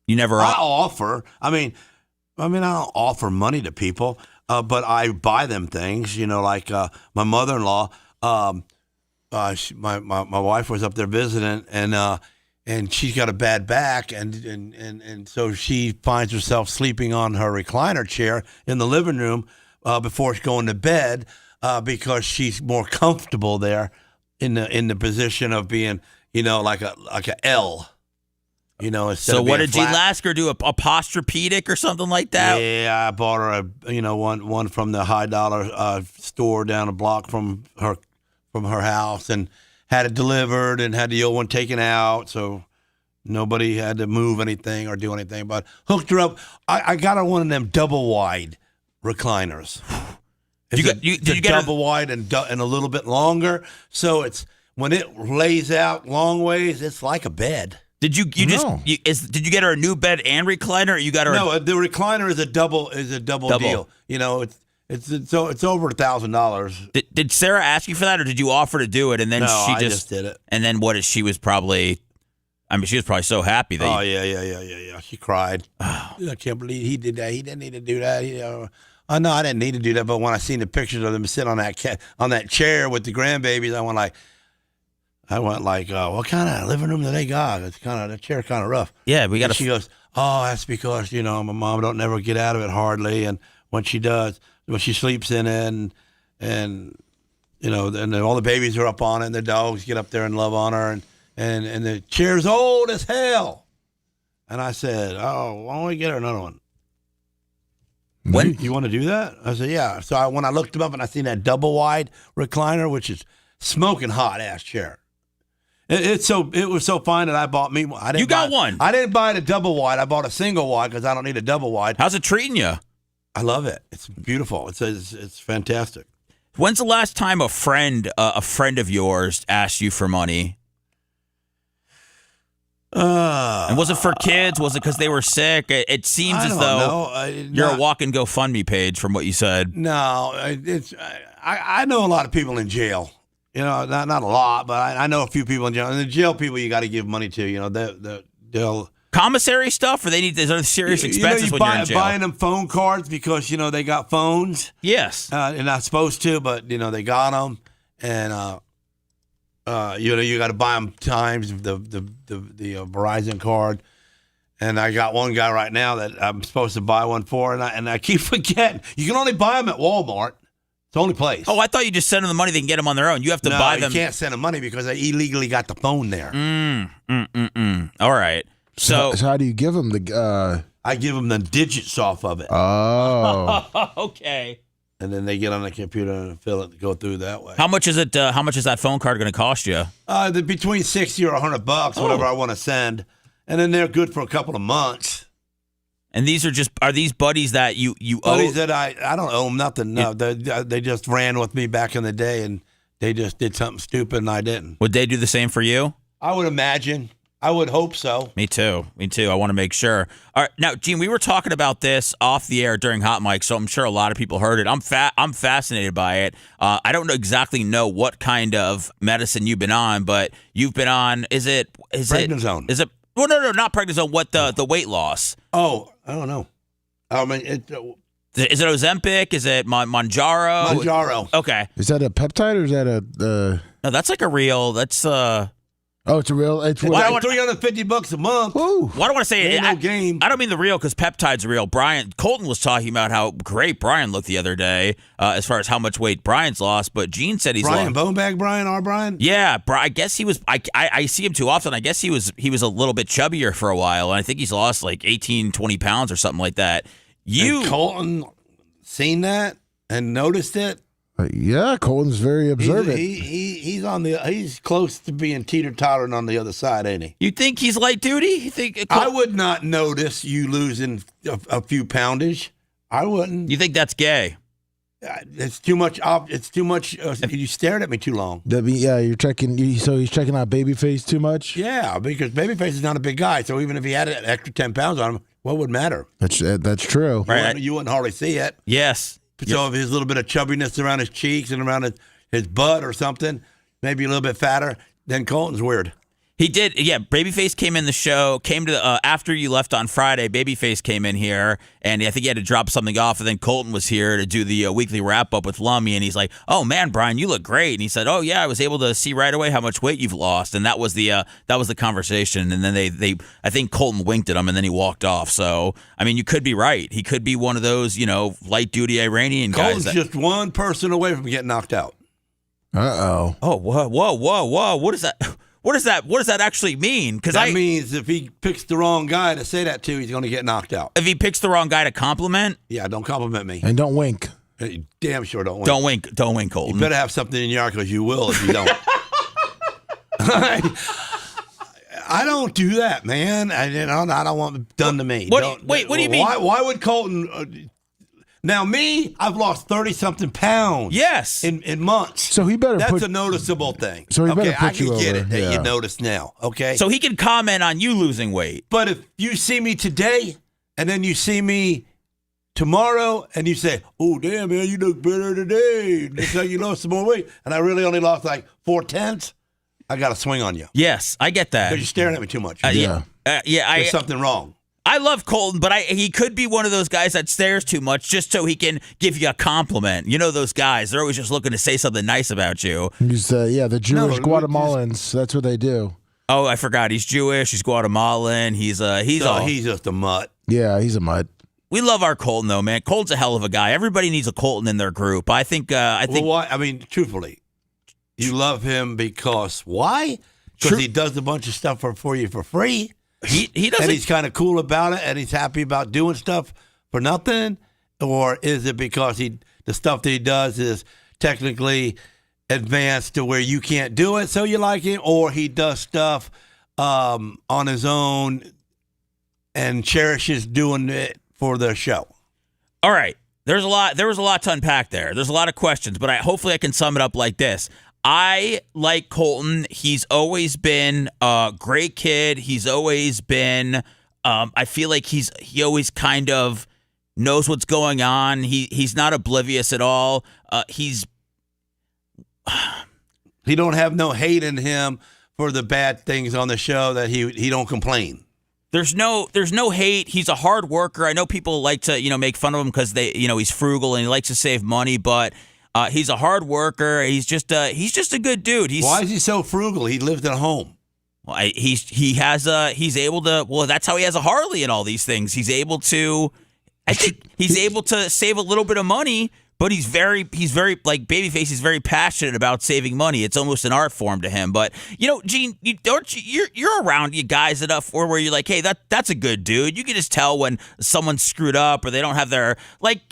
You never I offer. I mean I don't offer money to people, but I buy them things, like my mother-in-law, my wife was up there visiting, and she's got a bad back, and so she finds herself sleeping on her recliner chair in the living room before she's going to bed because she's more comfortable there in the position of being, like a L. So what did Gene Lasker do? A posturepedic or something like that? Yeah, I bought her one from the high dollar store down the block from her house and had it delivered and had the old one taken out, so nobody had to move anything or do anything. But hooked her up. I got her one of them double wide recliners. Did you get double wide and a little bit longer? So it's when it lays out long ways, it's like a bed. Did you did you get her a new bed and recliner? Or you got her the recliner is a double deal. It's over $1,000. Did Sarah ask you for that, or did you offer to do it and then I she just did it? And then she was probably so happy that. Yeah. She cried. I can't believe he did that. He didn't need to do that. I didn't need to do that. But when I seen the pictures of them sitting on that chair with the grandbabies, I went like, what kind of living room do they got? It's the chair kind of rough. Yeah, we got. She goes, oh, that's because my mom don't never get out of it hardly, and when she does, when she sleeps in it, and all the babies are up on it, and the dogs get up there and love on her, and the chair's old as hell. And I said, oh, why don't we get her another one? When you want to do that? I said, yeah. So when I looked them up and I seen that double wide recliner, which is smoking hot ass chair. It was so fine that I bought me one. You got one. I didn't buy the double wide. I bought a single wide because I don't need a double wide. How's it treating you? I love it. It's beautiful. It's fantastic. When's the last time a friend of yours asked you for money? And was it for kids? Was it because they were sick? It seems as though you're a walking GoFundMe page from what you said. No, I know a lot of people in jail. not a lot, but I know a few people in jail. And the jail people you got to give money to. They'll commissary stuff, or there's other serious expenses when you're in jail. Buying them phone cards because they got phones. Yes, they're not supposed to, but they got them, and you got to buy them times the Verizon card. And I got one guy right now that I'm supposed to buy one for, and I keep forgetting. You can only buy them at Walmart. It's the only place. Oh, I thought you just send them the money; they can get them on their own. You have to buy them. You can't send them money because I illegally got the phone there. All right. So how do you give them the? I give them the digits off of it. Oh. Okay. And then they get on the computer and fill it, go through that way. How much is it? How much is that phone card going to cost you? Between $60 or $100, whatever I want to send, and then they're good for a couple of months. And these are these buddies that you buddies owe? that I don't owe them nothing. No, they just ran with me back in the day, and they just did something stupid, and I didn't. Would they do the same for you? I would imagine. I would hope so. Me too. I want to make sure. All right, now, Gene, we were talking about this off the air during Hot Mic, so I'm sure a lot of people heard it. I'm fascinated by it. I don't exactly know what kind of medicine you've been on, but you've been on. Is it prednisone? Is it? Well, no, not prednisone. What the weight loss? Oh, I don't know. I mean, is it Ozempic? Is it Mounjaro? Mounjaro. Okay. Is that a peptide or is that a? No, that's like a real. That's Oh, it's a real. It's like $350 a month. Ooh. Well, I don't want to say no game. I don't mean the real because peptide's real. Colton was talking about how great Brian looked the other day as far as how much weight Brian's lost, but Gene said he's Brian lost. Bonebag Brian, our Brian. Yeah, I guess he was. I see him too often. I guess he was a little bit chubbier for a while, and I think he's lost like 18, 20 pounds or something like that. And Colton seen that and noticed it. Yeah, Colton's very observant. He's close to being teeter-tottering on the other side, ain't he? You think he's light duty? You think I would not notice you losing a few poundage. I wouldn't. You think that's gay? It's too much. It's too much. You stared at me too long. You're checking. So he's checking out Babyface too much. Yeah, because Babyface is not a big guy. So even if he had an extra 10 pounds on him, what would matter? That's true. Right. You wouldn't hardly see it. Yes. So if there's a little bit of chubbiness around his cheeks and around his butt or something, maybe a little bit fatter, then Colton's weird. He did, yeah. Babyface came in the show, after you left on Friday. Babyface came in here, and I think he had to drop something off, and then Colton was here to do the weekly wrap-up with Lummy, and he's like, oh, man, Brian, you look great. And he said, oh, yeah, I was able to see right away how much weight you've lost, and that was the conversation. And then I think Colton winked at him, and then he walked off. So, I mean, you could be right. He could be one of those, light-duty Iranian guys. Colton's just one person away from getting knocked out. Uh-oh. Oh, whoa. What is that? What does that actually mean? Because that means if he picks the wrong guy to say that to, he's going to get knocked out. If he picks the wrong guy to compliment? Yeah, don't compliment me. And don't wink. Damn sure don't wink. Don't wink, Colton. You better have something in your eye because you will if you don't. I don't do that, man. I don't want it done to me. What do you mean? Why would Colton... Now, me, I've lost 30-something pounds. Yes. In months. So he better That's a noticeable thing. So he better put I can you get over. it that you notice now, okay? So he can comment on you losing weight. But if you see me today, and then you see me tomorrow, and you say, oh, damn, man, you look better today. Looks like you lost some more weight. And I really only lost like 4/10, I got to swing on you. Yes, I get that. Because you're staring at me too much. There's something wrong. I love Colton, but he could be one of those guys that stares too much just so he can give you a compliment. You know those guys. They're always just looking to say something nice about you. He's, the Jewish Guatemalans. That's what they do. Oh, I forgot. He's Jewish. He's Guatemalan. He's just a mutt. Yeah, he's a mutt. We love our Colton, though, man. Colton's a hell of a guy. Everybody needs a Colton in their group. I think. Well, why? I mean, truthfully, you love him because why? Because he does a bunch of stuff for you for free. He doesn't. And he's kind of cool about it, and he's happy about doing stuff for nothing, or is it because the stuff that he does is technically advanced to where you can't do it, so you like him, or he does stuff on his own and cherishes doing it for the show? All right, there was a lot to unpack there. There's a lot of questions, but hopefully I can sum it up like this. I like Colton. He's always been a great kid. He's always been. I feel like he always kind of knows what's going on. He's not oblivious at all. He's he don't have no hate in him for the bad things on the show, that he don't complain. There's no hate. He's a hard worker. I know people like to, make fun of him because he's frugal and he likes to save money, but he's a hard worker. He's just a good dude. Why is he so frugal? He lived at home. Well, he's able to. Well, that's how he has a Harley and all these things. He's able to. I think he's able to save a little bit of money, but he's very like Babyface. He's very passionate about saving money. It's almost an art form to him. But Gene, you're around you guys enough where you're like, hey, that's a good dude. You can just tell when someone's screwed up or they don't have their like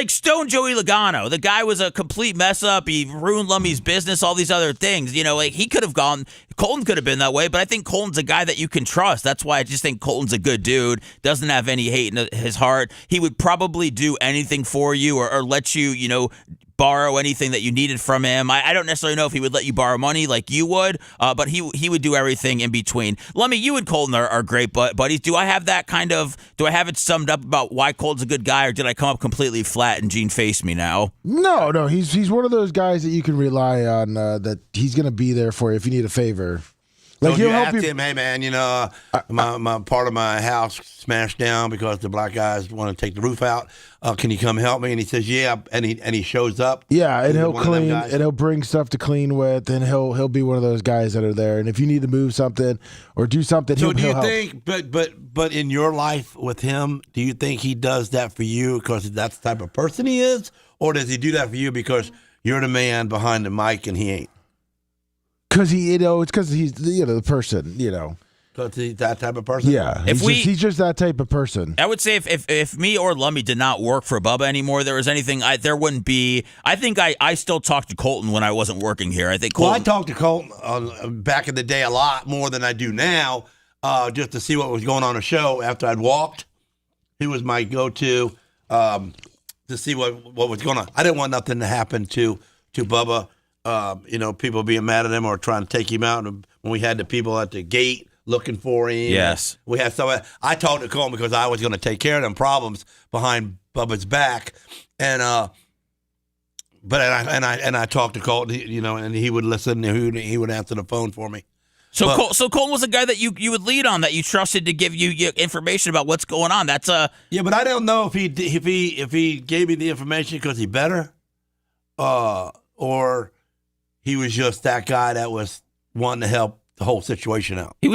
Stone Joey Logano. The guy was a complete mess up. He ruined Lummy's business, all these other things. He could have gone. Colton could have been that way, but I think Colton's a guy that you can trust. That's why I just think Colton's a good dude. Doesn't have any hate in his heart. He would probably do anything for you or let you, borrow anything that you needed from him. I don't necessarily know if he would let you borrow money like you would, but he would do everything in between. Lummy, you and Colton are great buddies. Do I have it summed up about why Colton's a good guy, or did I come up completely flat and Gene faced me now? No, he's one of those guys that you can rely on, that he's going to be there for you if you need a favor. Like, you asked him, hey man, my part of my house smashed down because the black guys want to take the roof out. Can you come help me? And he says, yeah, and he shows up. Yeah, and he'll clean, and he'll bring stuff to clean with, and he'll be one of those guys that are there. And if you need to move something or do something, so he'll help. But in your life with him, do you think he does that for you because that's the type of person he is, or does he do that for you because you're the man behind the mic and he ain't? Because it's because he's the person, Because he's that type of person. Yeah, he's just that type of person. I would say if me or Lummy did not work for Bubba anymore, there was anything there wouldn't be. I think I still talked to Colton when I wasn't working here. I think Colton. Well, I talked to Colton back in the day a lot more than I do now, just to see what was going on the show after I'd walked. He was my go-to to see what was going on. I didn't want nothing to happen to Bubba. People being mad at him or trying to take him out. And when we had the people at the gate looking for him. Yes. We had I talked to Colton because I was going to take care of them problems behind Bubba's back. And I talked to Colton, and he would listen. And he would answer the phone for me. So Colton was a guy that you would lead on, that you trusted to give you information about what's going on. That's yeah, but I don't know if he gave me the information because he better, or he was just that guy that was wanting to help the whole situation out. He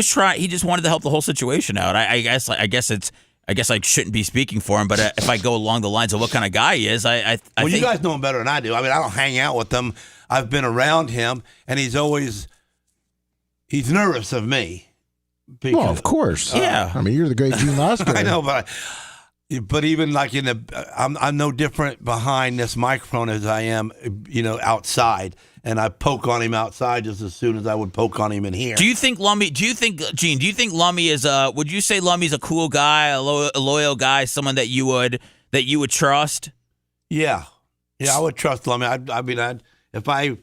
just wanted to help the whole situation out. I guess I shouldn't be speaking for him, but if I go along the lines of what kind of guy he is, I think you guys know him better than I do. I mean, I don't hang out with him. I've been around him, and he's nervous of me. Because, well, of course. Yeah. I mean, you're the great Gene Lasker. I know, but even like I'm no different behind this microphone as I am, outside. And I poke on him outside just as soon as I would poke on him in here. Gene, do you think Lummy is would you say Lummy's a cool guy, a loyal guy, someone that you would trust? Yeah, I would trust Lummy. If I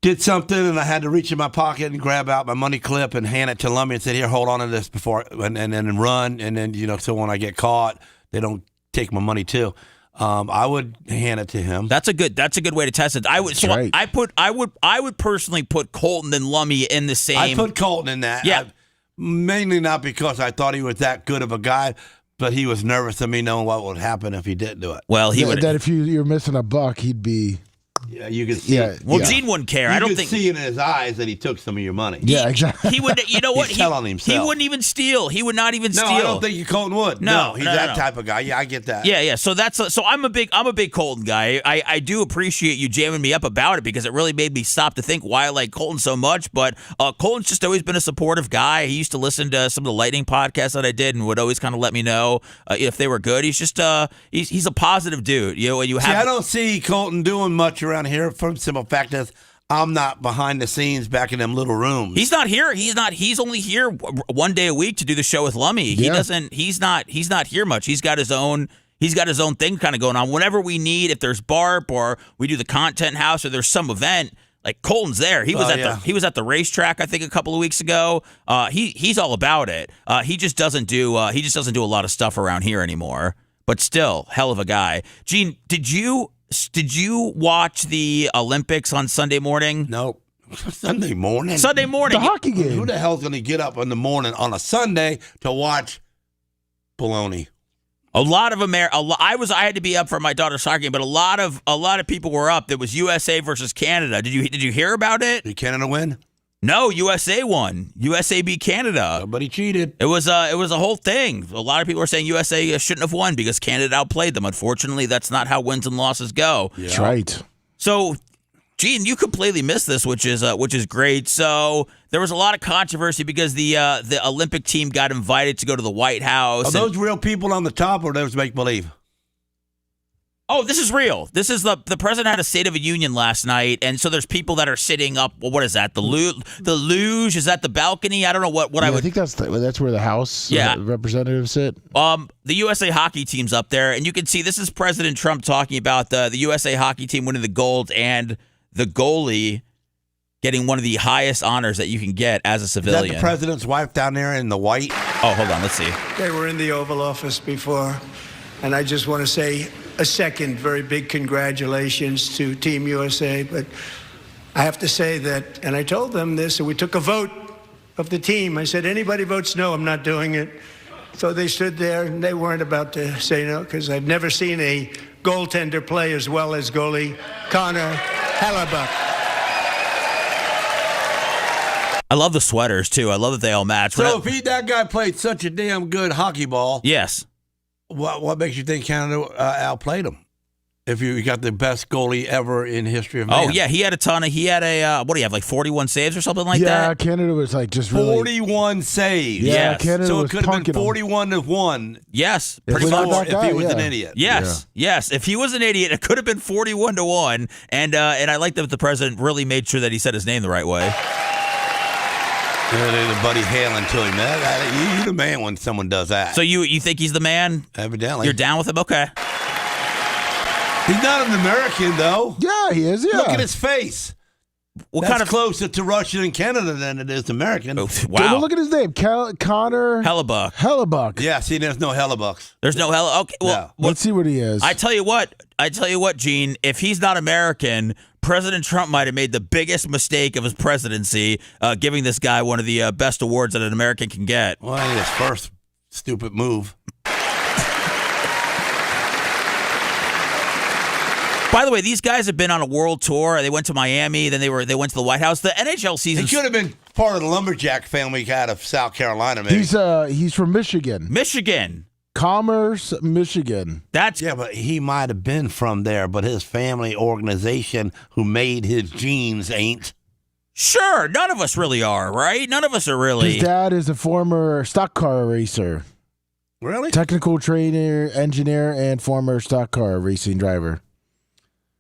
did something and I had to reach in my pocket and grab out my money clip and hand it to Lummy and say, here, hold on to this before, and then run, and then, so when I get caught, they don't take my money too. I would hand it to him. That's a good way to test it. I would. So right. I would personally put Colton and Lummy in the same. I put Colton in that. Yeah. Mainly not because I thought he was that good of a guy, but he was nervous of me knowing what would happen if he didn't do it. Well, he would. That if you're missing a buck, he'd be. Yeah, you could see. Yeah, well, Gene wouldn't care. I don't think. You could see in his eyes that he took some of your money. Yeah, exactly. He would. You know what? He's telling himself. He wouldn't even steal. He would not even steal. No, I don't think Colton would. No, he's that type of guy. Yeah, I get that. Yeah. So I'm a big Colton guy. I do appreciate you jamming me up about it because it really made me stop to think why I like Colton so much. But Colton's just always been a supportive guy. He used to listen to some of the Lightning podcasts that I did and would always kind of let me know if they were good. He's just he's a positive dude. I don't see Colton doing much around here. From simple fact is, I'm not behind the scenes back in them little rooms. He's not here. He's only here one day a week to do the show with Lummy. Yeah. He's not here much. He's got his own thing kind of going on. Whenever we need, if there's BARP or we do the content house or there's some event, like Colton's there. He was at the racetrack, I think, a couple of weeks ago. He's all about it. He just doesn't do a lot of stuff around here anymore. But still, hell of a guy. Gene, did you did you watch the Olympics on Sunday morning? Nope. Sunday morning? Sunday morning. The hockey game. Who the hell's going to get up in the morning on a Sunday to watch baloney? A lot of I had to be up for my daughter's soccer game, but a lot of people were up. It was USA versus Canada. Did you hear about it? Did Canada win? No, USA won. USA beat Canada. Nobody cheated. It was a whole thing. A lot of people were saying USA shouldn't have won because Canada outplayed them. Unfortunately, that's not how wins and losses go. Yeah. That's right. So, Gene, you completely missed this, which is great. So there was a lot of controversy because the Olympic team got invited to go to the White House. Are those real people on the top, or those make believe? Oh, this is real. This is the president had a State of the Union last night, and so there's people that are sitting up. Well, what is that? The luge? Is that the balcony? I don't know what I would. I think that's where the House representatives sit. The USA hockey team's up there, and you can see this is President Trump talking about the USA hockey team winning the gold and the goalie getting one of the highest honors that you can get as a civilian. Is that the president's wife down there in the white? Oh, hold on. Let's see. They were in the Oval Office before, and I just want to say a second very big congratulations to Team USA. But I have to say that, and I told them this, and we took a vote of the team. I said, anybody votes no, I'm not doing it. So they stood there, and they weren't about to say no, because I've never seen a goaltender play as well as goalie Connor Hellebuyck. I love the sweaters, too. I love that they all match. So if that guy played such a damn good hockey ball. Yes. What makes you think Canada outplayed him? If you got the best goalie ever in history of man. Oh, yeah. He had what do you have, like 41 saves or something like that? Yeah, Canada was like just really. 41 saves. Yeah, yes. Canada so was it could have been punking 41-1. Yes. Pretty much. If he was an idiot. Yes. Yeah. Yes. If he was an idiot, it could have been 41-1. And I like that the president really made sure that he said his name the right way. The Buddy hailing to him. You're the man when someone does that. So you think he's the man? Evidently. You're down with him? Okay. He's not an American, though. Yeah, he is. Yeah. Look at his face. That's closer to Russian and Canada than it is American. Oh, wow. Well, look at his name. Connor Hellebuyck. Hellebuyck. Yeah, see, there's no Hellebucks. There's no Okay, well, let's see what he is. I tell you what, Gene, if he's not American, President Trump might have made the biggest mistake of his presidency, giving this guy one of the best awards that an American can get. Well, his first stupid move. By the way, these guys have been on a world tour. They went to Miami, then they went to the White House. The NHL season. He could have been part of the lumberjack family out of South Carolina, maybe. He's from Michigan. Michigan. Commerce, Michigan. But he might have been from there, but his family organization who made his genes ain't. Sure, none of us really are, right? None of us are really. His dad is a former stock car racer. Really? Technical trainer, engineer, and former stock car racing driver.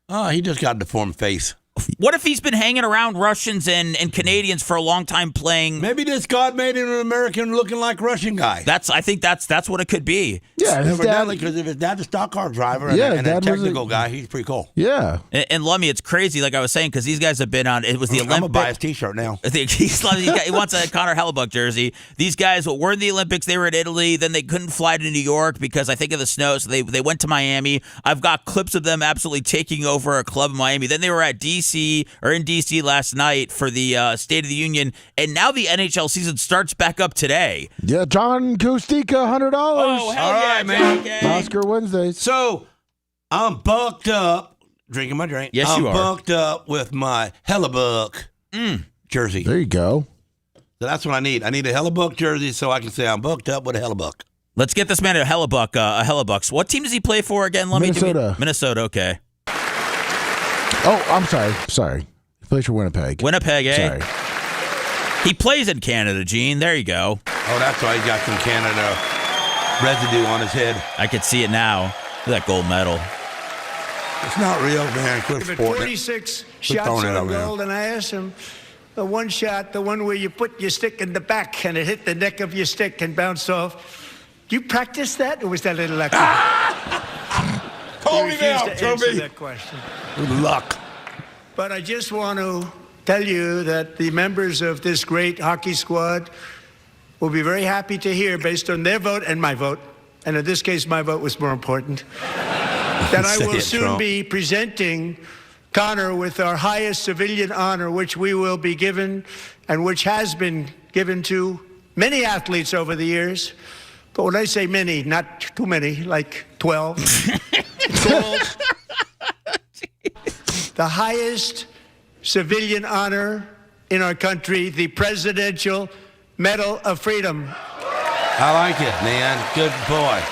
Oh, he just got a deformed face. What if he's been hanging around Russians and Canadians for a long time playing? Maybe this God made him an American looking like Russian guy. I think that's what it could be. Yeah, evidently, because if his dad's a stock car driver and a technical guy, he's pretty cool. Yeah. And Lummy, it's crazy, like I was saying, because these guys have been on. It was the Olympics. I'm gonna buy his T-shirt now. He wants a Connor Hellebuyck jersey. These guys were in the Olympics. They were in Italy. Then they couldn't fly to New York because I think of the snow. So they went to Miami. I've got clips of them absolutely taking over a club in Miami. Then they were at D.C. or in D.C. last night for the State of the Union, and now the NHL season starts back up today. Yeah, John Kostika, $100. Oh, hell yeah, man. Okay. Oscar Wednesdays. So, I'm bucked up, drinking my drink. Yes, you are. I'm bucked up with my Hellebuyck jersey. There you go. So that's what I need. I need a Hellebuyck jersey so I can say I'm bucked up with a Hellebuyck. Let's get this man a Hellebucks. What team does he play for again? Minnesota. Minnesota, okay. Oh, I'm sorry. He plays for Winnipeg. Winnipeg, eh? Sorry. He plays in Canada, Gene. There you go. Oh, that's why he got some Canada residue on his head. I could see it now. Look at that gold medal. It's not real, man. Quit sporting 46 shots on goal, and I asked him, the one shot, the one where you put your stick in the back and it hit the neck of your stick and bounced off. Do you practice that, or was that a little lucky? Call me now, Toby. That question. Good luck. But I just want to tell you that the members of this great hockey squad will be very happy to hear, based on their vote and my vote, and in this case, my vote was more important, that I Say will it, soon Trump. be presenting Connor with our highest civilian honor, which we will be given and which has been given to many athletes over the years. But when I say many, not too many, like 12. It's called the highest civilian honor in our country, the Presidential Medal of Freedom. I like it, man. Good boy.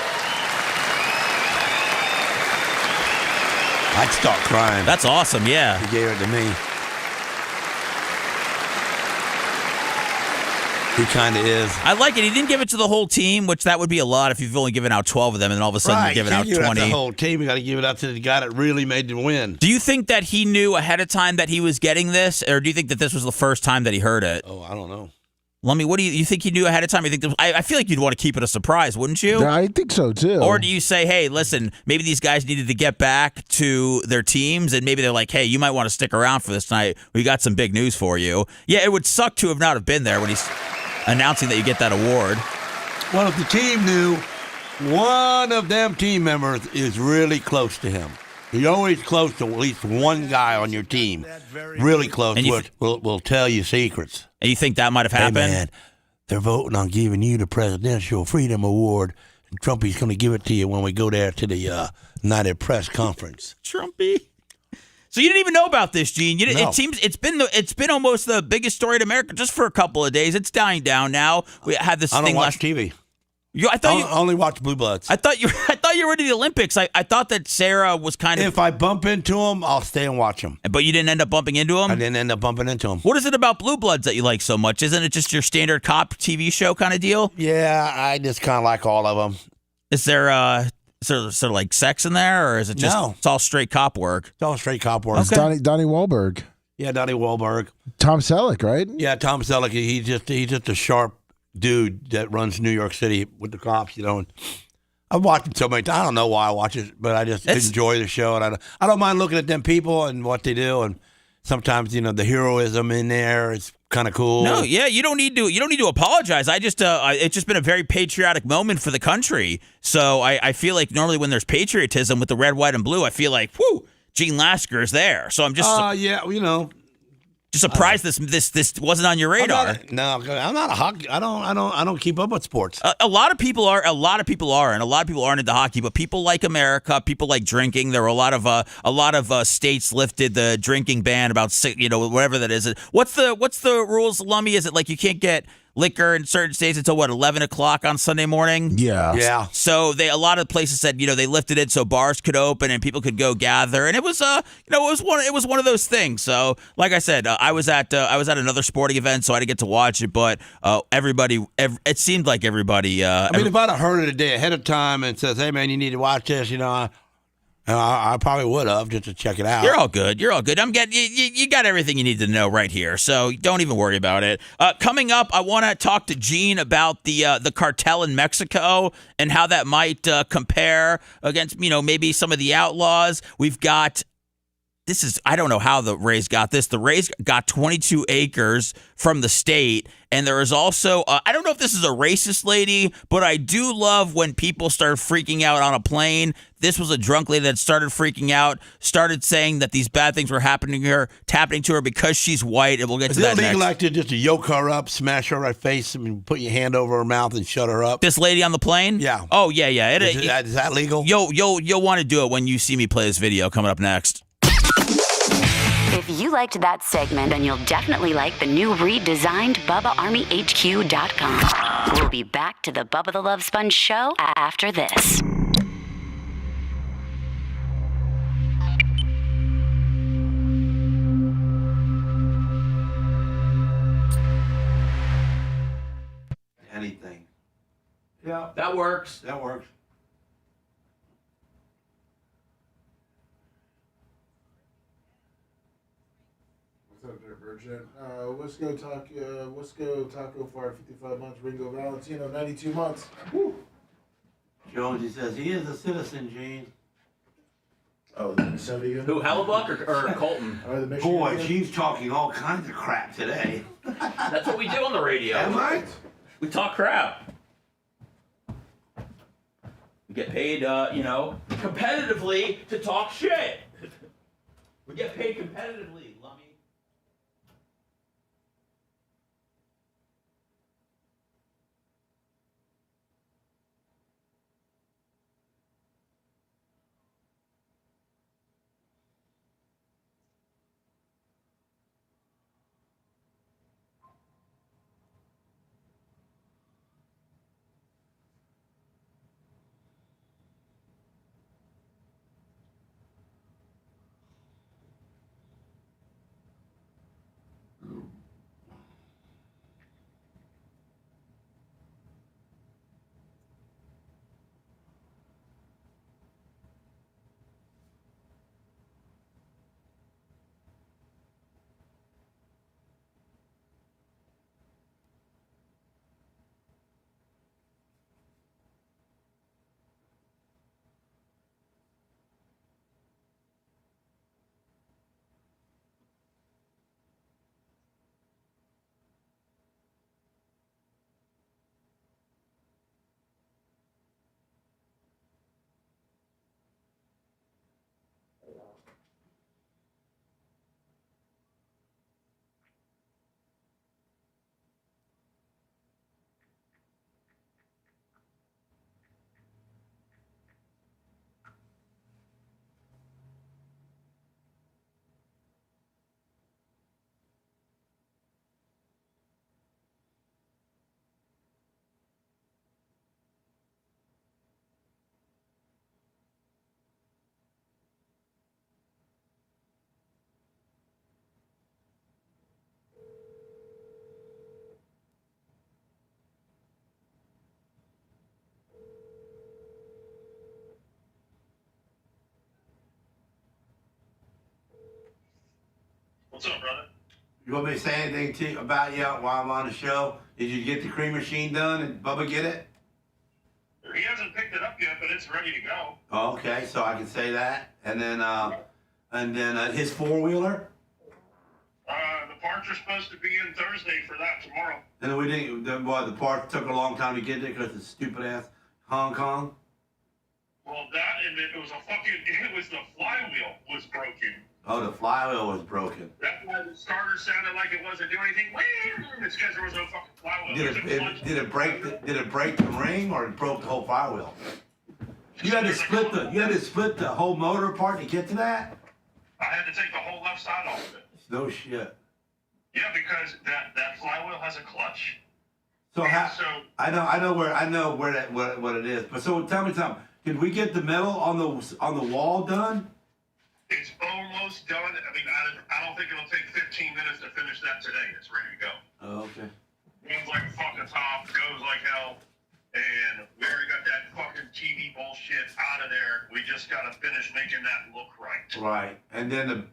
I'd start crying. That's awesome, yeah. He gave it to me. He kind of is. I like it. He didn't give it to the whole team, which that would be a lot if you've only given out 12 of them, and then all of a sudden you're giving out 20. The whole team. You got to give it out to the guy that really made the win. Do you think that he knew ahead of time that he was getting this, or do you think that this was the first time that he heard it? Oh, I don't know. Lummy, what do you think he knew ahead of time? You think I feel like you'd want to keep it a surprise, wouldn't you? Yeah, I think so too. Or do you say, hey, listen, maybe these guys needed to get back to their teams, and maybe they're like, hey, you might want to stick around for this night. We got some big news for you. Yeah, it would suck to have not have been there when he's announcing that you get that award. Well, if the team knew, one of them team members is really close to him. You're always close to at least one guy on your team. Really close to it. Will tell you secrets. And you think that might have happened? Hey, man, they're voting on giving you the Presidential Freedom Award. And Trumpy's going to give it to you when we go there to the United Press Conference. Trumpy. So you didn't even know about this, Gene. You didn't, No. It seems it's been almost the biggest story in America just for a couple of days. It's dying down now. We had this I don't thing watch last. TV. I only watch Blue Bloods. I thought you were to the Olympics. I thought that Sarah was kind of. If I bump into him, I'll stay and watch him. But you didn't end up bumping into him? I didn't end up bumping into him. What is it about Blue Bloods that you like so much? Isn't it just your standard cop TV show kind of deal? Yeah, I just kind of like all of them. Is there sort of like sex in there, or is it just it's all straight cop work? It's all straight cop work. It's Donnie Wahlberg. Yeah, Donnie Wahlberg. Tom Selleck, right? Yeah, Tom Selleck. He's just a sharp dude that runs New York City with the cops, And I've watched him so many times. I don't know why I watch it, but I just enjoy the show, and I don't mind looking at them people and what they do, and sometimes the heroism in there is kind of cool. No, yeah, you don't need to apologize. I just it's just been a very patriotic moment for the country. So I feel like normally when there's patriotism with the red, white, and blue, I feel like whoo, Gene Lasker is there. So I'm just just surprised this wasn't on your radar. I'm not a hockey. I don't keep up with sports. A lot of people are, and a lot of people aren't into hockey. But people like America. People like drinking. There were a lot of states lifted the drinking ban about whatever that is. What's the rules, Lummy? Is it like you can't get liquor in certain states until 11 o'clock on Sunday morning? Yeah. So a lot of places said they lifted it so bars could open and people could go gather, and it was it was one of those things. So like I said, I was at another sporting event, so I didn't get to watch it, but it seemed like everybody. If I'd have heard it a day ahead of time and says, "Hey man, you need to watch this," I probably would have just to check it out. You're all good. I'm getting you got everything you need to know right here, so don't even worry about it. Coming up, I want to talk to Gene about the cartel in Mexico and how that might compare against maybe some of the outlaws. We've got. I don't know how the Rays got this. The Rays got 22 acres from the state. And there is also, I don't know if this is a racist lady, but I do love when people start freaking out on a plane. This was a drunk lady that started freaking out, started saying that these bad things were happening to her because she's white. And we'll get to that next. Is it illegal just to yoke her up, smash her right face, and put your hand over her mouth and shut her up? This lady on the plane? Yeah. Oh, yeah. Is that legal? You'll want to do it when you see me play this video coming up next. If you liked that segment, then you'll definitely like the new redesigned BubbaArmyHQ.com. We'll be back to the Bubba the Love Sponge show after this. Anything. Yeah. That works. That works. Wisco Taco Fart 55 months. Ringo Valentino 92 months. Woo. Jonesy says he is a citizen, Gene. Oh, the Minnesota. Who, Hellebuyck or Colton? Boy, she's talking all kinds of crap today. That's what we do on the radio. Am I? We talk crap. We get paid, competitively to talk shit. We get paid competitively, Lummy. What's up, brother? You want me to say anything about you while I'm on the show? Did you get the cream machine done and Bubba get it? He hasn't picked it up yet, but it's ready to go. Oh, okay, so I can say that. And then his four-wheeler? The parts are supposed to be in Thursday for that tomorrow. And then we didn't, the part took a long time to get there because it's stupid-ass Hong Kong? Well, that and it was the flywheel was broken. Oh, the flywheel was broken. That's why the starter sounded like it wasn't doing anything. It's because there was no fucking flywheel. Did it break the ring or it broke the whole flywheel? You had to split the whole motor apart to get to that? I had to take the whole left side off of it. No shit. Yeah, because that flywheel has a clutch. I know what it is. But so tell me something. Did we get the metal on the wall done? It's almost done. I mean, I don't think it'll take 15 minutes to finish that today. It's ready to go. Oh, okay. Runs like a fucking top, goes like hell, and we already got that fucking TV bullshit out of there. We just gotta finish making that look right. Right, and then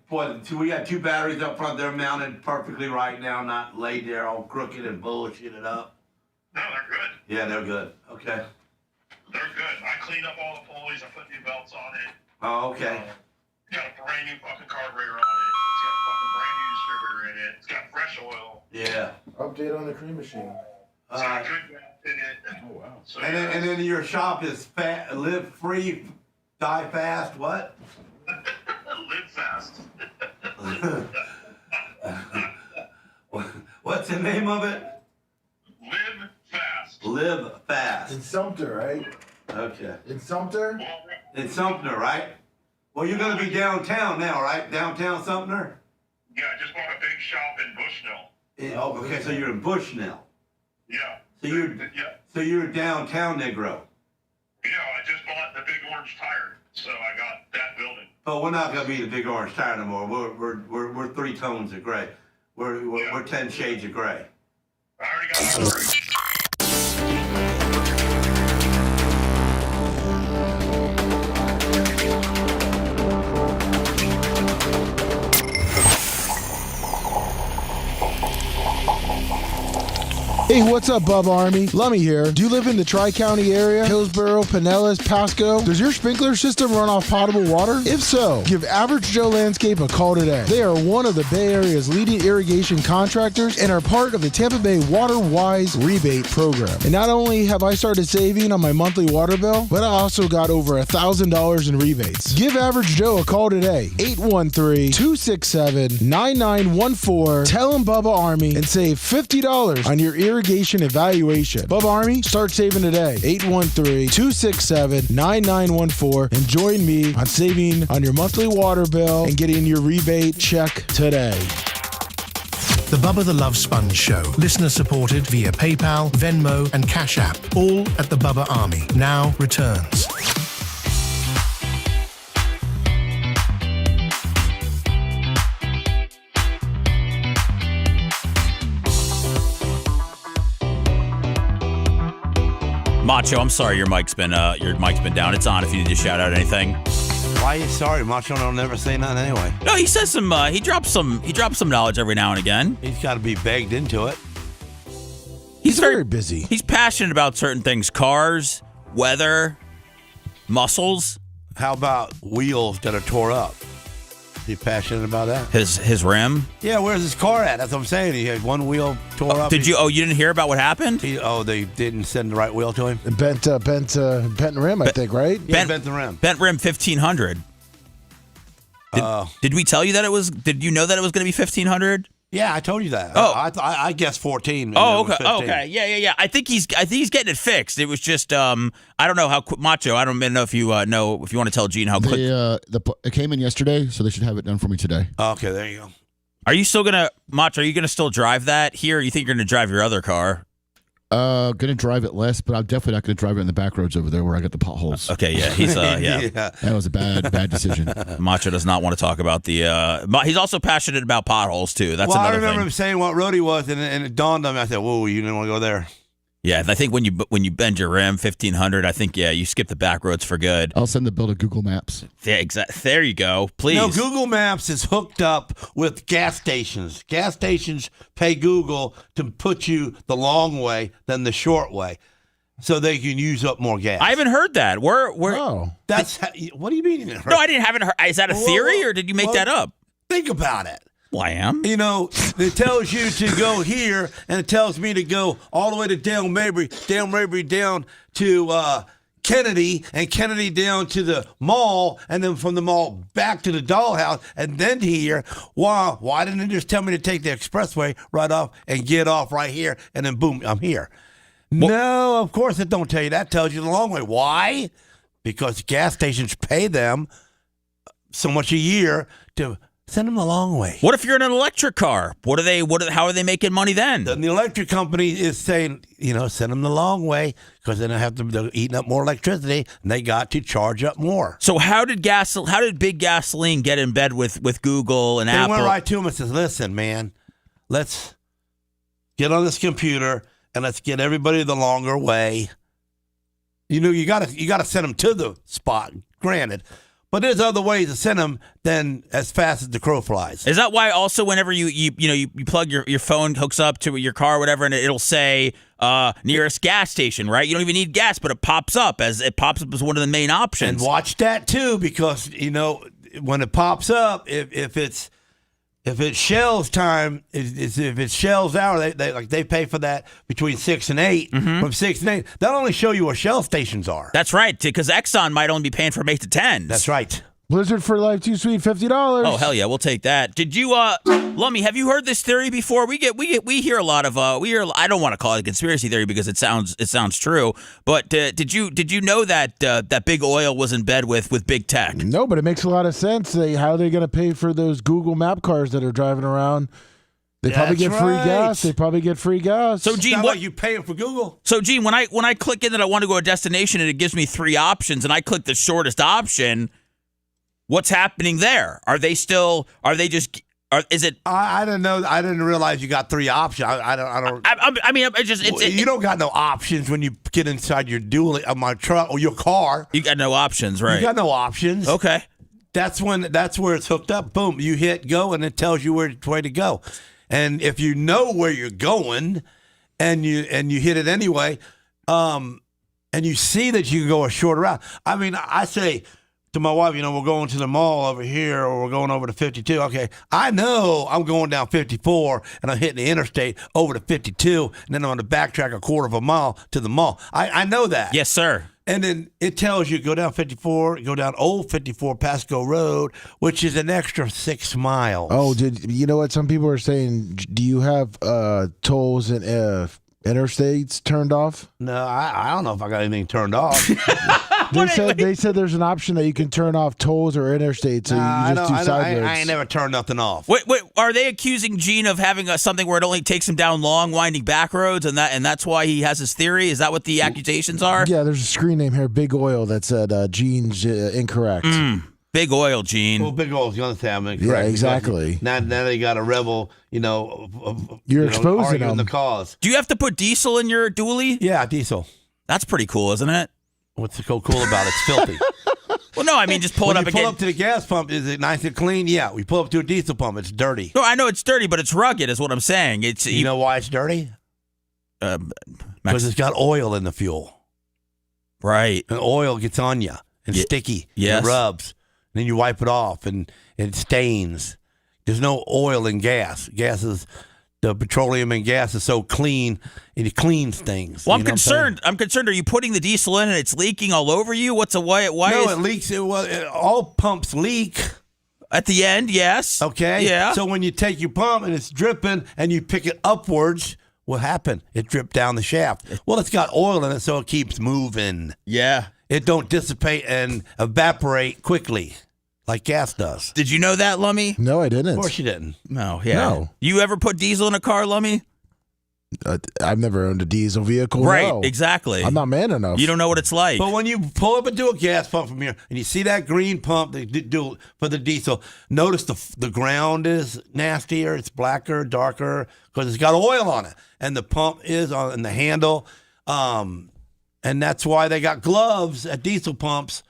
we got two batteries up front. They're mounted perfectly right now, not laid there all crooked and bullshitted up. No, they're good. Yeah, they're good. Okay. They're good. I cleaned up all the pulleys. I put new belts on it. Oh, okay. Got a brand new fucking carburetor on it. It's got a fucking brand new distributor in it. It's got fresh oil. Yeah. Update on the cream machine. It's got good gas in it. Oh wow. So, and then your shop is live free, die fast. What? Live fast. What's the name of it? Live fast. Live fast. In Sumter, right? Okay. In Sumter? In Sumter, right? Well, you're going to be downtown now, right? Downtown Sumter? Yeah, I just bought a big shop in Bushnell. Okay, so you're in Bushnell. Yeah. So you're downtown Negro. Yeah, I just bought the big orange tire, so I got that building. But we're not going to be the big orange tire no more. We're 3 tones of gray. We're 10 shades of gray. I already got that. Hey, what's up, Bubba Army? Lummy here. Do you live in the Tri-County area? Hillsborough, Pinellas, Pasco? Does your sprinkler system run off potable water? If so, give Average Joe Landscape a call today. They are one of the Bay Area's leading irrigation contractors and are part of the Tampa Bay Water Wise rebate program. And not only have I started saving on my monthly water bill, but I also got over $1,000 in rebates. Give Average Joe a call today. 813-267-9914. Tell him Bubba Army and save $50 on your irrigation evaluation. Bubba Army, start saving today. 813-267-9914 and join me on saving on your monthly water bill and getting your rebate check today. The Bubba the Love Sponge Show. Listener supported via PayPal, Venmo, and Cash App. All at the Bubba Army. Now returns. Macho, I'm sorry your mic's been down. It's on if you need to shout out anything. Why are you sorry? Macho don't never say nothing anyway. No, he says he drops some knowledge every now and again. He's got to be begged into it. He's very busy. He's passionate about certain things: cars, weather, muscles. How about wheels that are tore up? Is he passionate about that? His rim? Yeah, where's his car at? That's what I'm saying. He had one wheel tore up. You didn't hear about what happened? They didn't send the right wheel to him? Bent rim, I think, right? Yeah, bent the rim. Bent rim 1500. Did we tell you that it was? Did you know that it was going to be 1500? Yeah, I told you that. Oh, I guessed 14. Oh, okay. Okay. Yeah. I think he's getting it fixed. It was just I don't know how quick. Macho, I don't know if you know if you want to tell Gene how quick. It came in yesterday, so they should have it done for me today. Okay, there you go. Are you still gonna Macho? Are you gonna still drive that here? Or you think you're gonna drive your other car? Gonna drive it less, but I'm definitely not gonna drive it in the back roads over there where I got the potholes. Okay, yeah, he's yeah. That was a bad decision. Macho does not want to talk about the. He's also passionate about potholes too. That's I another remember thing. him saying what road he was, and it dawned on me. I said, "Whoa, you didn't want to go there." Yeah, I think when you bend your rim 1500, I think you skip the back roads for good. I'll send the bill to Google Maps. Yeah, exactly. There you go. Please. No, Google Maps is hooked up with gas stations. Gas stations pay Google to put you the long way than the short way, so they can use up more gas. I haven't heard that. What do you mean? No, I haven't heard. Is that a theory, or did you make that up? Think about it. Well, I am. It tells you to go here, and it tells me to go all the way to Dale Mabry down to Kennedy, and Kennedy down to the mall, and then from the mall back to the dollhouse, and then to here. Why didn't it just tell me to take the expressway right off and get off right here, and then boom, I'm here? No, of course it don't tell you that. It tells you the long way. Why? Because gas stations pay them so much a year to send them the long way. What if you're in an electric car? How are they making money then? The electric company is saying, send them the long way because then they're eating up more electricity, and they got to charge up more. So how did big gasoline get in bed with Google and Apple? They went right to him and says, "Listen, man, let's get on this computer and let's get everybody the longer way. You got to send them to the spot, granted." But there's other ways to send them than as fast as the crow flies. Is that why also whenever you plug your phone hooks up to your car or whatever, and it'll say nearest gas station, right? You don't even need gas, but it pops up as one of the main options. And watch that too, because when it pops up, if it's Shell's time, if it's Shell's hour, they pay for that between 6 and 8. Mm-hmm. From 6 and 8, they'll only show you where Shell stations are. That's right, because Exxon might only be paying from 8 to 10. That's right. Blizzard for life, too sweet, $50. Oh hell yeah, we'll take that. Did you, Lummy? Have you heard this theory before? We hear a lot of I don't want to call it a conspiracy theory because it sounds true. But did you know that that big oil was in bed with big tech? No, but it makes a lot of sense. How are they going to pay for those Google Map cars that are driving around? They probably get free gas. They probably get free gas. So Gene, what you paying for Google? So Gene, when I click in that I want to go to a destination and it gives me 3 options and I click the shortest option. What's happening there? Is it? I don't know. I didn't realize you got 3 options. I don't. You don't got no options when you get inside your my truck or your car. You got no options, right? You got no options. Okay. That's where it's hooked up. Boom. You hit go and it tells you which way to go. And if you know where you're going, and you hit it anyway, and you see that you can go a shorter route. I mean, I say to my wife, we're going to the mall over here, or we're going over to 52. Okay, I know I'm going down 54, and I'm hitting the interstate over to 52, and then I'm going to backtrack a quarter of a mile to the mall. I know that. Yes, sir. And then it tells you go down 54, go down old 54 Pasco Road, which is an extra 6 miles. Oh, you know what? Some people are saying, do you have tolls and interstates turned off? No, I don't know if I got anything turned off. They said there's an option that you can turn off tolls or interstates, so you just do side roads. I ain't never turned nothing off. Wait, are they accusing Gene of having something where it only takes him down long, winding back roads, and that's why he has his theory? Is that what the accusations are? Yeah, there's a screen name here, Big Oil, that said Gene's incorrect. Big Oil, Gene. Well, Big Oil's going to say I'm incorrect. Yeah, exactly. Now they got a rebel, You're exposing arguing them. the cause. Do you have to put diesel in your dually? Yeah, diesel. That's pretty cool, isn't it? What's so cool about it? It's filthy. Well, no, I mean, just pull it up again. Pull up to the gas pump, is it nice and clean? Yeah. We pull up to a diesel pump, it's dirty. No, I know it's dirty, but it's rugged, is what I'm saying. You know why it's dirty? Because it's got oil in the fuel. Right. And oil gets on you and sticky. Yes. And it rubs. And then you wipe it off and it stains. There's no oil in gas. The petroleum and gas is so clean, and it cleans things. Well, I'm concerned. I'm concerned. Are you putting the diesel in and it's leaking all over you? Why? No, it leaks. All pumps leak. At the end, yes. Okay. Yeah. So when you take your pump and it's dripping and you pick it upwards, what happened? It dripped down the shaft. Well, it's got oil in it, so it keeps moving. Yeah. It don't dissipate and evaporate quickly like gas does. Did you know that, Lummy? No, I didn't. Of course you didn't. No, yeah. No. You ever put diesel in a car, Lummy? I've never owned a diesel vehicle. Right, no. exactly. I'm not man enough. You don't know what it's like. But when you pull up into a gas pump from here and you see that green pump they do for the diesel, notice the ground is nastier. It's blacker, darker because it's got oil on it. And the pump is on the handle. And that's why they got gloves at diesel pumps.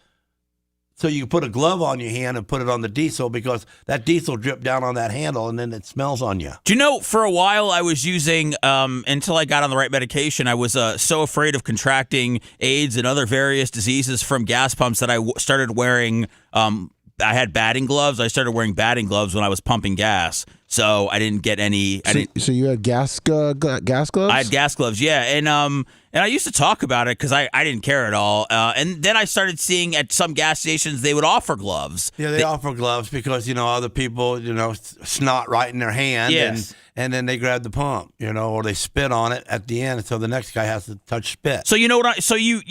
So you can put a glove on your hand and put it on the diesel because that diesel dripped down on that handle and then it smells on you. Do you know, for a while I was using, until I got on the right medication, I was so afraid of contracting AIDS and other various diseases from gas pumps that I started wearing, I had batting gloves. I started wearing batting gloves when I was pumping gas. So I didn't get any. So you had gas gloves? I had gas gloves, yeah. And I used to talk about it because I didn't care at all. And then I started seeing at some gas stations they would offer gloves. Yeah, they offer gloves because, other people, snot right in their hand. Yes. And then they grab the pump, or they spit on it at the end. So the next guy has to touch spit. So you know what? So you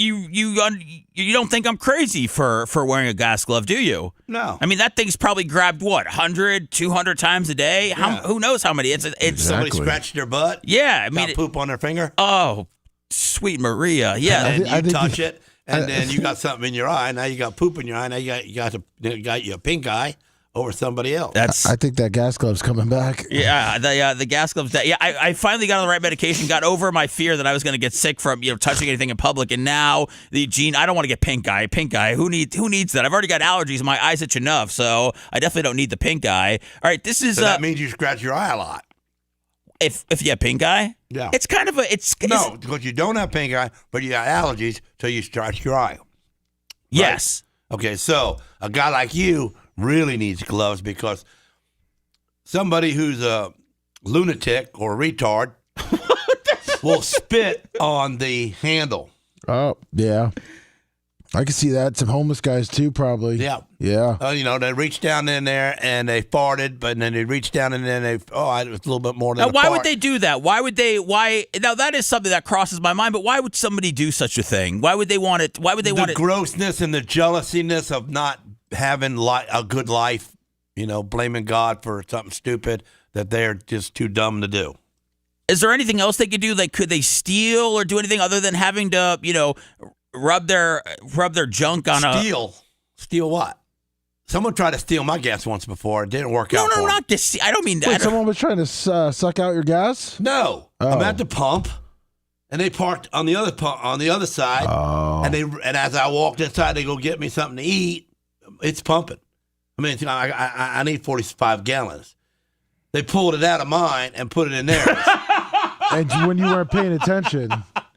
don't think I'm crazy for wearing a gas glove, do you? No. I mean, that thing's probably grabbed, 100, 200 times a day? Yeah. Who knows how many? It's Somebody scratched their butt? Yeah. I mean, got poop on their finger? Oh, sweet Maria. Yeah. And then you touch it, and then you got something in your eye. Now you got poop in your eye. Now you got your pink eye over somebody else. I think that gas glove's coming back. Yeah, the gas gloves. I finally got on the right medication, got over my fear that I was going to get sick from touching anything in public, and now Gene, I don't want to get pink eye. Pink eye. Who needs that? I've already got allergies. My eyes itch enough, so I definitely don't need the pink eye. All right, this is. So that means you scratch your eye a lot. If you have pink eye, yeah, it's kind of no, because you don't have pink eye, but you got allergies, so you scratch your eye. Right? Yes. Okay, so a guy like you really needs gloves because somebody who's a lunatic or a retard will spit on the handle. Oh, yeah. I can see that. Some homeless guys, too, probably. Yeah. Yeah. They reached down in there and they farted, but then they reached down and then it was a little bit more than now, why would they do that? Now, that is something that crosses my mind, but why would somebody do such a thing? Why would they want it? Why would they want it? The grossness and the jealousiness of not having a good life, blaming God for something stupid that they're just too dumb to do. Is there anything else they could do? Like, could they steal or do anything other than having to, rub their junk on Steal what? Someone tried to steal my gas once before. It didn't work out. No, for not this. I don't mean that. Wait, someone was trying to suck out your gas? No, I'm at the pump, and they parked on the other side. Oh. And as I walked inside to go get me something to eat, it's pumping. I mean, I need 45 gallons. They pulled it out of mine and put it in theirs. And when you weren't paying attention.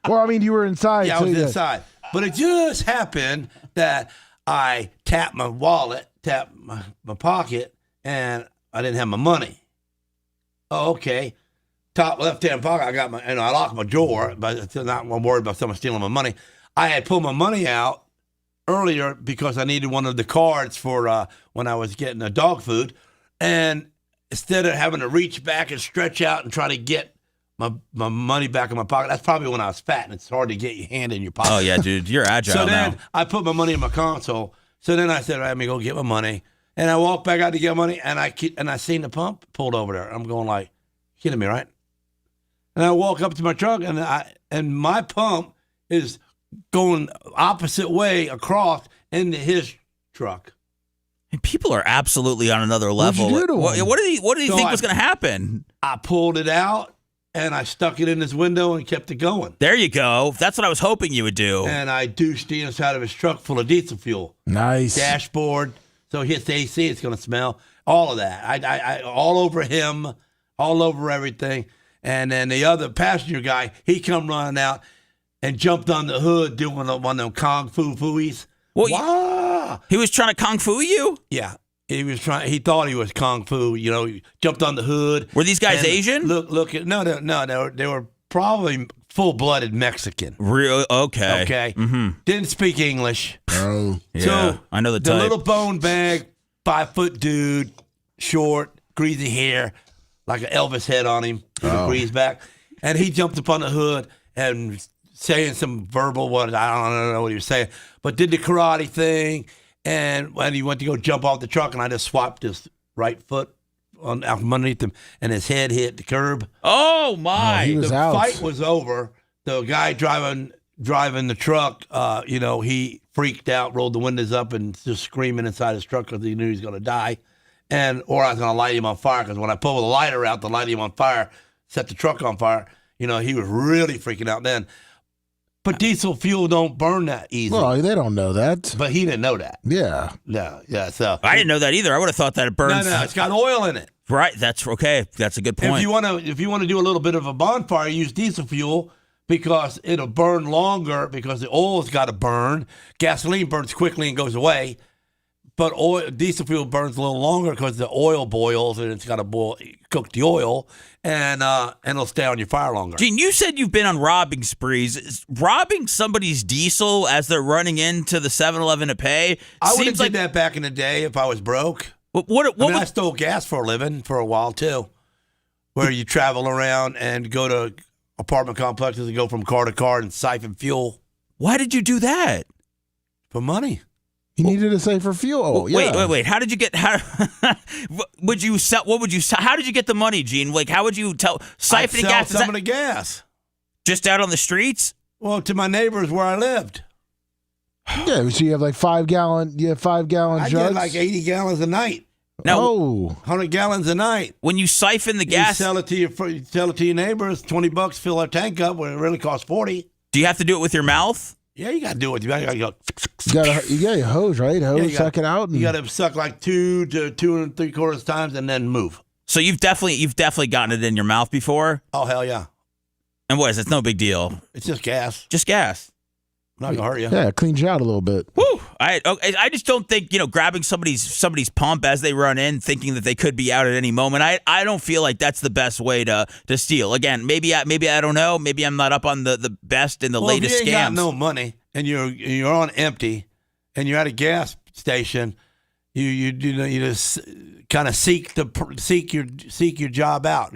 Well, I mean, you were inside. Yeah, I was inside. But it just happened that I tapped my wallet, tapped my pocket, and I didn't have my money. Oh, okay. Top left-hand pocket, I got my, and I locked my drawer, but I'm not worried about someone stealing my money. I had pulled my money out earlier because I needed one of the cards for when I was getting the dog food. And instead of having to reach back and stretch out and try to get my money back in my pocket, that's probably when I was fat, and it's hard to get your hand in your pocket. Oh, yeah, dude. You're agile So now. then I put my money in my console. So then I said, let me go get my money. And I walked back out to get money, and I seen the pump pulled over there. I'm going like, kidding me, right? And I walk up to my truck, and my pump is going opposite way across into his truck. And people are absolutely on another level. What'd you do to him? What did he think was going to happen? I pulled it out, and I stuck it in his window and kept it going. There you go. That's what I was hoping you would do. And I douched the inside of his truck full of diesel fuel. Nice. Dashboard, so it hits the AC, it's going to smell. All of that. I all over him, all over everything. And then the other passenger guy, he come running out and jumped on the hood doing one of them kung fu fooies. Well, wow. He was trying to kung fu you? Yeah. He thought he was kung fu, he jumped on the hood. Were these guys Asian? No, they were probably full-blooded Mexican. Real okay. Okay. Mm-hmm. Didn't speak English. Oh. Yeah, So I know the the type. little bone bag, 5-foot dude, short, greasy hair, like an Elvis head on him, with a grease back. And he jumped up on the hood and saying some verbal, I don't know what he was saying, but did the karate thing. And when he went to go jump off the truck, and I just swapped his right foot out from underneath him, and his head hit the curb. Oh, my. he was The out. fight was over. The guy driving the truck, he freaked out, rolled the windows up, and just screaming inside his truck because he knew he was going to die. Or I was going to light him on fire, because when I pulled the lighter out to light him on fire, set the truck on fire, he was really freaking out then. But diesel fuel don't burn that easy. Well, they don't know that. But he didn't know that. Yeah. No, yeah. So I didn't know that either. I would have thought that it burns. No, it's got oil in it. Right. That's okay. That's a good point. If you want to do a little bit of a bonfire, use diesel fuel because it'll burn longer because the oil's got to burn. Gasoline burns quickly and goes away. But diesel fuel burns a little longer because the oil boils and it's got to cook the oil, and it'll stay on your fire longer. Gene, you said you've been on robbing sprees. Is robbing somebody's diesel as they're running into the 7-Eleven to pay? I would have did that back in the day if I was broke. I stole gas for a living for a while too, where you travel around and go to apartment complexes and go from car to car and siphon fuel. Why did you do that? For money. He needed to say for fuel. Oh, yeah. Wait. How did you get? How would you sell? What would you? How did you get the money, Gene? Like, how would you siphoning gas? Some of the gas. Just out on the streets? Well, to my neighbors where I lived. Yeah, so you have like 5 gallon. You have 5 gallon I jugs. get like 80 gallons a night. Now, 100 gallons a night. When you siphon the gas, you sell it to your neighbors. $20, fill their tank up when it really costs $40. Do you have to do it with your mouth? Yeah, you got to do it. You got to go. You got your hose, right? Suck it out. You got to suck like 2 to 2 3/4 times and then move. So you've definitely gotten it in your mouth before. Oh hell yeah! And what is it? It's no big deal. It's just gas. Just gas. Not gonna hurt you. Yeah, it cleans you out a little bit. Whew. I just don't think, grabbing somebody's pump as they run in, thinking that they could be out at any moment. I don't feel like that's the best way to steal. Again, maybe I don't know. Maybe I'm not up on the best and the latest if you scams. ain't got no money and you're on empty and you're at a gas station, you just kind of seek your job out.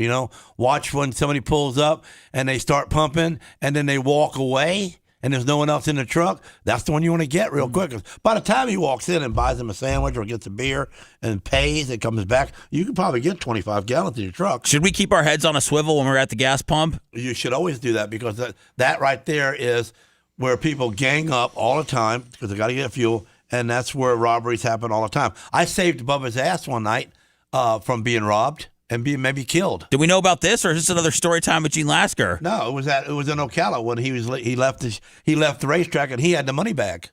Watch when somebody pulls up and they start pumping and then they walk away. And there's no one else in the truck, that's the one you want to get real quick. 'Cause by the time he walks in and buys him a sandwich or gets a beer and pays and comes back, you can probably get 25 gallons in your truck. Should we keep our heads on a swivel when we're at the gas pump? You should always do that because that right there is where people gang up all the time because they got to get fuel, and that's where robberies happen all the time. I saved Bubba's ass one night from being robbed and being maybe killed. Did we know about this, or is this another story time with Gene Lasker? No, it was in Ocala when he left the racetrack and he had the money bag,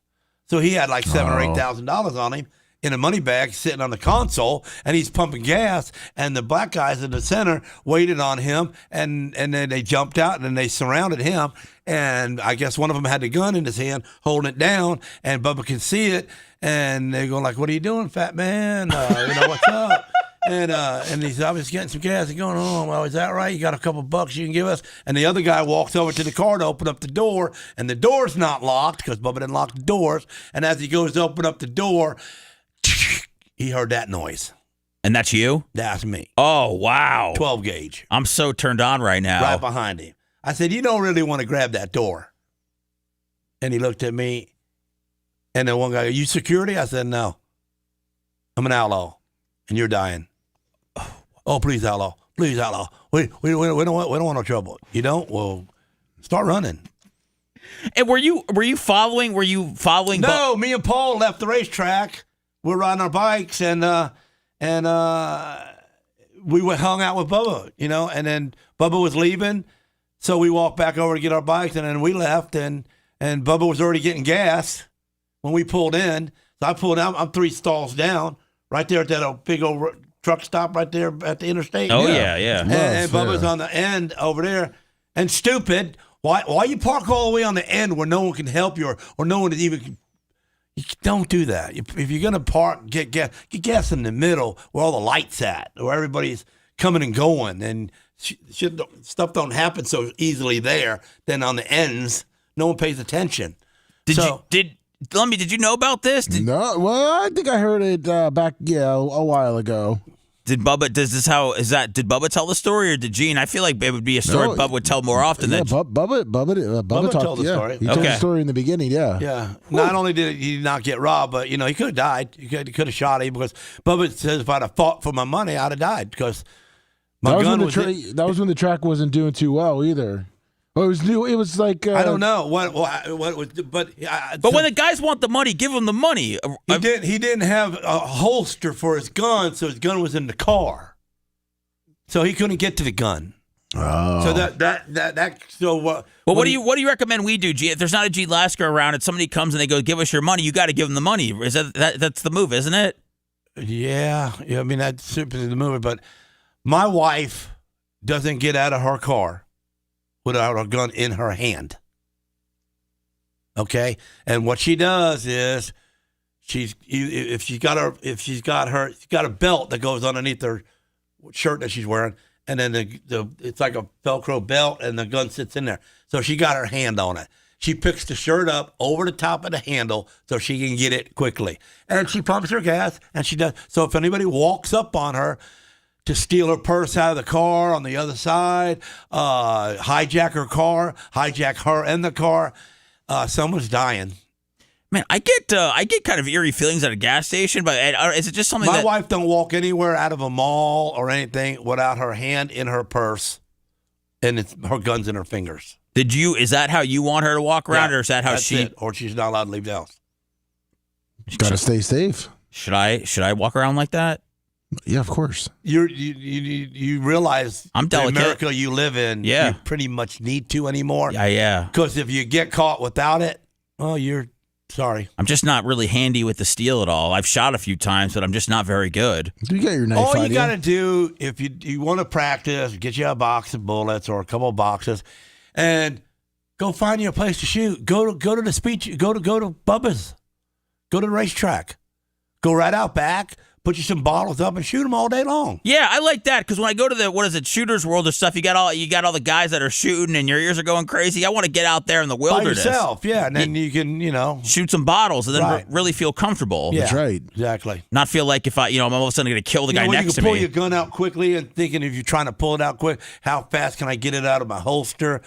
so he had like $7,000 or $8,000 on him, in a money bag sitting on the console, and he's pumping gas, and the black guys in the center waited on him, and then they jumped out, and then they surrounded him, and I guess one of them had the gun in his hand, holding it down, and Bubba can see it, and they go like, "What are you doing, fat man? What's up?" And he's obviously getting some gas and going, "Oh, well, is that right? You got a couple bucks you can give us?" And the other guy walks over to the car to open up the door, and the door's not locked because Bubba didn't lock the doors. And as he goes to open up the door, he heard that noise. And that's you? That's me. Oh, wow. 12 gauge. I'm so turned on right now. Right behind him. I said, "You don't really want to grab that door." And he looked at me, and then one guy, "Are you security?" I said, "No. I'm an outlaw, and you're dying." "Oh, please, outlaw. Please, outlaw. We don't want no trouble." "You don't? Well, start running." And were you following? No, me and Paul left the racetrack. We're riding our bikes, and we hung out with Bubba, and then Bubba was leaving, so we walked back over to get our bikes, and then we left, and Bubba was already getting gas when we pulled in. So I pulled out. I'm 3 stalls down, right there at that big old truck stop right there at the interstate. Oh, yeah. And Bubba's on the end over there. And stupid, why you park all the way on the end where no one can help you or no one is even. You don't do that. If you're gonna park, get gas in the middle where all the lights at, where everybody's coming and going, and stuff don't happen so easily there. Then on the ends, no one pays attention. Did you know about this? No, well, I think I heard it back, a while ago. Did Bubba tell the story, or did Gene? I feel like it would be a story Bubba would tell more often. Yeah, Bubba told the story. He told the story in the beginning. Yeah. Yeah. Not only did he not get robbed, but he could have died. He could have shot him because Bubba says if I'd have fought for my money, I'd have died because my gun was. That was when the track wasn't doing too well either. Well, it was new. It was like I don't know what was, but when the guys want the money, give them the money. He didn't have a holster for his gun, so his gun was in the car, so he couldn't get to the gun. Oh, so that so what? Well, what do you recommend we do, G? If there's not a G Lasker around, and somebody comes and they go, "Give us your money," you got to give them the money. Is that's the move, isn't it? Yeah. I mean that's simply the move. But my wife doesn't get out of her car without a gun in her hand. Okay? And what she does is if she's got a belt that goes underneath her shirt that she's wearing, and then it's like a Velcro belt and the gun sits in there. So she got her hand on it. She picks the shirt up over the top of the handle so she can get it quickly. And she pumps her gas and she does. So if anybody walks up on her to steal her purse out of the car on the other side, hijack her car, hijack her and the car. Someone's dying. Man, I get kind of eerie feelings at a gas station, but is it just something My wife don't walk anywhere out of a mall or anything without her hand in her purse and her gun's in her fingers. Is that how you want her to walk around, or is that how that's it, or she's not allowed to leave the house? You gotta stay safe. Should I walk around like that? Yeah, of course. You realize I'm delicate. The America you live in, yeah. You pretty much need to anymore. Yeah. Because if you get caught without it, well, you're sorry. I'm just not really handy with the steel at all. I've shot a few times, but I'm just not very good. You got your knife. All you got to do, if you want to practice, get you a box of bullets or a couple of boxes, and go find you a place to shoot. Go to the speech. Go to Bubba's. Go to the racetrack. Go right out back. Put you some bottles up and shoot them all day long. Yeah, I like that because when I go to the Shooter's World or stuff, you got all the guys that are shooting and your ears are going crazy. I want to get out there in the wilderness by yourself, yeah, and then you can shoot some bottles and then really feel comfortable. Yeah, that's right, exactly. Not feel like if I'm all of a sudden going to kill the guy next to me. You can pull your gun out quickly and thinking if you're trying to pull it out quick, how fast can I get it out of my holster?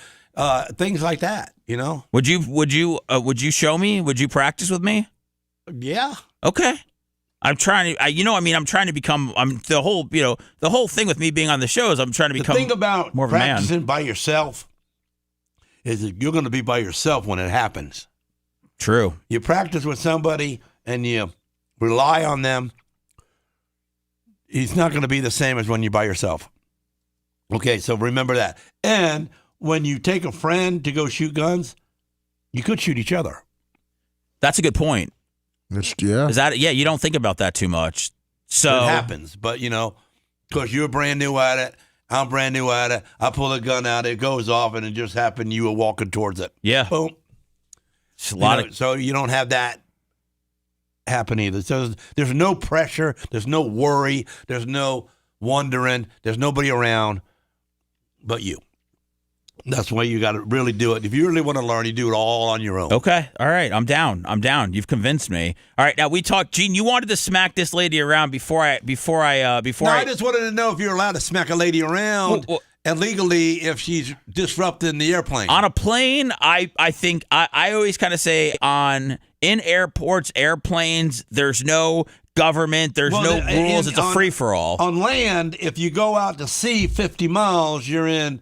Things like that. Would you show me? Would you practice with me? Yeah. Okay. I'm trying to, I'm trying to become. The whole thing with me being on the show is I'm trying to become. The thing about more of a man. Practicing by yourself is that you're going to be by yourself when it happens. True. You practice with somebody and you rely on them. It's not going to be the same as when you're by yourself. Okay, so remember that. And when you take a friend to go shoot guns, you could shoot each other. That's a good point. Yeah. Is that you don't think about that too much. So it happens, but because you're brand new at it, I'm brand new at it. I pull a gun out, it goes off, and it just happened. You were walking towards it. Yeah. Boom. It's a lot So you don't have that happen either. So there's no pressure. There's no worry. There's no wondering. There's nobody around but you. That's why you got to really do it. If you really want to learn, you do it all on your own. Okay. All right. I'm down. You've convinced me. All right. Now we talked. Gene, you wanted to smack this lady around before I just wanted to know if you're allowed to smack a lady around illegally if she's disrupting the airplane. On a plane, I think I always kind of say in airports, airplanes, there's no government, there's no rules. It's a free for all. On land, if you go out to sea 50 miles, you're in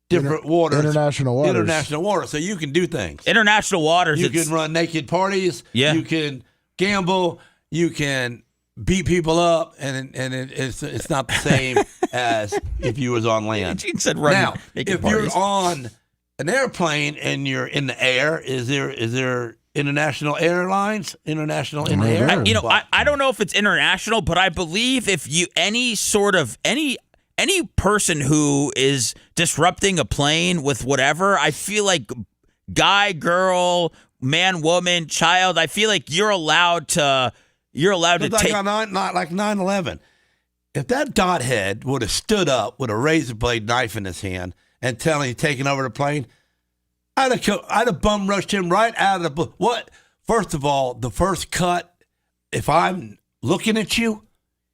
different waters. International waters. So you can do things. International waters. You can run naked parties. Yeah. You can gamble. You can beat people up, and it's not the same as if you was on land. Gene said run now, naked if parties. you're on an airplane and you're in the air, is there international airlines? International in the air? I don't know if it's international, but I believe if you any person who is disrupting a plane with whatever, I feel like guy, girl, man, woman, child, I feel like you're allowed to take. Not like 9/11. If that dothead would have stood up with a razor blade knife in his hand and telling you taking over the plane, I'd have bum rushed him right out of the. What? First of all, the first cut. If I'm looking at you,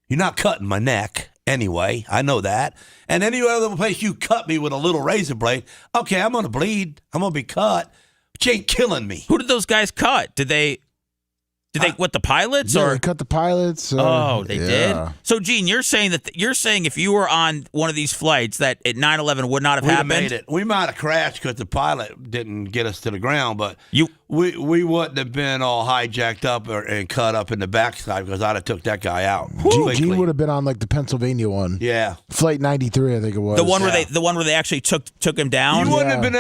you're not cutting my neck. Anyway, I know that. And any other place you cut me with a little razor blade, okay, I'm going to bleed. I'm going to be cut. But you ain't killing me. Who did those guys cut? Did they what, the pilots? Yeah, or they cut the pilots. They did? So, Gene, you're saying if you were on one of these flights that at 9/11 would not have happened? Made it. We might have crashed because the pilot didn't get us to the ground, but we wouldn't have been all hijacked up and cut up in the backside because I'd have took that guy out. Gene would have been on like the Pennsylvania one. Yeah. Flight 93, I think it was. The one where they actually took him down? You wouldn't have been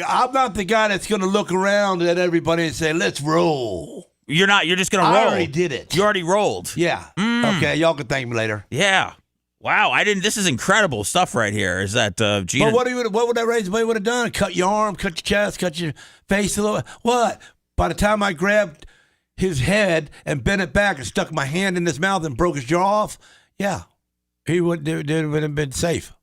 I'm not the guy that's going to look around at everybody and say, let's roll. You're not. You're just going to roll. I already did it. You already rolled. Yeah. Okay. Y'all can thank me later. Yeah. Wow. This is incredible stuff right here. Is that Gene? But what would that razor blade would have done? Cut your arm, cut your chest, cut your face a little. What? By the time I grabbed his head and bent it back and stuck my hand in his mouth and broke his jaw off, yeah, he would have been safe.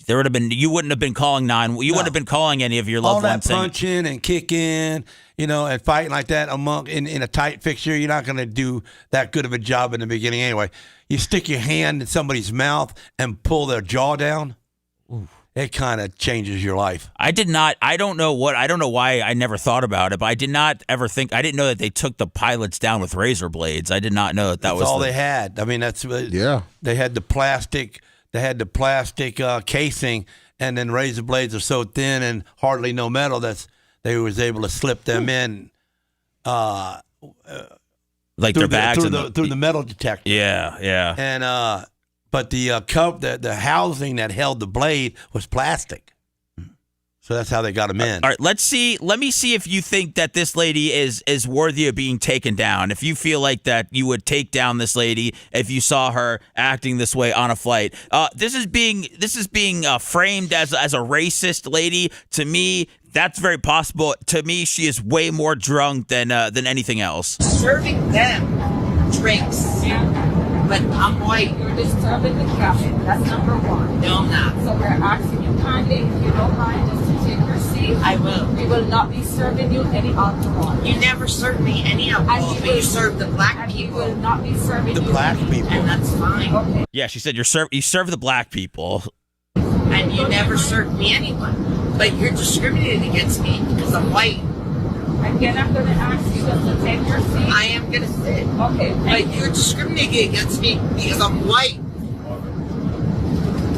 There would have been. You wouldn't have been calling wouldn't have been calling any of your loved ones. All that punching and kicking, and fighting like that in a tight fixture. You're not going to do that good of a job in the beginning anyway. You stick your hand in somebody's mouth and pull their jaw down. Ooh. It kind of changes your life. I did not. I don't know why I never thought about it, but I did not ever think. I didn't know that they took the pilots down with razor blades. I did not know that was all they had. I mean, They had the plastic. They had the plastic casing, and then razor blades are so thin and hardly no metal that they was able to slip them in, like their bags through the metal detector. Yeah, yeah. And but the housing that held the blade was plastic. So that's how they got him in. All right, let me see if you think that this lady is worthy of being taken down. If you feel like that you would take down this lady if you saw her acting this way on a flight. This is being framed as a racist lady. To me, that's very possible. To me, she is way more drunk than anything else. Serving them drinks. Yeah. But I'm white. You're disturbing the cabin. That's number one. No, I'm not. So we're asking you kindly, if you don't mind, just to take your seat. I will. We will not be serving you any alcohol. You never served me any alcohol, but you serve the black people. We will not be serving the black people. And that's fine. Okay. Yeah, she said you serve the black people. And you never served me anyone. But you're discriminating against me because I'm white. Again, I'm going to ask you just to take your seat. I am going to sit. Okay. But you're discriminating against me because I'm white.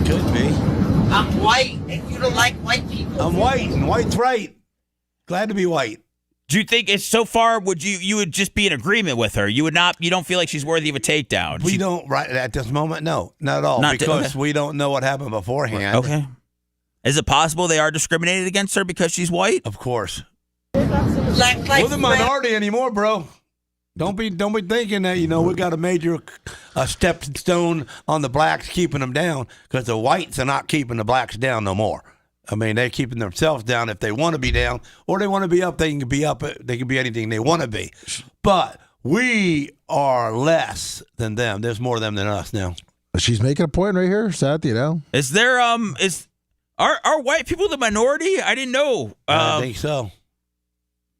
Could be. I'm white, and you don't like white people. I'm white, and white's right. Glad to be white. Do you think it's so far? Would you would just be in agreement with her? You would not. You don't feel like she's worthy of a takedown. We don't right at this moment. No, not at all. Because we don't know what happened beforehand. Okay. Is it possible they are discriminated against her because she's white? Of course. Black We're the minority anymore, bro. Don't be thinking that, we got a major stepping stone on the blacks keeping them down, because the whites are not keeping the blacks down no more. I mean, they're keeping themselves down. If they want to be down or they want to be up, they can be up. They can be anything they want to be. But we are less than them. There's more of them than us now. She's making a point right here, Seth, Is there, are white people the minority? I didn't know. I think so.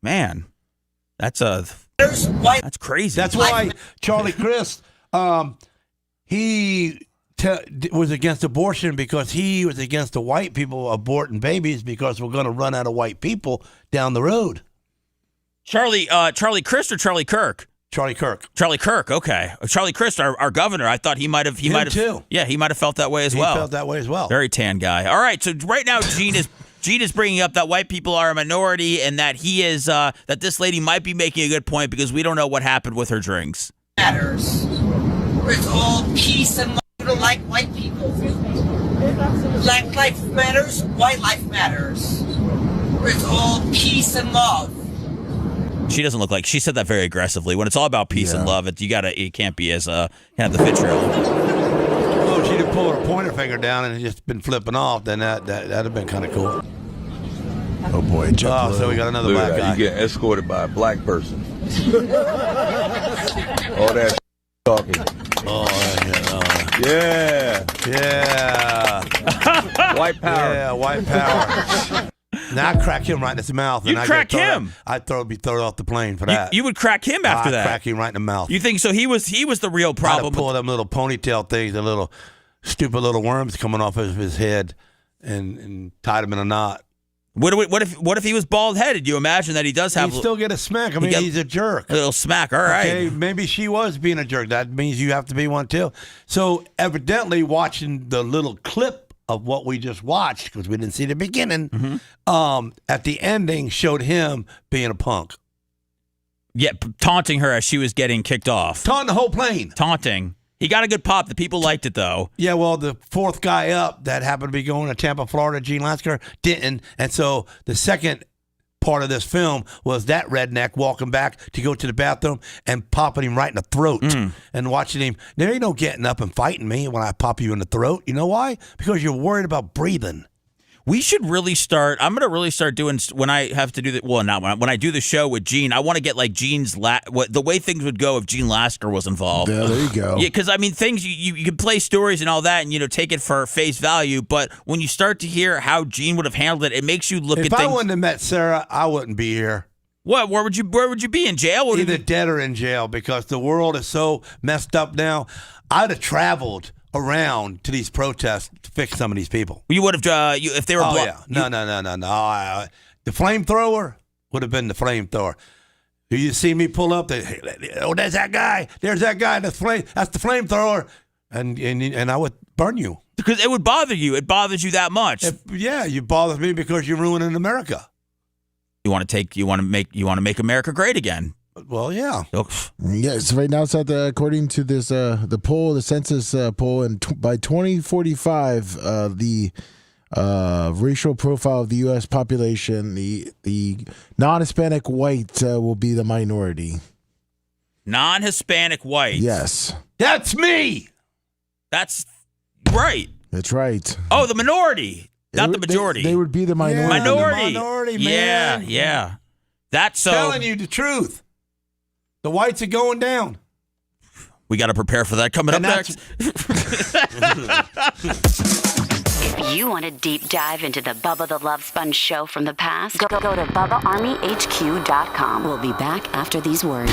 Man, that's crazy. That's why Charlie Crist, he was against abortion, because he was against the white people aborting babies, because we're going to run out of white people down the road. Charlie Crist or Charlie Kirk? Charlie Kirk. Charlie Kirk, okay. Charlie Crist, our governor, I thought he might have too. Yeah, he might have felt that way as well. He felt that way as well. Very tan guy. All right, so right now Gene is bringing up that white people are a minority, and that he is that this lady might be making a good point, because we don't know what happened with her drinks. Matters. Where it's all peace and love, like white people. Black life matters, white life matters. Where it's all peace and love. She doesn't look like she said that very aggressively. When it's all about peace and love, it can't be as have the vitriol. Well, if she'd have pulled her pointer finger down and just been flipping off, then that'd have been kind of cool. Oh boy! So we got another black guy. You get escorted by a black person. All that talking. Yeah. White power. Yeah, white power. Now I crack him right in his mouth. You'd crack him? I'd be thrown off the plane for that. You would crack him after that? I'd crack him right in the mouth. You think so? He was the real problem. I'd pull them little ponytail things, the little stupid little worms coming off of his head, and tied him in a knot. What if he was bald headed? You imagine that he does have? He'd still get a smack. I mean, he's a jerk. A little smack. All right. Okay, maybe she was being a jerk. That means you have to be one too. So evidently, watching the little clip of what we just watched, because we didn't see the beginning, at the ending showed him being a punk. Yeah, taunting her as she was getting kicked off. Taunting the whole plane. Taunting. He got a good pop. The people liked it, though. Yeah, well, the fourth guy up that happened to be going to Tampa, Florida, Gene Lasker, didn't. And so the second part of this film was that redneck walking back to go to the bathroom and popping him right in the throat and watching him. There ain't no getting up and fighting me when I pop you in the throat. You know why? Because you're worried about breathing. We should really start. I'm going to really start doing when I have to do that. Well, not when I do the show with Gene. I want to get like Gene's the way things would go if Gene Lasker was involved. Yeah, there you go. Yeah, because I mean, things you can play stories and all that, and take it for face value. But when you start to hear how Gene would have handled it, it makes you look at things. If I wouldn't have met Sarah, I wouldn't be here. What? Where would you be in jail? Either dead or in jail, because the world is so messed up now. I'd have traveled around to these protests to fix some of these people. You would have if they were. No. The flamethrower would have been the flamethrower. You see me pull up? There's that guy. There's that guy. That's the flamethrower, and I would burn you because it would bother you. It bothers you that much. You bother me because you're ruining America. You want to make America great again. Well, yeah. Yes, right now it's according to this the poll, the census poll, and by 2045, the racial profile of the U.S. population, the non-Hispanic white will be the minority. Non-Hispanic white. Yes, that's me. That's right. That's right. Oh, the minority, not the majority. They would be the minority. Minority, man. Yeah. That's so. Telling you the truth. The whites are going down. We got to prepare for that coming up next. If you want a deep dive into the Bubba the Love Sponge show from the past, go to BubbaArmyHQ.com. We'll be back after these words.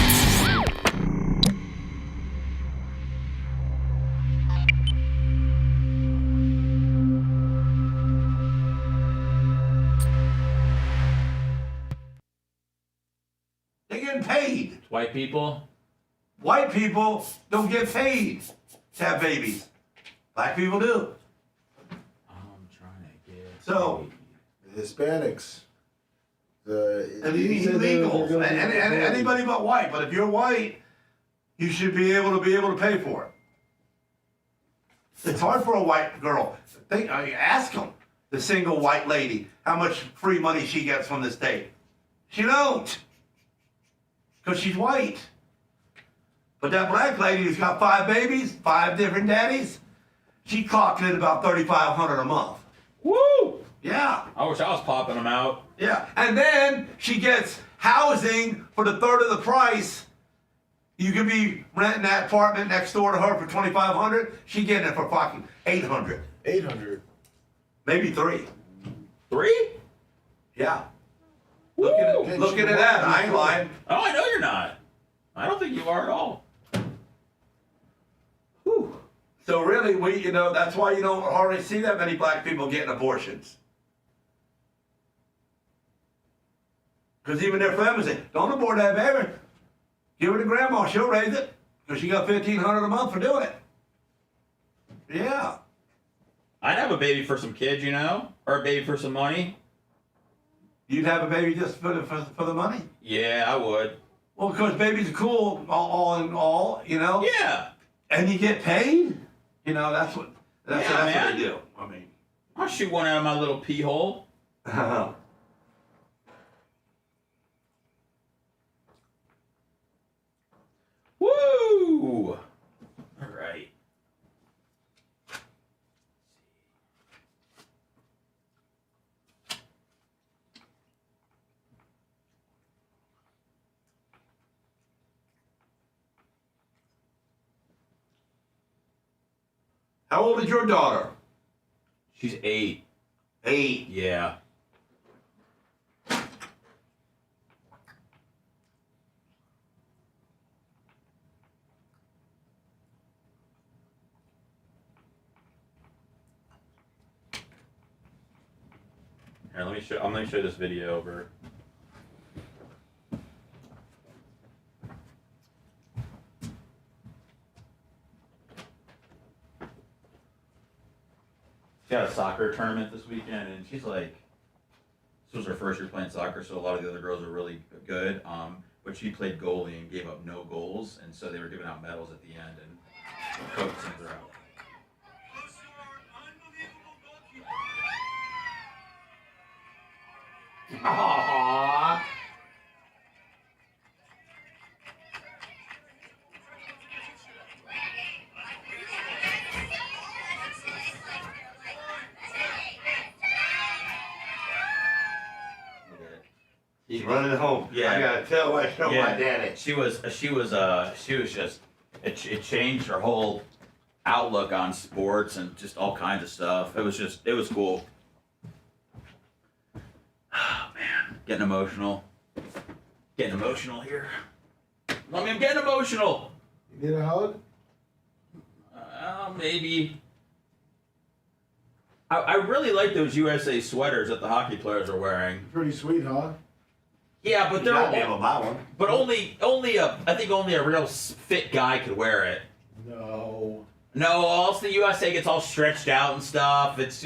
They're getting paid. White people? White people don't get paid to have babies. Black people do. I'm trying to get. So, Hispanics. Illegals. And anybody but white. But if you're white, you should be able to pay for it. It's hard for a white girl. Ask them, the single white lady, how much free money she gets from the state. She don't. Because she's white. But that black lady who's got 5 babies, 5 different daddies, she clocked in about $3,500 a month. Woo! Yeah. I wish I was popping them out. Yeah. And then she gets housing for the third of the price. You could be renting that apartment next door to her for $2,500. She getting it for fucking $800. $800. Maybe 3. 3? Yeah. Looking at that. I ain't lying. Oh, I know you're not. I don't think you are at all. Whew. So really, that's why you don't hardly see that many black people getting abortions. Because even their families say, don't abort that baby. Give her to grandma. She'll raise it. Because she got $1,500 a month for doing it. Yeah. I'd have a baby for some kids, or a baby for some money. You'd have a baby just for the money? Yeah, I would. Well, because babies are cool, all in all, Yeah. And you get paid? That's what they do. I mean, I'll shoot one out of my little pee hole. Woo! All right. How old is your daughter? She's 8. 8? Yeah. Here, I'm gonna show this video over. She had a soccer tournament this weekend, and she's like, this was her first year playing soccer, so a lot of the other girls are really good. But she played goalie and gave up no goals, and so they were giving out medals at the end, and the coach sends her out. Aww. He's running home. Yeah, I gotta tell I show my daddy. She was just it changed her whole outlook on sports and just all kinds of stuff. It was cool. Oh man, getting emotional here. Let me, I'm getting emotional. You need a hug? Maybe. I really like those USA sweaters that the hockey players are wearing. Pretty sweet, huh? Yeah, but You they're gotta be able to buy one. But I think only a real fit guy could wear it. No. No, else the USA gets all stretched out and stuff. It's.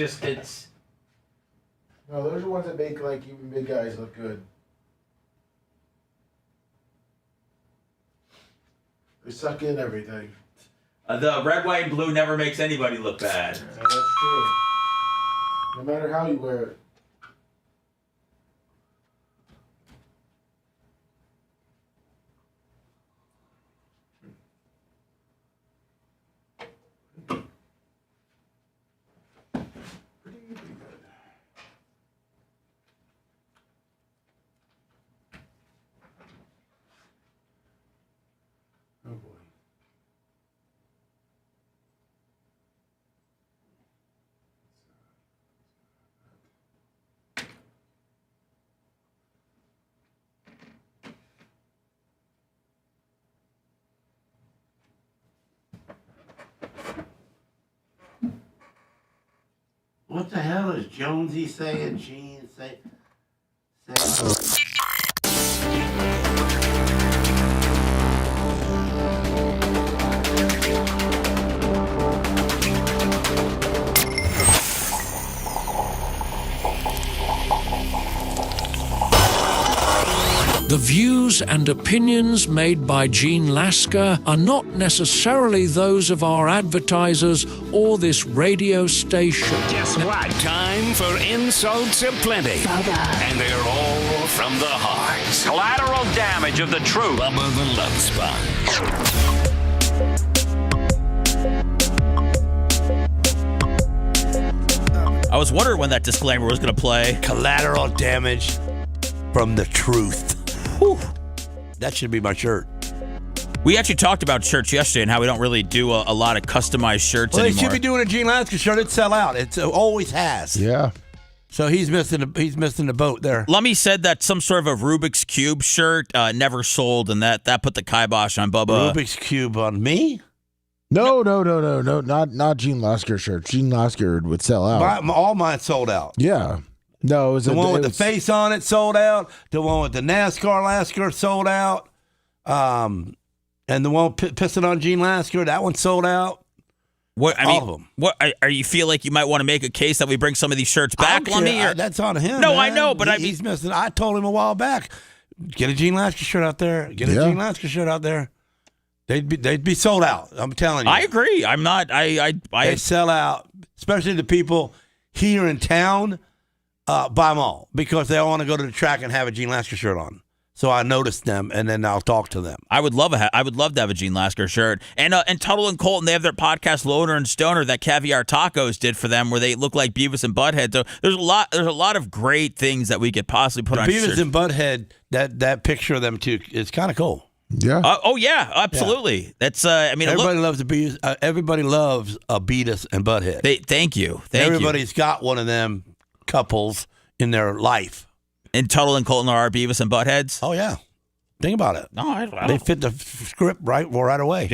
No, those are ones that make even big guys look good. They suck in everything. The red, white, and blue never makes anybody look bad. Yeah, that's true. No matter how you wear it. Oh boy. What the hell is Jonesy saying? Gene saying? The views and opinions made by Gene Lasker are not necessarily those of our advertisers or this radio station. Guess what? Time for insults aplenty. And they're all from the heart. Collateral damage of the truth. Bubba the Love Sponge. I was wondering when that disclaimer was going to play. Collateral damage from the truth. Whew. That should be my shirt. We actually talked about shirts yesterday and how we don't really do a lot of customized shirts anymore. They should be doing a Gene Lasker shirt. It'd sell out. It always has. Yeah. So he's missing the boat there. Lummy said that some sort of a Rubik's Cube shirt never sold, and that put the kibosh on Bubba. Rubik's Cube on me? No, not Gene Lasker shirts. Gene Lasker would sell out. All mine sold out. Yeah. No, it was the one with the face on it sold out. The one with the NASCAR Lasker sold out. And the one pissing on Gene Lasker, that one sold out. All of them. What are you feel like you might want to make a case that we bring some of these shirts back, Lummy? That's on him. No, man. I know, but he's missing. I told him a while back, get a Gene Lasker shirt out there. Get a Gene Lasker shirt out there. They'd be sold out. I'm telling you. I agree. I'm not. They sell out, especially the people here in town. Buy them all because they all want to go to the track and have a Gene Lasker shirt on. So I noticed them, and then I'll talk to them. I would love to have a Gene Lasker shirt. And Tuttle and Colton, they have their podcast Loner and Stoner that Caviar Tacos did for them, where they look like Beavis and Butthead. So there's a lot of great things that we could possibly put on Beavis shirts. and Butthead. That picture of them too is kind of cool. Yeah. Yeah, absolutely. Yeah. That's everybody loves everybody loves a Beavis and Butthead. Thank you. Everybody's got one of them couples in their life. And Tuttle and Colton are Beavis and Buttheads? Oh, yeah. Think about it. No, they fit the script right away.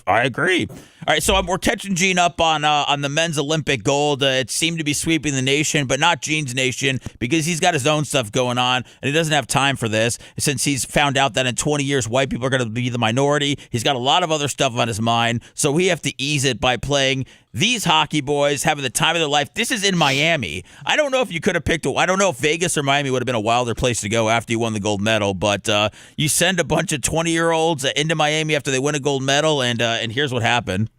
I agree. All right, so we're catching Gene up on the men's Olympic gold. It seemed to be sweeping the nation, but not Gene's nation because he's got his own stuff going on, and he doesn't have time for this since he's found out that in 20 years, white people are going to be the minority. He's got a lot of other stuff on his mind, so we have to ease it by playing these hockey boys having the time of their life. This is in Miami. I don't know if you could have picked I don't know if Vegas or Miami would have been a wilder place to go after you won the gold medal, but you send a bunch of 20-year-olds into Miami after they win a gold medal, and here's what happened.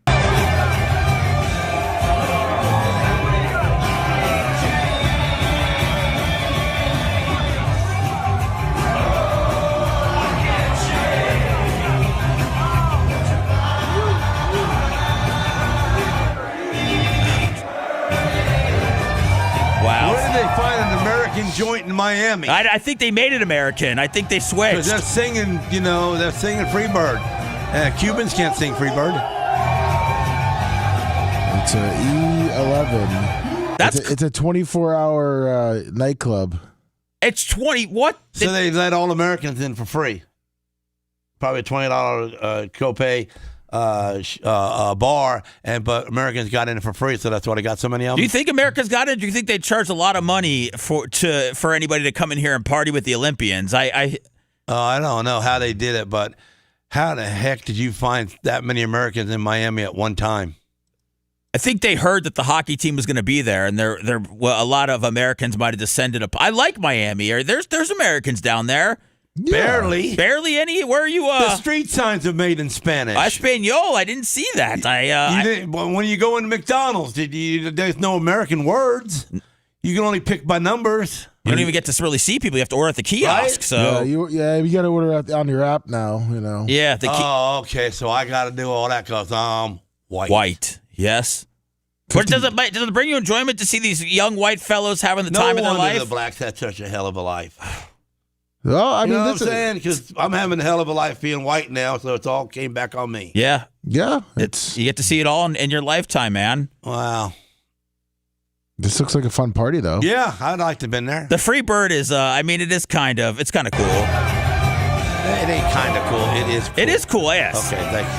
Joint in Miami. I think they made it American. I think they switched. Because they're singing, Freebird. Cubans can't sing Freebird. It's a E11. It's a 24-hour nightclub. It's 20. What? So they let all Americans in for free. Probably a $20 copay. Bar, but Americans got in for free, so that's why they got so many of them. Do you think Americans got it? Do you think they charged a lot of money for anybody to come in here and party with the Olympians? I don't know how they did it, but how the heck did you find that many Americans in Miami at one time? I think they heard that the hockey team was going to be there, and a lot of Americans might have descended up. I like Miami. There's Americans down there. Yeah. Barely any. Where are you? The street signs are made in Spanish. Espanol. I didn't see that. When you go into McDonald's, there's no American words. You can only pick by numbers. You don't even get to really see people. You have to order at the kiosk. Right? So you got to order on your app now. Yeah. Okay. So I got to do all that because I'm white. White. Yes. But does it bring you enjoyment to see these young white fellows having the time of their life? The blacks had such a hell of a life. Well, I mean, you know what I'm saying? Because I'm having a hell of a life being white now, so it's all came back on me. Yeah. Yeah. You get to see it all in your lifetime, man. Wow. This looks like a fun party, though. Yeah, I'd like to have been there. The free bird is, it's kind of cool. It ain't kind of cool. It is cool. It is cool, yes. Okay, thank you.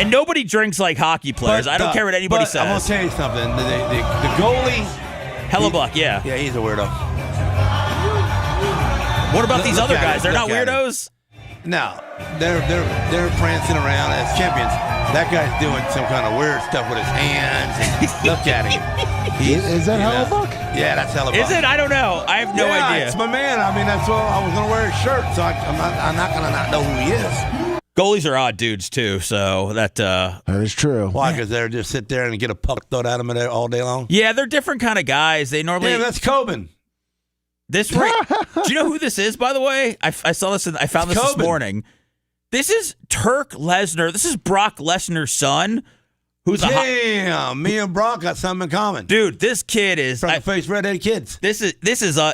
And nobody drinks like hockey players. I don't care what anybody says. I'm going to tell you something. The goalie. Hellebuck, yeah. Yeah, he's a weirdo. What about these other guys? They're not weirdos? No, they're prancing around as champions. That guy's doing some kind of weird stuff with his hands. Look at him. Is that Hellebuck? Yeah, that's Hellebuck. Is it? I don't know. I have no idea. It's my man. I mean, that's what I was going to wear his shirt, so I'm not going to not know who he is. Goalies are odd dudes too, so that is true. Why? Because they're just sit there and get a puck thrown at them all day long. Yeah, they're different kind of guys. They normally. Yeah, that's Coben. Do you know who this is, by the way? I saw this. I found this morning. This is Turk Lesnar. This is Brock Lesnar's son, Damn, me and Brock got something in common. Dude, this kid is from the face redheaded kids. This is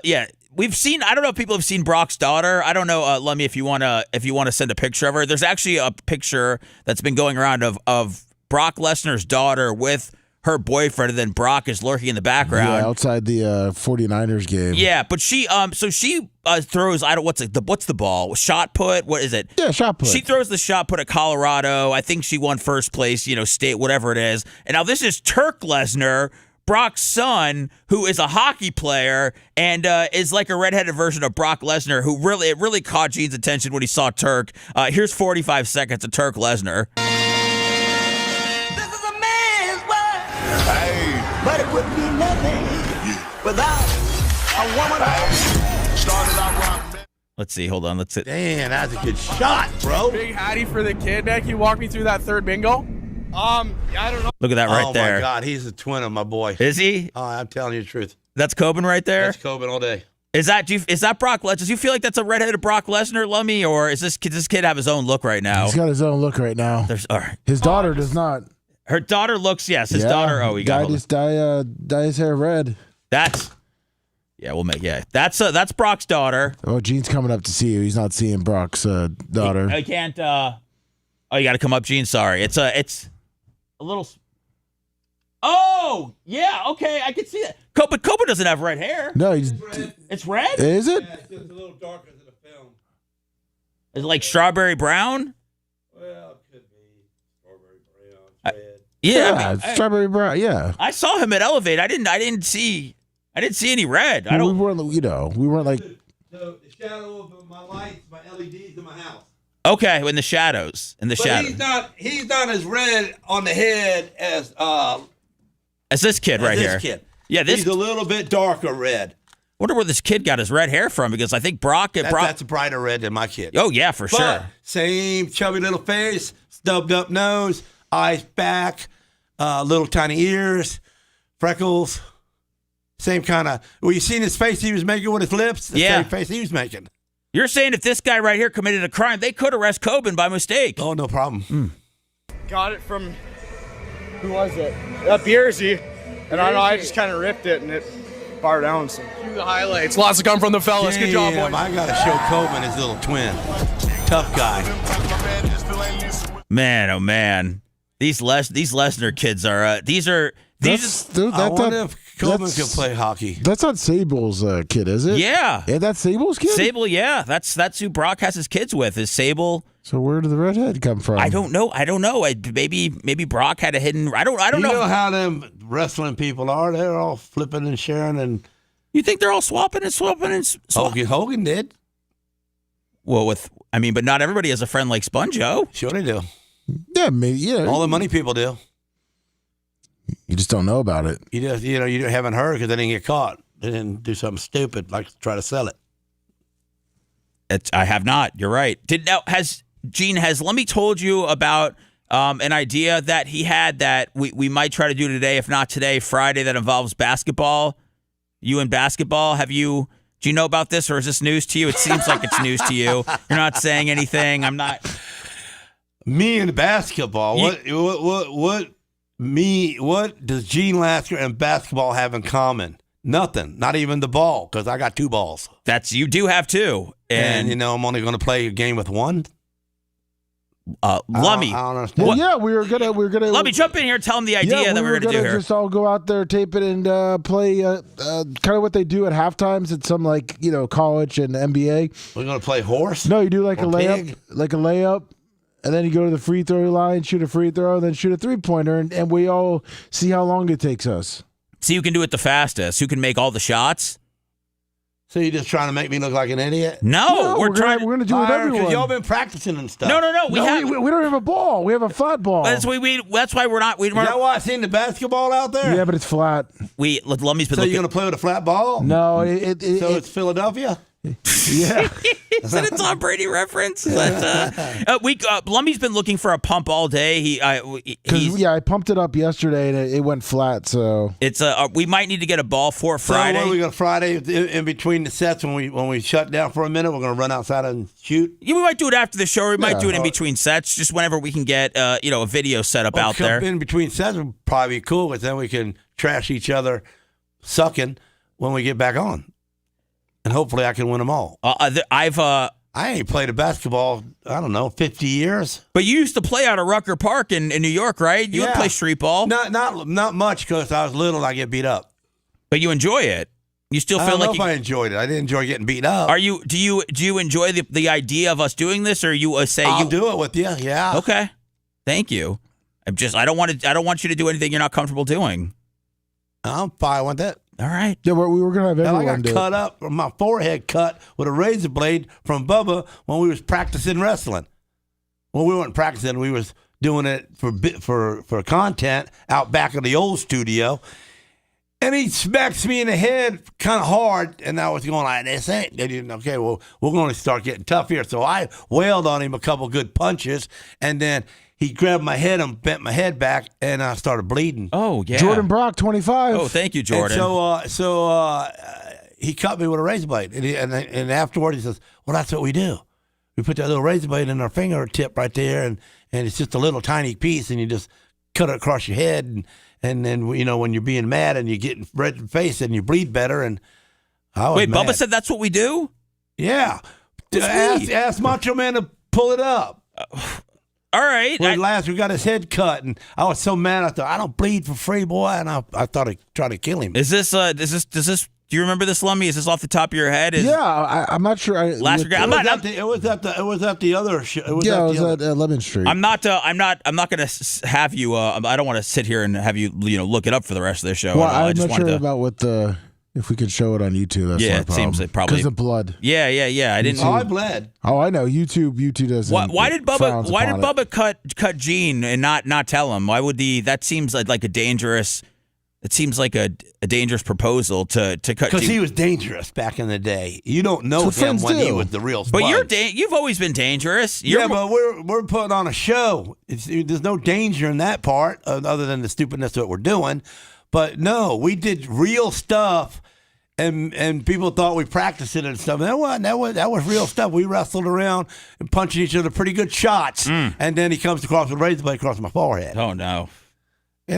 yeah. We've seen. I don't know if people have seen Brock's daughter. I don't know, Lemmy, if you wanna send a picture of her. There's actually a picture that's been going around of Brock Lesnar's daughter with her boyfriend, and then Brock is lurking in the background. Yeah, outside the 49ers game. Yeah, but she throws, what's the ball? Shot put? What is it? Yeah, shot put. She throws the shot put at Colorado. I think she won first place, state, whatever it is. And now this is Turk Lesnar, Brock's son, who is a hockey player and is like a redheaded version of Brock Lesnar, who it really caught Gene's attention when he saw Turk. Here's 45 seconds of Turk Lesnar. But it would be nothing without a woman. Let's see. Hold on. Let's see. Damn, that's a good shot, bro. Big Hattie for the kid, man. Can you walk me through that third bingo? I don't know. Look at that right there. Oh, my God. He's a twin of my boy. Is he? Oh, I'm telling you the truth. That's Coben right there? That's Coben all day. Is that Brock Lesnar? Does you feel like that's a redheaded Brock Lesnar, Lummy? Or does this kid have his own look right now? He's got his own look right now. All right. His daughter does not. Her daughter looks, yes. His daughter, he got dye his hair red. That's Brock's daughter. Oh, Gene's coming up to see you. He's not seeing Brock's daughter. I can't. You got to come up, Gene. Sorry, it's a little. Oh, yeah. Okay, I can see that. But Coben doesn't have red hair. No, it's red. Is it? Yeah, it's just a little darker than the film. Is it like strawberry brown? Well, it could be strawberry brown, red. Yeah, strawberry brown. Yeah, I saw him at Elevate. I didn't see any red. We weren't like the shadow of my lights, my LEDs in my house. Okay, in the shadows. He's not as red on the head as this kid right here. This kid. Yeah, he's a little bit darker red. Wonder where this kid got his red hair from, because I think that's a brighter red than my kid. Oh yeah, for sure. Same chubby little face, stubbed up nose, eyes back, little tiny ears, freckles. Same kind of. Well, you seen his face he was making with his lips? The same face he was making. You're saying if this guy right here committed a crime, they could arrest Coben by mistake. Oh, no problem. Got it from, who was it? Beersy. And I just kind of ripped it and it bar down. So cue the highlights. Lots to come from the fellas. Good job, boys. I got to show Coben his little twin. Tough guy. Man, oh man. These Lesnar kids are I wonder if Coben can play hockey. That's not Sable's kid, is it? Yeah. Yeah, that's Sable's kid? Sable, yeah. That's who Brock has his kids with, is Sable. So where did the redhead come from? I don't know. Maybe Brock had a hidden. I don't know. You know how them wrestling people are? They're all flipping and sharing, and you think they're all swapping and swapping? Hogan did. Well, but not everybody has a friend like Sponjo. Sure they do. Yeah, maybe. Yeah. All the money people do. You just don't know about it. You just, you haven't heard because they didn't get caught. They didn't do something stupid like try to sell it. I have not. You're right. Gene, has Lemmy told you about an idea that he had that we might try to do today, if not today, Friday, that involves basketball? You and basketball? Do you know about this, or is this news to you? It seems like it's news to you. You're not saying anything. I'm not. Me and basketball. What does Gene Lasker and basketball have in common? Nothing. Not even the ball, because I got two balls. You do have two. And I'm only going to play a game with one? Lummy. I don't understand. Well, yeah, we were gonna. Let me jump in here and tell him the idea that we're going to do here. Just all go out there, tape it, and play kind of what they do at halftimes at some college and NBA. We're going to play horse? No, you do like a pig? layup, and then you go to the free throw line, shoot a free throw, then shoot a 3-pointer, and we all see how long it takes us. See who can do it the fastest, who can make all the shots. So you're just trying to make me look like an idiot? No, we're going to do it with everyone. Y'all been practicing and stuff. No. We don't have a ball. We have a flat ball. That's why we're not. Is that why I seen the basketball out there? Yeah, but it's flat. Lummy's been. So you're going to play with a flat ball? No, so it's Philadelphia. Yeah. Is that a Tom Brady reference? Lummy's been looking for a pump all day. I pumped it up yesterday and it went flat. So it's we might need to get a ball for Friday. So we got Friday in between the sets when we shut down for a minute. We're gonna run outside and shoot. Yeah, we might do it after the show. Or we might do it in between sets, just whenever we can get a video set up out there. In between sets would probably be cool, because then we can trash each other sucking when we get back on. And hopefully I can win them all. I ain't played a basketball, 50 years. But you used to play out of Rucker Park in New York, right? You would play street ball. Not much, because I was little and I get beat up. But you enjoy it. You still feel I don't know like if I enjoyed it. I didn't enjoy getting beat up. Do you enjoy the idea of us doing this, or you say I'll do it with you? Yeah. Okay. Thank you. I don't want you to do anything you're not comfortable doing. I'm fine with that. All right. Yeah, we were gonna have everyone I got cut up, my forehead cut with a razor blade from Bubba when we was practicing wrestling. Well, we weren't practicing; we was doing it for content out back of the old studio. And he smacks me in the head kind of hard, and I was going like, "This ain't." They didn't. Okay, well, we're going to start getting tough here. So I wailed on him a couple good punches, and then he grabbed my head and bent my head back, and I started bleeding. Oh, yeah. Jordan Brock, 25. Oh, thank you, Jordan. And so he cut me with a razor blade. And afterward, he says, well, that's what we do. We put that little razor blade in our fingertip right there, and it's just a little tiny piece, and you just cut it across your head. And then, when you're being mad and you get red in the face and you bleed better. And I was Wait, mad. Bubba said that's what we do? Yeah. Ask Macho Man to pull it up. All right. We got his head cut, and I was so mad. I thought, I don't bleed for free, boy, and I thought I'd try to kill him. Does this? Do you remember this, Lummy? Is this off the top of your head? I'm not sure. It was at the other show. It was at Lemon Street. I'm not going to have you. I don't want to sit here and have you, look it up for the rest of the show. Well, I'm not sure about if we could show it on YouTube. That's it seems it probably because of blood. Yeah. I didn't. I bled. Oh, I know. YouTube doesn't. Why did Bubba cut Gene and not tell him? Why would that seems like a dangerous. It seems like a dangerous proposal to cut. Because he was dangerous back in the day. You don't know him when he was the real Sponge. But you've always been dangerous. But we're putting on a show. There's no danger in that part other than the stupidness that we're doing. But no, we did real stuff, and people thought we practiced it and stuff. That was real stuff. We wrestled around and punching each other pretty good shots, and then he comes across with a razor blade across my forehead. Oh no. It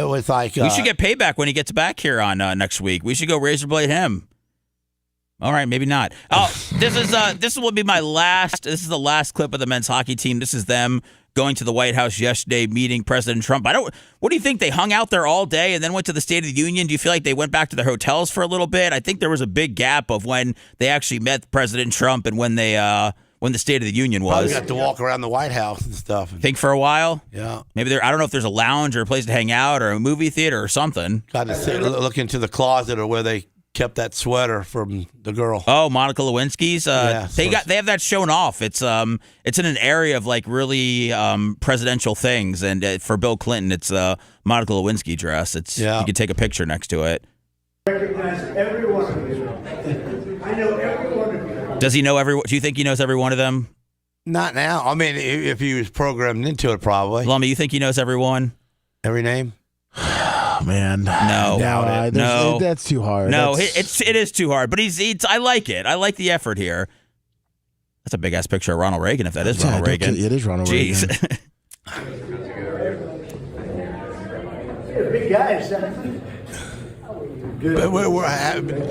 was like we should get payback when he gets back here on next week. We should go razor blade him. All right, maybe not. Oh, this will be my last. This is the last clip of the men's hockey team. This is them going to the White House yesterday, meeting President Trump. What do you think? They hung out there all day and then went to the State of the Union? Do you feel like they went back to their hotels for a little bit? I think there was a big gap of when they actually met President Trump and when the State of the Union was. Probably got to walk around the White House and stuff. Think for a while? Yeah. Maybe I don't know if there's a lounge or a place to hang out or a movie theater or something. Got to look into the closet or where they kept that sweater from the girl. Oh, Monica Lewinsky's. Yeah, they have that shown off. It's in an area of like really presidential things, and for Bill Clinton, it's a Monica Lewinsky dress. You can take a picture next to it. I recognize every one of you. I know every one of you. Does he know every? Do you think he knows every one of them? Not now. I mean, if he was programmed into it, probably. Lummy, you think he knows everyone? Every name? Man, no, that's too hard. No, it is too hard. But I like it. I like the effort here. That's a big ass picture of Ronald Reagan. If that is Ronald Reagan, it is Ronald Reagan. You're a big guy.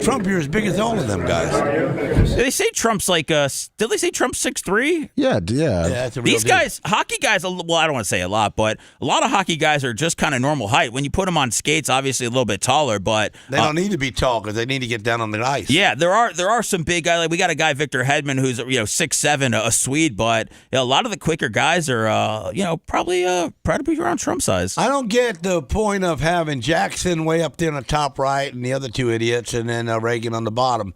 Trump, you're as big as all of them guys. Did they say Trump's like? Did they say Trump's 6'3"? Yeah. That's a real These deal. guys, hockey guys. Well, I don't want to say a lot, but a lot of hockey guys are just kind of normal height. When you put them on skates, obviously a little bit taller, but they don't need to be tall because they need to get down on the ice. Yeah, there are some big guys. Like we got a guy Victor Hedman who's 6'7", a Swede, but a lot of the quicker guys are probably be around Trump size. I don't get the point of having Jackson way up there in the top right and the other two idiots, and then Reagan on the bottom.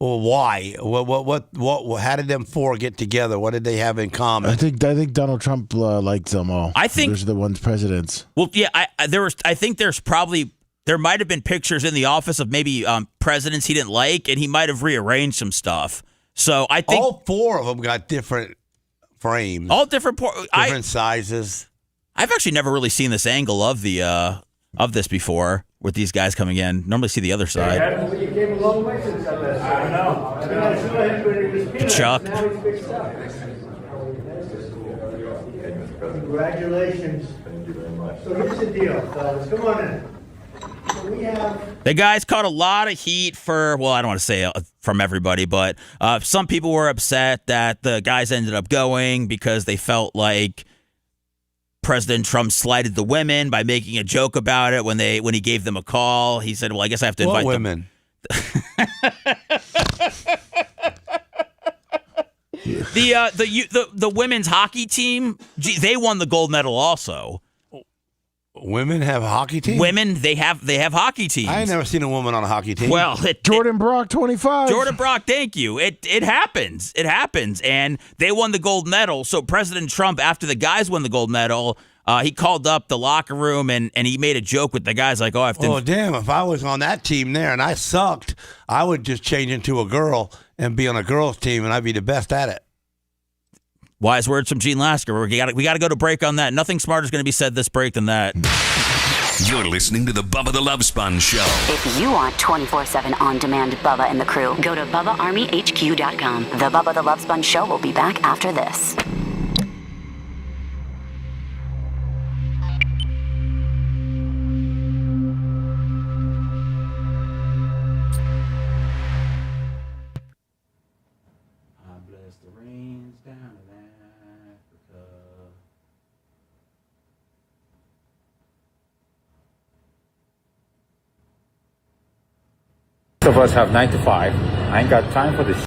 Well, why? What? How did them four get together? What did they have in common? I think Donald Trump likes them all. I think those are the ones presidents. Well, yeah, I think there's probably there might have been pictures in the office of maybe presidents he didn't like, and he might have rearranged some stuff. So I think all 4 of them got different frames, all different sizes. I've actually never really seen this angle of the of this before with these guys coming in. Normally see the other side. You came a long way since I left. I know. Chuck. Now he's fixed up. Congratulations. Thank you very much. So here's the deal, fellas. Come on in. So we have. The guys caught a lot of heat for, well, I don't want to say from everybody, but some people were upset that the guys ended up going because they felt like President Trump slighted the women by making a joke about it when he gave them a call. He said, "Well, I guess I have to invite women?" The women's hockey team, they won the gold medal also. Women have a hockey team? Women, they have hockey teams. I ain't never seen a woman on a hockey team. Well, Jordan Brock, 25. Jordan Brock, thank you. It happens. It happens. And they won the gold medal. So President Trump, after the guys won the gold medal, he called up the locker room and he made a joke with the guys like, oh, I have to. Oh, damn. If I was on that team there and I sucked, I would just change into a girl and be on a girls' team, and I'd be the best at it. Wise words from Gene Lasker. We got to go to break on that. Nothing smarter is going to be said this break than that. You're listening to the Bubba the Love Sponge Show. If you want 24/7 on-demand Bubba and the crew, go to BubbaArmyHQ.com. The Bubba the Love Sponge Show will be back after this. Most of us have 9 to 5. I ain't got time for this.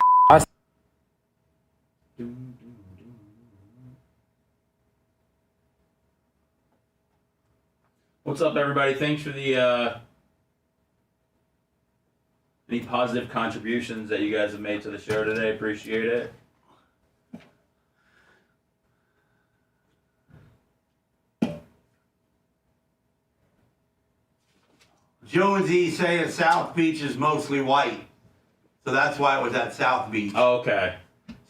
What's up, everybody? Thanks for the any positive contributions that you guys have made to the show today. Appreciate it. Jonesy saying South Beach is mostly white. So that's why it was at South Beach. Oh, okay.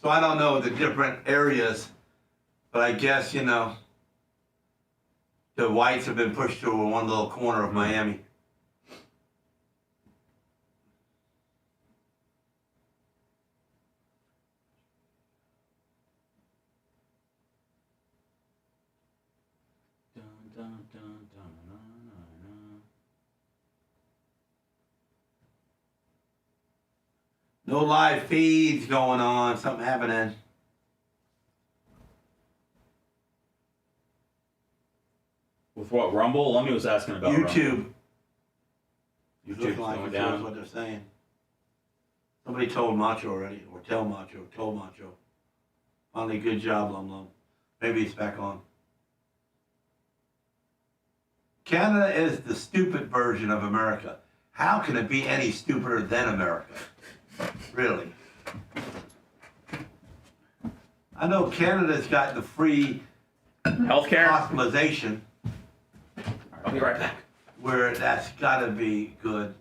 So I don't know the different areas, but I guess, the whites have been pushed to one little corner of Miami. No live feeds going on. Something happening. With what, Rumble? Lummy was asking about YouTube. YouTube's Looking like going it shows down. what they're saying. Somebody told Macho already, or told Macho. Finally, good job, Lum Lum. Maybe it's back on. Canada is the stupid version of America. How can it be any stupider than America? Really? I know Canada's got the free healthcare hospitalization. I'll be right back. Where that's got to be good.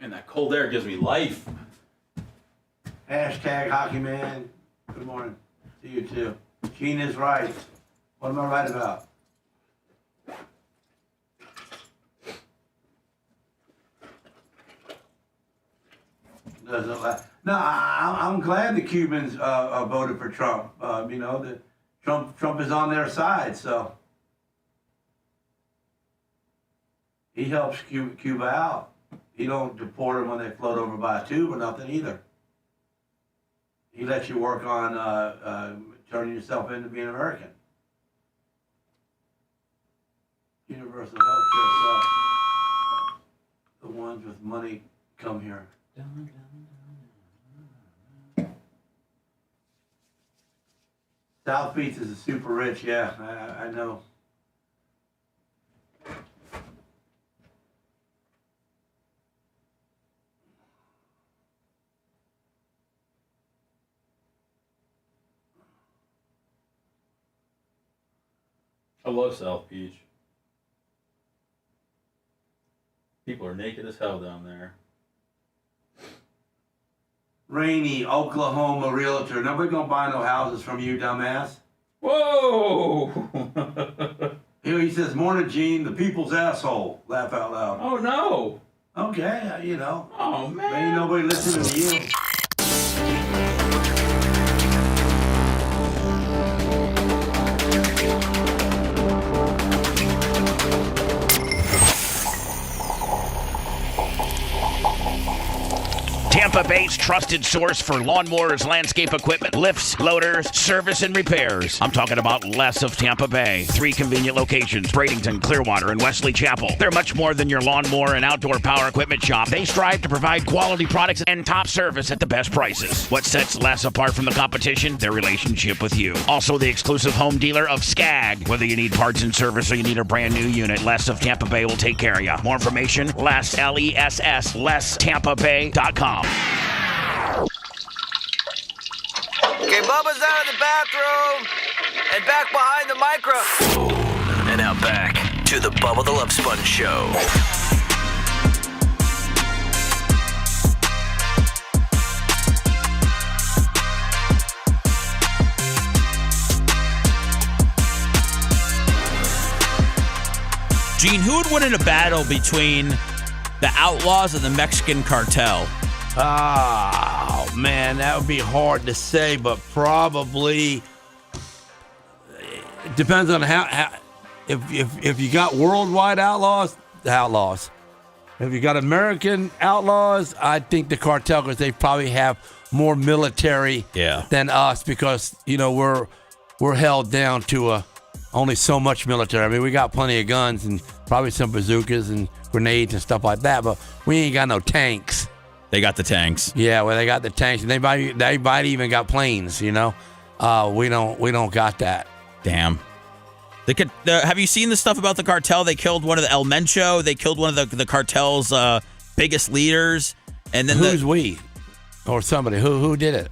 And that cold air gives me life. Hashtag hockey man. Good morning to you too. Gene is right. What am I right about? No, I'm glad the Cubans voted for Trump. Trump is on their side, so he helps Cuba out. He don't deport them when they float over by a tube or nothing either. He lets you work on turning yourself into being American. Universal health care sucks. The ones with money come here. South Beach is super rich, yeah, I know. I love South Beach. People are naked as hell down there. Rainy, Oklahoma realtor. Nobody gonna buy no houses from you, dumbass. Whoa! He says, "Morning, Gene, the people's asshole." Laugh out loud. Oh no! Okay, Oh man! Ain't nobody listening to you. Tampa Bay's trusted source for lawnmowers, landscape equipment, lifts, loaders, service, and repairs. I'm talking about Les of Tampa Bay. 3 convenient locations, Bradenton, Clearwater, and Wesley Chapel. They're much more than your lawnmower and outdoor power equipment shop. They strive to provide quality products and top service at the best prices. What sets Les apart from the competition? Their relationship with you. Also the exclusive home dealer of Skag. Whether you need parts and service or you need a brand new unit, Les of Tampa Bay will take care of you. More information, Les, L-E-S-S, LesTampaBay.com. Okay, Bubba's out of the bathroom and back behind the microphone. And now back to the Bubba the Love Sponge Show. Gene, who would win in a battle between the Outlaws and the Mexican cartel? Oh, man, that would be hard to say, but probably it depends on how if you got worldwide outlaws, the Outlaws. If you got American outlaws, I think the cartel, because they probably have more military than us, because we're held down to only so much military. I mean, we got plenty of guns and probably some bazookas and grenades and stuff like that, but we ain't got no tanks. They got the tanks. Yeah, well, they got the tanks, and they might even got planes. We don't got that. Damn. Have you seen the stuff about the cartel? They killed one of the El Mencho. They killed one of the cartel's biggest leaders. And then who's we? Or somebody who did it?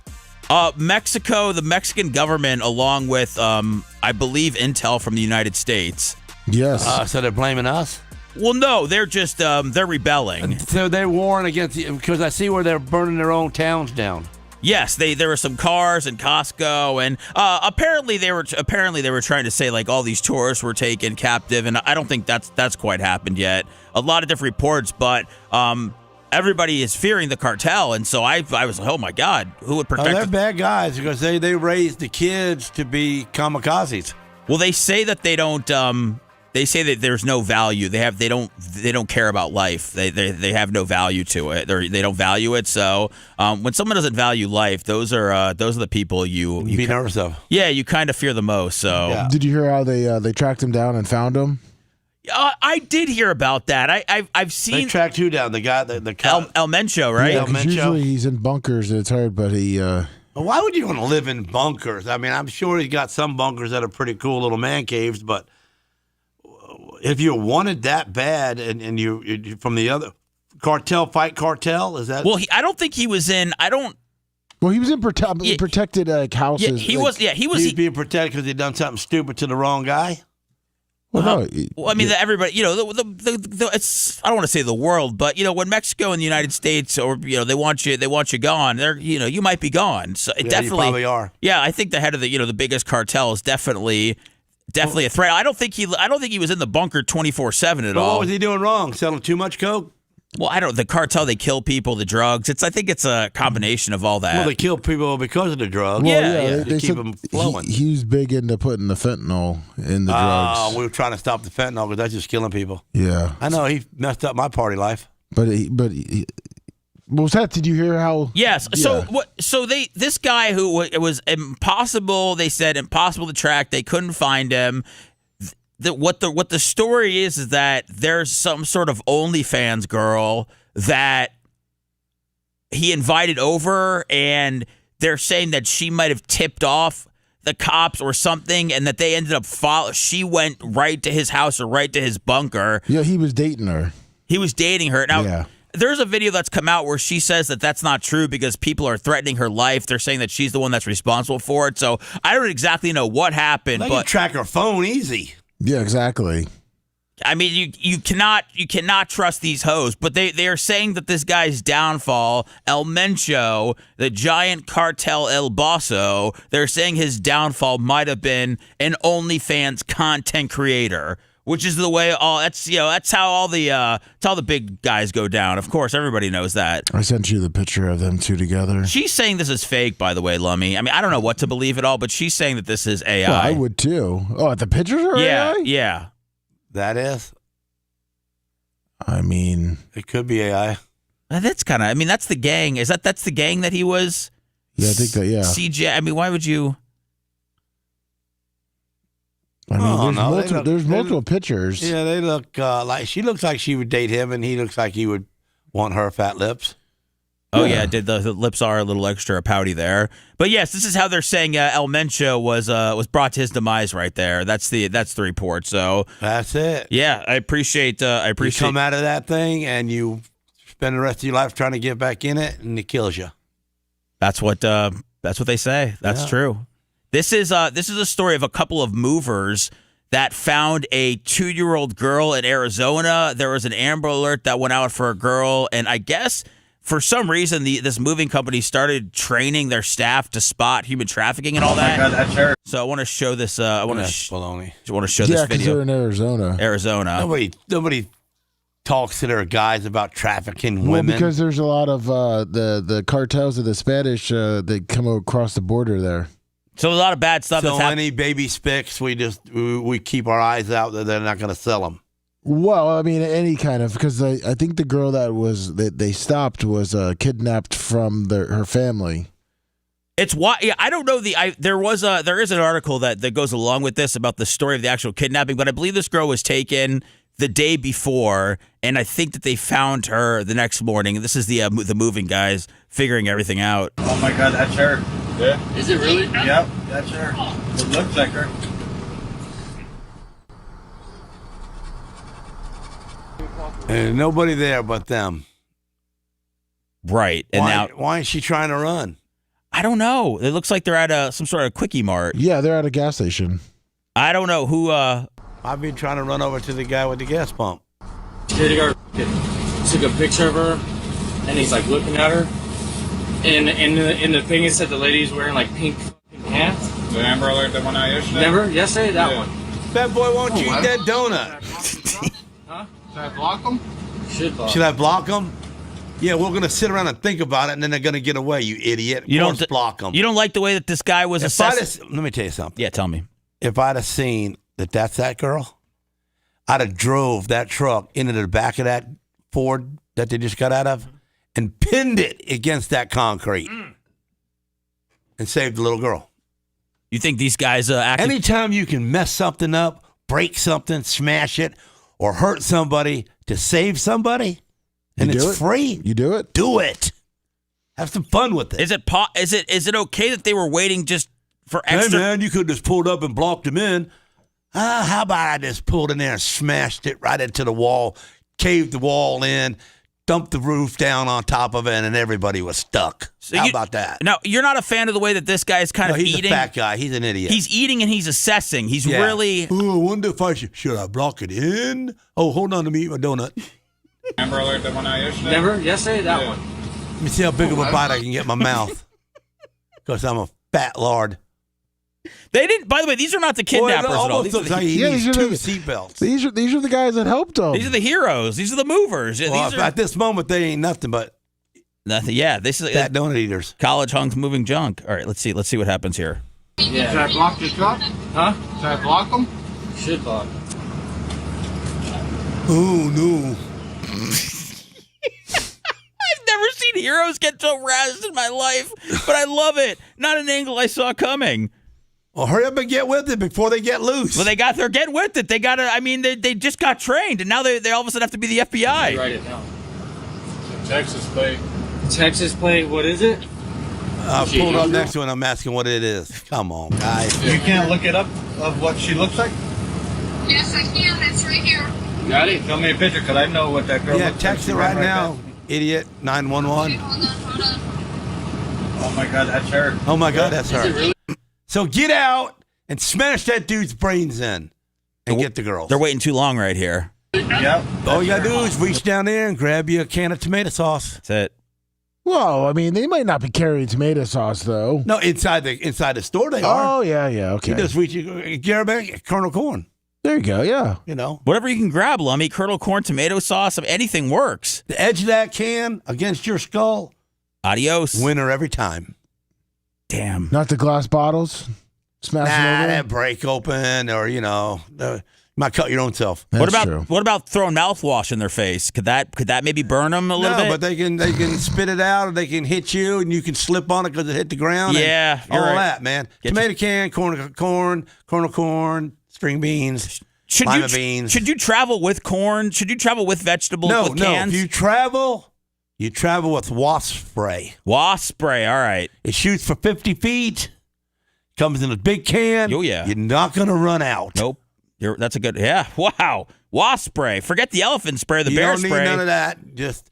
Mexico, the Mexican government, along with I believe intel from the United States. Yes. So they're blaming us? Well, no, they're just they're rebelling. So they're warring against because I see where they're burning their own towns down. Yes, there were some cars in Costco, and apparently they were trying to say like all these tourists were taken captive, and I don't think that's quite happened yet. A lot of different reports, but everybody is fearing the cartel, and so I was like, oh my God, who would protect? They're bad guys because they raised the kids to be kamikazes. Well, they say that they don't. They say that there's no value. They don't care about life. They have no value to it. They don't value it. So when someone doesn't value life, those are the people you be nervous of. Yeah, you kind of fear the most. So yeah. Did you hear how they tracked him down and found him? I did hear about that. I've seen they tracked who down? The guy the El Mencho, right? Yeah, usually he's in bunkers. It's hard, but he. Why would you want to live in bunkers? I mean, I'm sure he's got some bunkers that are pretty cool little man caves, but if you wanted that bad and you from the other cartel, is that? Well, I don't think he was in. Well, he was in protected houses. Yeah, he was. Yeah, he was. He was being protected because he'd done something stupid to the wrong guy. Well, Well, I mean, everybody, it's, I don't want to say the world, but when Mexico and the United States, or they want you gone. They're, you might be gone. So it definitely, you probably are. Yeah, I think the head of the biggest cartel is definitely a threat. I don't think he was in the bunker 24/7 at all. What was he doing wrong? Selling too much coke? Well, the cartel, they kill people, the drugs. I think it's a combination of all that. Well, they kill people because of the drugs. Well, They keep them flowing. He was big into putting the fentanyl in the drugs. We were trying to stop the fentanyl because that's just killing people. Yeah. I know, he messed up my party life. But what was that? Did you hear how? Yes. Yeah. So this guy who it was impossible. They said impossible to track. They couldn't find him. What the story is that there's some sort of OnlyFans girl that he invited over, and they're saying that she might have tipped off the cops or something, and that they ended up she went right to his house or right to his bunker. Yeah, he was dating her. He was dating her. Now, yeah. There's a video that's come out where she says that that's not true because people are threatening her life. They're saying that she's the one that's responsible for it. So I don't exactly know what happened. They but can track her phone easy. Yeah, exactly. I mean, you cannot trust these hoes, but they are saying that this guy's downfall, El Mencho, the giant cartel El Bosso, they're saying his downfall might have been an OnlyFans content creator, which is the way that's how all the big guys go down. Of course, everybody knows that. I sent you the picture of them two together. She's saying this is fake, by the way, Lummy. I mean, I don't know what to believe at all, but she's saying that this is AI. Well, I would too. Oh, the pictures are AI? Yeah. That is? I mean, it could be AI. That's kind of, I mean, that's the gang. That's the gang that he was? Yeah, I think that, yeah. CJ, I mean, why would you? I mean, there's multiple pictures. Yeah, they look she looks like she would date him, and he looks like he would want her fat lips. Oh, yeah, the lips are a little extra pouty there. But yes, this is how they're saying El Mencho was brought to his demise right there. That's the report. So that's it. Yeah, I appreciate. You come out of that thing and you spend the rest of your life trying to get back in it, and it kills you. That's what they say. That's true. This is a story of a couple of movers that found a 2-year-old girl in Arizona. There was an Amber Alert that went out for a girl, and I guess for some reason this moving company started training their staff to spot human trafficking and all that. God, that's her. So I want to show this. I want to show this Yeah, because video. they're in Arizona. Nobody talks to their guys about trafficking Well, women. because there's a lot of the cartels of the Spanish that come across the border there. So a lot of bad stuff. So any baby spics, we keep our eyes out that they're not going to sell them. Well, I mean, any kind of, because I think the girl that they stopped was kidnapped from her family. It's why I don't know there is an article that goes along with this about the story of the actual kidnapping, but I believe this girl was taken the day before, and I think that they found her the next morning. This is the moving guys figuring everything out. Oh my God, that's her. Yeah. Is it really? Yep, that's her. It looks like her. And nobody there but them. Right. And why is she trying to run? I don't know. It looks like they're at some sort of quickie mart. Yeah, they're at a gas station. I don't know who. I've been trying to run over to the guy with the gas pump. Security guard took a picture of her, and he's like looking at her. And in the thing, it said the lady's wearing like pink pants. The Amber Alert that went out yesterday? Remember? Yesterday? That one. That boy won't eat that donut. Huh? Should I block them? Should I block them? Yeah, we're going to sit around and think about it, and then they're going to get away, you idiot. You don't block them. You don't like the way that this guy was assessed? Let me tell you something. Yeah, tell me. If I'd have seen that's that girl, I'd have drove that truck into the back of that Ford that they just got out of and pinned it against that concrete and saved the little girl. You think these guys Anytime you can mess something up, break something, smash it, or hurt somebody to save somebody, and it's free. You do it? Do it. Have some fun with it. Is it okay that they were waiting just for extra? Hey man, you could have just pulled up and blocked him in. How about I just pulled in there and smashed it right into the wall, caved the wall in, dumped the roof down on top of it, and everybody was stuck. So How about that? Now, you're not a fan of the way that this guy is kind of he's eating? He's a fat guy. He's an idiot. He's eating and he's assessing. He's really... Oh, I wonder if I should I block it in? Oh, hold on, let me eat my donut. Remember the one I yesterday? Never? Yesterday? That one. Let me see how big of a bite I can get in my mouth. Because I'm a fat lord. They didn't. By the way, these are not the kidnappers at all. These are the, these are two seatbelts. These are the guys that helped them. These are the heroes. These are the movers. Well, these are, at this moment, they ain't nothing but nothing. Yeah, this is fat donut eaters. College hunks moving junk. All right, let's see what happens here. Yeah. Should I block the truck? Huh? Should I block them? Should block. Oh, no. I've never seen heroes get so razzed in my life, but I love it. Not an angle I saw coming. Well, hurry up and get with it before they get loose. Well, they're getting with it. They got to, I mean, they just got trained, and now they all of a sudden have to be the FBI. Write it down. Texas plate. Texas plate, what is it? Pull it up next to it, and I'm asking what it is. Come on, guys. You can't look it up of what she looks like? Yes, I can. It's right here. Got it? Show me a picture, because I know what that girl looks like. Text it right now, idiot, 911. Hold on. Oh, my God, that's her. Oh, my God, that's her. Is it really? So get out and smash that dude's brains in and get the girls. They're waiting too long right here. Yep. All you got to do is reach down there and grab you a can of tomato sauce. That's it. Well, I mean, they might not be carrying tomato sauce, though. No, inside the store they are. Oh, yeah, okay. You just reach Colonel Corn. There you go, yeah. You know. Whatever you can grab, Lummy, Colonel Corn, tomato sauce, anything works. The edge of that can against your skull. Adios. Winner every time. Damn. Not the glass bottles? Smashing over? That break open or, you might cut your own self. What about throwing mouthwash in their face? Could that maybe burn them a little bit? No, but they can spit it out, or they can hit you, and you can slip on it because it hit the ground. Yeah, all right. that, man. Tomato can, Colonel Corn, string beans, lima beans. Should you travel with corn? Should you travel with vegetables? With cans? If you travel with wasp spray. Wasp spray, all right. It shoots for 50 feet. Comes in a big can. Oh yeah, you're not gonna run out. Nope. That's a good. Yeah. Wow. Wasp spray. Forget the elephant spray. The bear spray. You don't need none of that. Just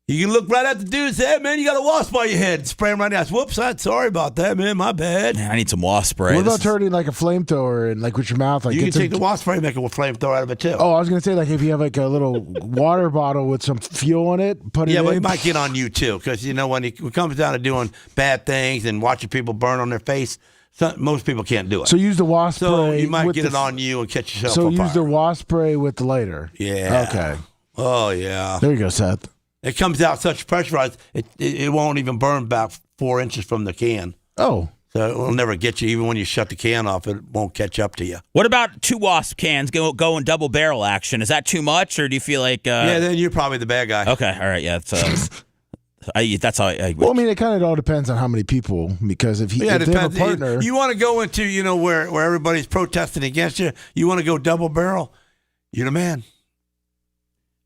you can look right at the dude and say, "Hey, man, you got a wasp by your head." Spray him right now. Whoops, I'm sorry about that, man. My bad. Man, I need some wasp spray. What about turning like a flamethrower and like with your mouth? Like you can take the wasp spray and make a flamethrower out of it too. Oh, I was gonna say like if you have like a little water bottle with some fuel in it, put it in. Yeah, but it might get on you too, because when it comes down to doing bad things and watching people burn on their face. Most people can't do it. So use the wasp spray. So you might get it on you and catch yourself on fire. So use the wasp spray with the lighter. Yeah. Okay. Oh, yeah. There you go, Seth. It comes out such pressurized, it won't even burn about 4 inches from the can. Oh. So it will never get you. Even when you shut the can off, it won't catch up to you. What about 2 wasp cans go in double barrel action? Is that too much, or do you feel like... yeah, then you're probably the bad guy. Okay, all right, yeah. That's how I well, I mean, it kind of all depends on how many people, because if they have a partner, you want to go into where everybody's protesting against you. You want to go double barrel. You're the man.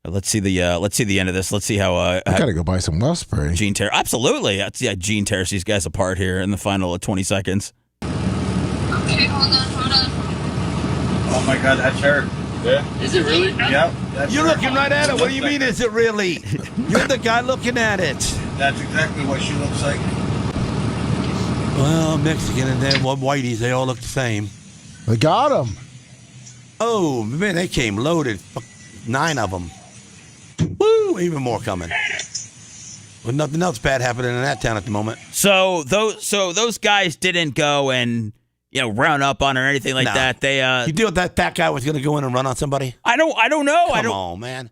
Let's see the end of this. Let's see how I gotta go buy some wasp spray. Gene tear absolutely. Gene tears these guys apart here in the final 20 seconds. Okay, hold on. Oh my God, that's her. Yeah. Is it really? Yep. You're looking right at it. What do you mean, is it really? You're the guy looking at it. That's exactly what she looks like. Well, Mexican and them whiteys, they all look the same. They got them. Oh, man, they came loaded. 9 of them. Woo, even more coming. With nothing else bad happening in that town at the moment. So those guys didn't go and round up on her or anything like that. They you deal with that guy was going to go in and run on somebody? I don't know. Come on, man.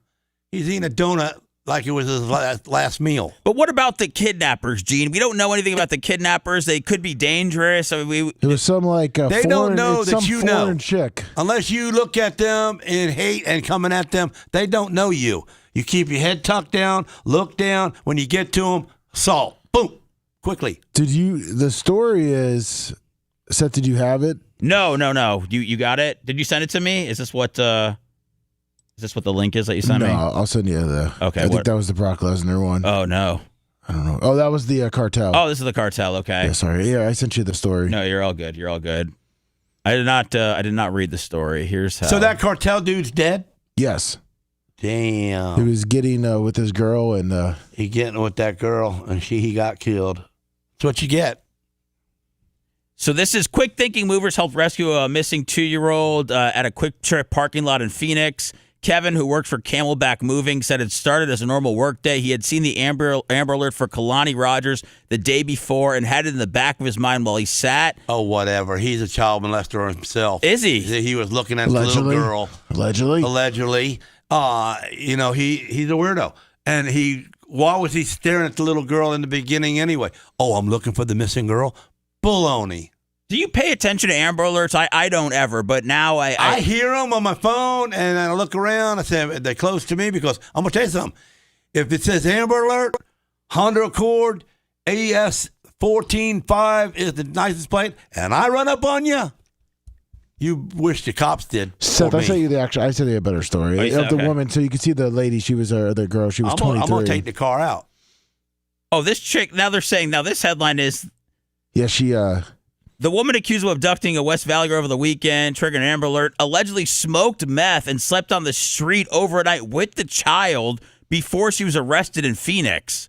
He's eating a donut like it was his last meal. But what about the kidnappers, Gene? We don't know anything about the kidnappers. They could be dangerous. It was some they don't know that you know. Chick. Unless you look at them in hate and coming at them, they don't know you. You keep your head tucked down, look down. When you get to them, assault. Boom. Quickly. The story is, Seth, did you have it? No. You got it? Did you send it to me? Is this what the link is that you sent me? No, I'll send you the. Okay. I think that was the Brock Lesnar one. Oh no. I don't know. Oh, that was the cartel. Oh, this is the cartel. Okay. Yeah, sorry. Yeah, I sent you the story. No, you're all good. I did not read the story. Here's how. So that cartel dude's dead? Yes. Damn. He was getting with his girl, and he getting with that girl, and he got killed. That's what you get. So this is Quick Thinking Movers helped rescue a missing 2-year-old at a Quick Trip parking lot in Phoenix. Kevin, who worked for Camelback Moving, said it started as a normal work day. He had seen the Amber Alert for Kalani Rogers the day before and had it in the back of his mind while he sat. Oh, whatever. He's a child molester himself. Is he? He was looking at the little girl. Allegedly. He's a weirdo. And why was he staring at the little girl in the beginning anyway? Oh, I'm looking for the missing girl? Baloney. Do you pay attention to Amber Alerts? I don't ever, but now I hear them on my phone, and I look around. I say, they're close to me because I'm going to tell you something. If it says Amber Alert, Honda Accord, AS 14.5 is the nicest plate, and I run up on you, you wish the cops did. Seth, I sent you a better story of the woman. So you can see the lady. She was the girl. She was 23. I'm going to take the car out. Oh, this chick. Now they're saying. Now this headline is. Yeah, she. The woman accused of abducting a West Valley girl over the weekend, triggered an Amber Alert, allegedly smoked meth and slept on the street overnight with the child before she was arrested in Phoenix.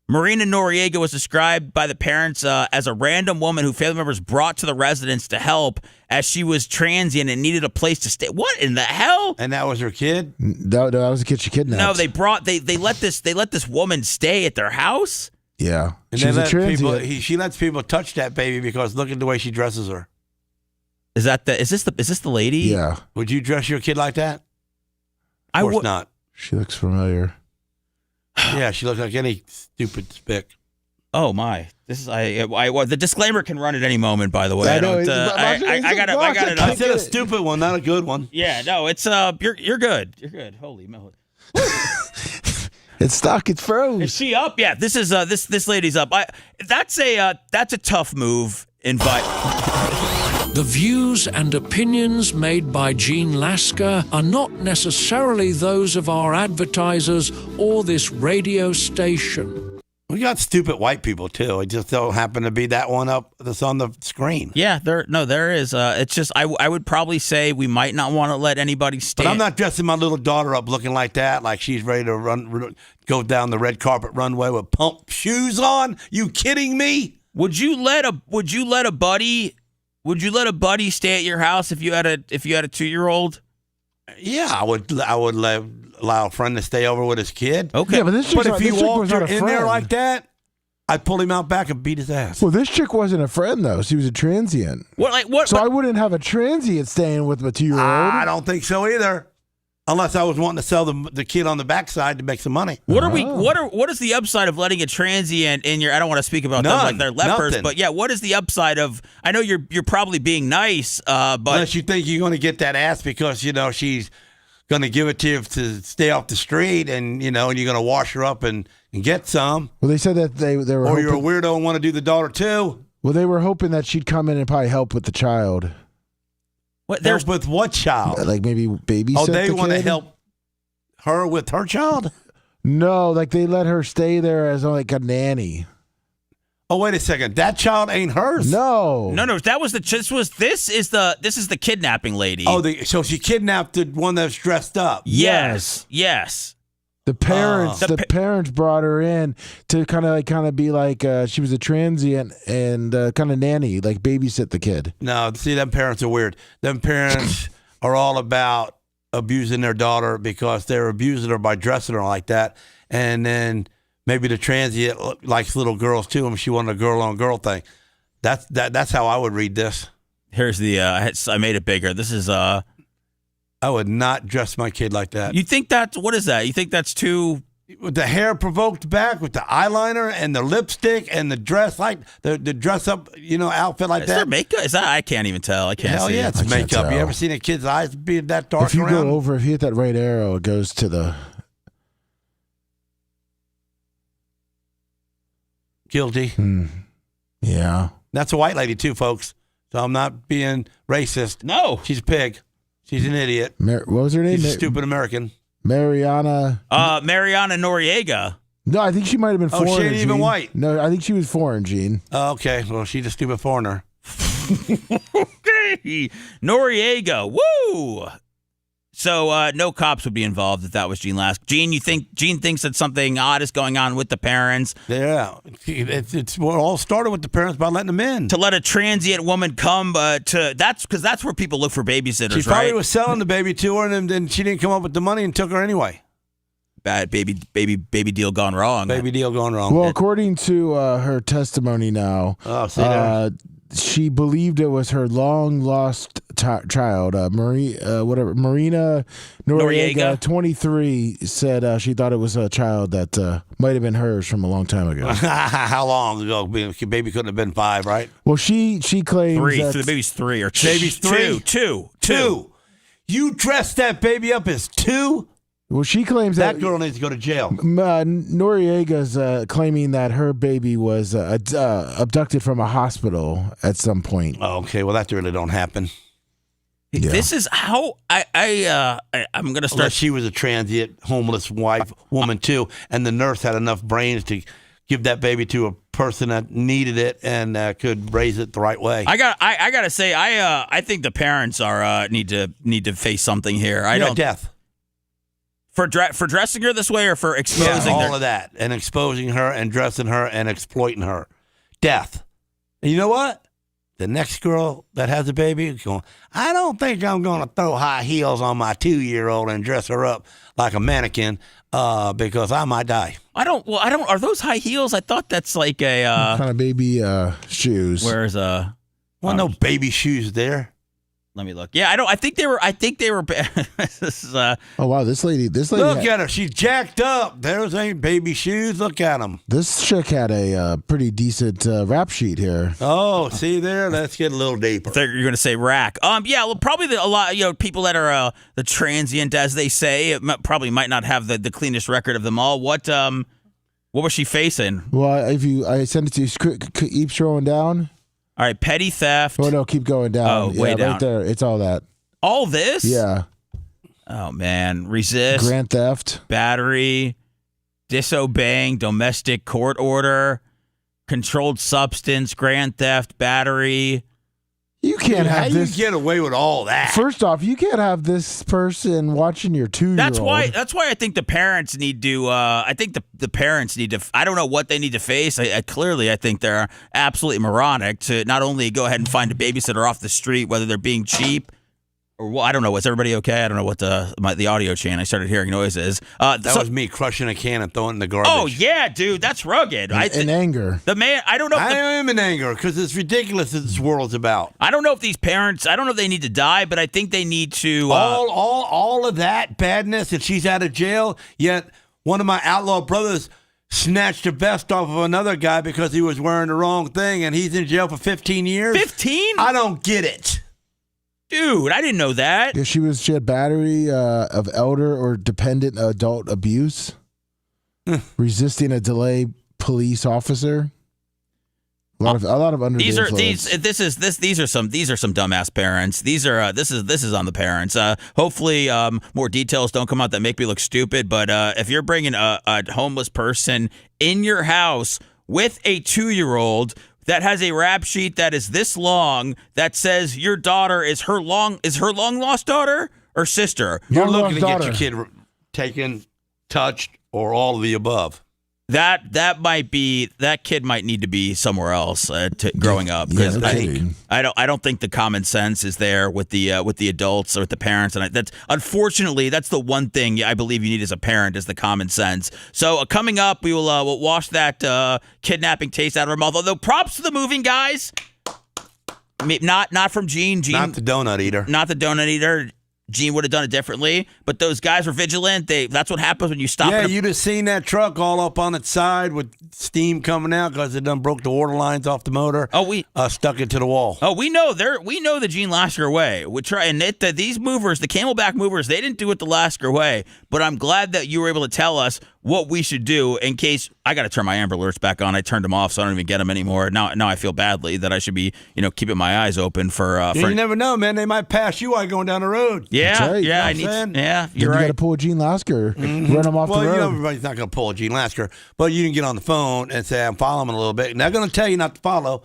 Marina Noriega was described by the parents as a random woman who family members brought to the residence to help as she was transient and needed a place to stay. What in the hell? And that was her kid? No, that was a kid she kidnapped. No, they let this woman stay at their house. Yeah, and she lets people touch that baby because look at the way she dresses her. Is this the lady? Yeah. Would you dress your kid like that? Of course not. She looks familiar. Yeah, she looks like any stupid spick. Oh my! This is the disclaimer can run at any moment. By the way, I got it. I said a stupid one, not a good one. Yeah, no, it's you're good. You're good. Holy moly! It's stuck. It's froze. Is she up? Yeah, this is this lady's up. That's a tough move. The views and opinions made by Gene Lasker are not necessarily those of our advertisers or this radio station. We got stupid white people too. It just don't happen to be that one up that's on the screen. Yeah, there is. It's just I would probably say we might not want to let anybody stand. But I'm not dressing my little daughter up looking like that, like she's ready to go down the red carpet runway with pump shoes on. You kidding me? Would you let a buddy stay at your house if you had a 2-year-old? Yeah, I would allow a friend to stay over with his kid. Okay. Yeah, but if he walked in there like that, I'd pull him out back and beat his ass. Well, this chick wasn't a friend though; she was a transient. So I wouldn't have a transient staying with my 2-year-old. I don't think so either, unless I was wanting to sell the kid on the backside to make some money. What is the upside of letting a transient in your? I don't want to speak about them like they're lepers, but yeah, what is the upside of? I know you're probably being nice, but unless you think you're going to get that ass because she's going to give it to you to stay off the street, and and you're going to wash her up and get some. Well, they said that they were. Or you're a weirdo and want to do the daughter too. Well, they were hoping that she'd come in and probably help with the child. Help with what child? Like maybe babysit. Oh, they want to kid? help her with her child? No, like they let her stay there as like a nanny. Oh, wait a second. That child ain't hers. No. That was this is the kidnapping lady. Oh, so she kidnapped the one that's dressed up. Yes. The parents brought her in to kind of be like she was a transient and kind of nanny, like babysit the kid. No, see, them parents are weird. Them parents are all about abusing their daughter because they're abusing her by dressing her like that, and then maybe the transient likes little girls too, and she wanted a girl-on-girl thing. That's how I would read this. Here's the I made it bigger. This is I would not dress my kid like that. You think what is that? You think that's too? With the hair provoked back, with the eyeliner and the lipstick and the dress, like the dress up, outfit like is that. There makeup? Is that? I can't even tell. I can't. Hell see yeah, it. it's makeup. You ever seen a kid's eyes be that dark? If you around? go over, if you hit that right arrow, it goes to the guilty. Yeah, that's a white lady too, folks. So I'm not being racist. No, she's a pig. She's an idiot. What was her name? She's a stupid American. Mariana Noriega. No, I think she might have been foreign. Oh, she ain't even white. No, I think she was foreign, Gene. Okay, well, she's a stupid foreigner. Okay, Noriega. Woo! So no cops would be involved if that was Gene Lasker. Gene thinks that something odd is going on with the parents. Yeah, it's all started with the parents by letting them in. To let a transient woman come, that's because that's where people look for babysitters. She probably right? was selling the baby to her, and then she didn't come up with the money and took her anyway. Bad baby deal gone wrong. Baby deal gone wrong. Well, according to her testimony now, she believed it was her long lost child, Marina Noriega, 23, said she thought it was a child that might have been hers from a long time ago. How long ago? Baby couldn't have been 5, right? Well, she claims 3. that So the baby's 3 or baby's 3. Two. You dressed that baby up as 2? Well, she claims that girl needs to go to jail. Noriega's claiming that her baby was abducted from a hospital at some point. Oh, okay, well, that really don't happen. Yeah. This is how I'm going to start. Unless she was a transient, homeless woman too, and the nurse had enough brains to give that baby to a person that needed it and could raise it the right way. I gotta say, I think the parents are need to face something here. Death. For dressing her this way or for exposing all of that and exposing her and dressing her and exploiting her. Death. And you know what? The next girl that has a baby is going, I don't think I'm going to throw high heels on my 2-year-old and dress her up like a mannequin because I might die. I don't. Are those high heels? I thought that's like a kind of baby shoes. Where's no baby shoes there. Let me look. Yeah, I think they were. This is, oh wow, this lady. Look at her. She's jacked up. Those ain't baby shoes. Look at them. This chick had a pretty decent rap sheet here. Oh, see there. Let's get a little deeper. I thought you were going to say rack. Yeah, well, probably a lot. People that are the transient, as they say, probably might not have the cleanest record of them all. What was she facing? Well, I send it to you. Keep scrolling down. All right, petty theft. Oh, no, keep going down. Oh, way down. Right there. It's all that. All this? Yeah. Oh, man. Resist. Grand theft. Battery. Disobeying domestic court order. Controlled substance. Grand theft. Battery. You can't have how this. How you get away with all that? First off, you can't have this person watching your 2-year-old. That's why I think the parents need to. I think the parents need to. I don't know what they need to face. Clearly, I think they're absolutely moronic to not only go ahead and find a babysitter off the street, whether they're being cheap. Or I don't know. Was everybody okay? I don't know what the audio chain. I started hearing noises. That was me crushing a can and throwing it in the garbage. Oh yeah, dude, that's rugged. In anger. The man. I don't know. I am in anger because it's ridiculous that this world's about. I don't know if these parents. I don't know if they need to die, but I think they need to. All of that badness, and she's out of jail. Yet one of my outlaw brothers snatched the vest off of another guy because he was wearing the wrong thing, and he's in jail for 15 years. 15? I don't get it. Dude, I didn't know that. Yeah, she had battery of elder or dependent adult abuse, resisting a delay police officer. A lot of under the influence. These are some dumbass parents. This is on the parents. Hopefully, more details don't come out that make me look stupid. But if you're bringing a homeless person in your house with a 2-year-old. That has a rap sheet that is this long that says your daughter is her long lost daughter or sister. You're looking to get your kid taken, touched, or all of the above. That kid might need to be somewhere else growing up because I don't think the common sense is there with the adults or with the parents, and that's unfortunately that's the one thing I believe you need as a parent is the common sense. So coming up, we will we'll wash that kidnapping taste out of our mouth. Although props to the moving guys, not from Gene, not the donut eater, not the donut eater. Gene would have done it differently, but those guys were vigilant. That's what happens when you stop. Yeah, you'd have seen that truck all up on its side with steam coming out because it done broke the water lines off the motor. Oh, we stuck it to the wall. Oh, we know the Gene Lasker way. We try and these movers, the Camelback movers, they didn't do it the Lasker way. But I'm glad that you were able to tell us what we should do in case I got to turn my Amber Alerts back on. I turned them off, so I don't even get them anymore. Now I feel badly that I should be keeping my eyes open for. You never know, man. They might pass you while going down the road. Yeah, right. Yeah, you're right. You got to pull a Gene Lasker, run him off the road. Well, everybody's not going to pull a Gene Lasker, but you can get on the phone and say, I'm following him a little bit. And they're going to tell you not to follow.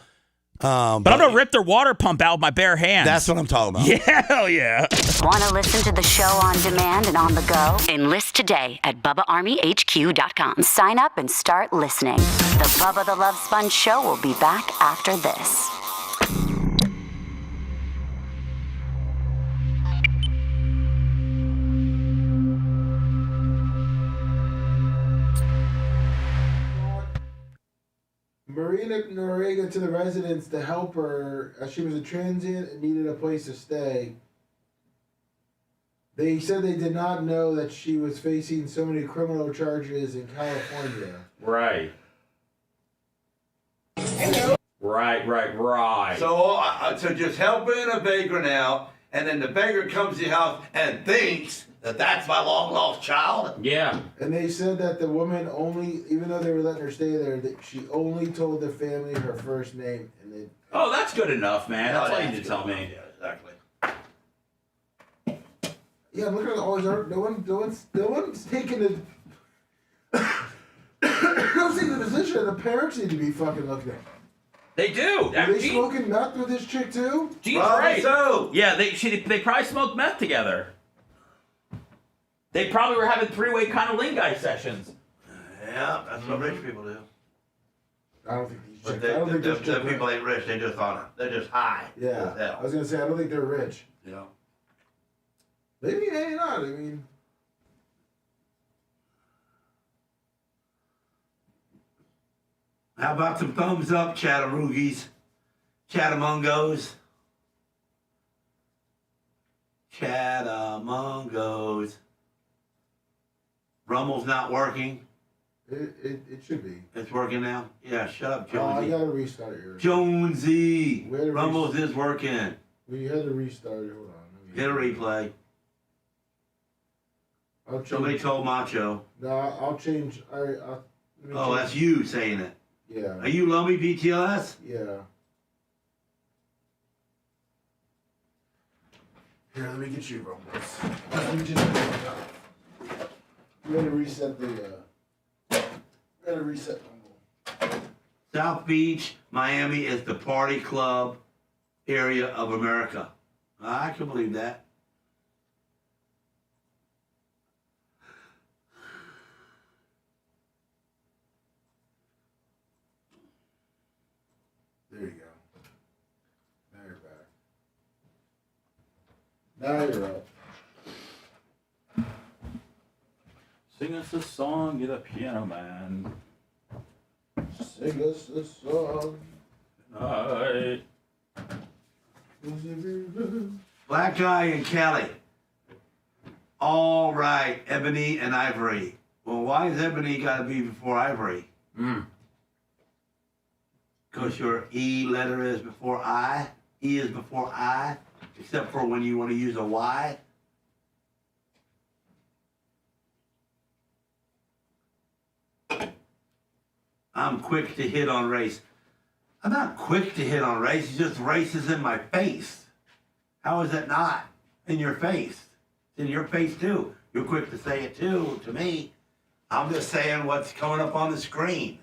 But I'm going to rip their water pump out with my bare hands. That's what I'm talking about. Yeah, hell yeah. Want to listen to the show on demand and on the go? Enlist today at BubbaArmyHQ.com. Sign up and start listening. The Bubba the Love Sponge Show will be back after this. Marina Noriega to the residents to help her as she was a transient and needed a place to stay. They said they did not know that she was facing so many criminal charges in California. Right. Right. So just helping a vagrant out, and then the vagrant comes to your house and thinks that that's my long-lost child? Yeah. And they said that the woman only, even though they were letting her stay there, that she only told the family her first name. And they, Oh, that's good enough, man. That's all you need to tell me. Yeah, exactly. yeah, I'm looking at all these. No one's taking the. No one's taking the position. The parents need to be fucking looking at. They do. Are they smoking meth with this chick too? Gene's right. So. Yeah, they probably smoked meth together. They probably were having three-way kind of lingai sessions. Yeah, that's what rich people do. I don't think these But chicks. them people ain't rich. They just on it. They're just high. Yeah, I was gonna say I don't think they're rich. Yeah. Maybe they not. I mean, How about some thumbs up, Chattaroogies, Chattamungos, Chattamungos. Rummel's not working. it should be. It's working now? Yeah, shut up, I Jonesy. gotta restart here. Jonesy! We had to Rumbles is working. We had to restart it. Hold on. Get a replay. I'll change. Somebody told Macho. No, I'll change. All right. Let me Oh, change. that's you saying it. Yeah. Are you Lummy BTLS? Yeah. Here, let me get you, Rumbles. Let me just. I'm gonna reset the. Gotta reset Rumble. South Beach, Miami is the party club area of America. I can believe that. There you go. Now you're back. Now you're up. Sing us a song, you're the piano man. Sing us a song. Alright. Black Guy and Kelly. All right, Ebony and Ivory. Well, why has Ebony got to be before Ivory? Because your E letter is before I. E is before I, except for when you want to use a Y. I'm quick to hit on race. I'm not quick to hit on race. It's just race is in my face. How is it not in your face? It's in your face too. You're quick to say it too, to me. I'm just saying what's coming up on the screen.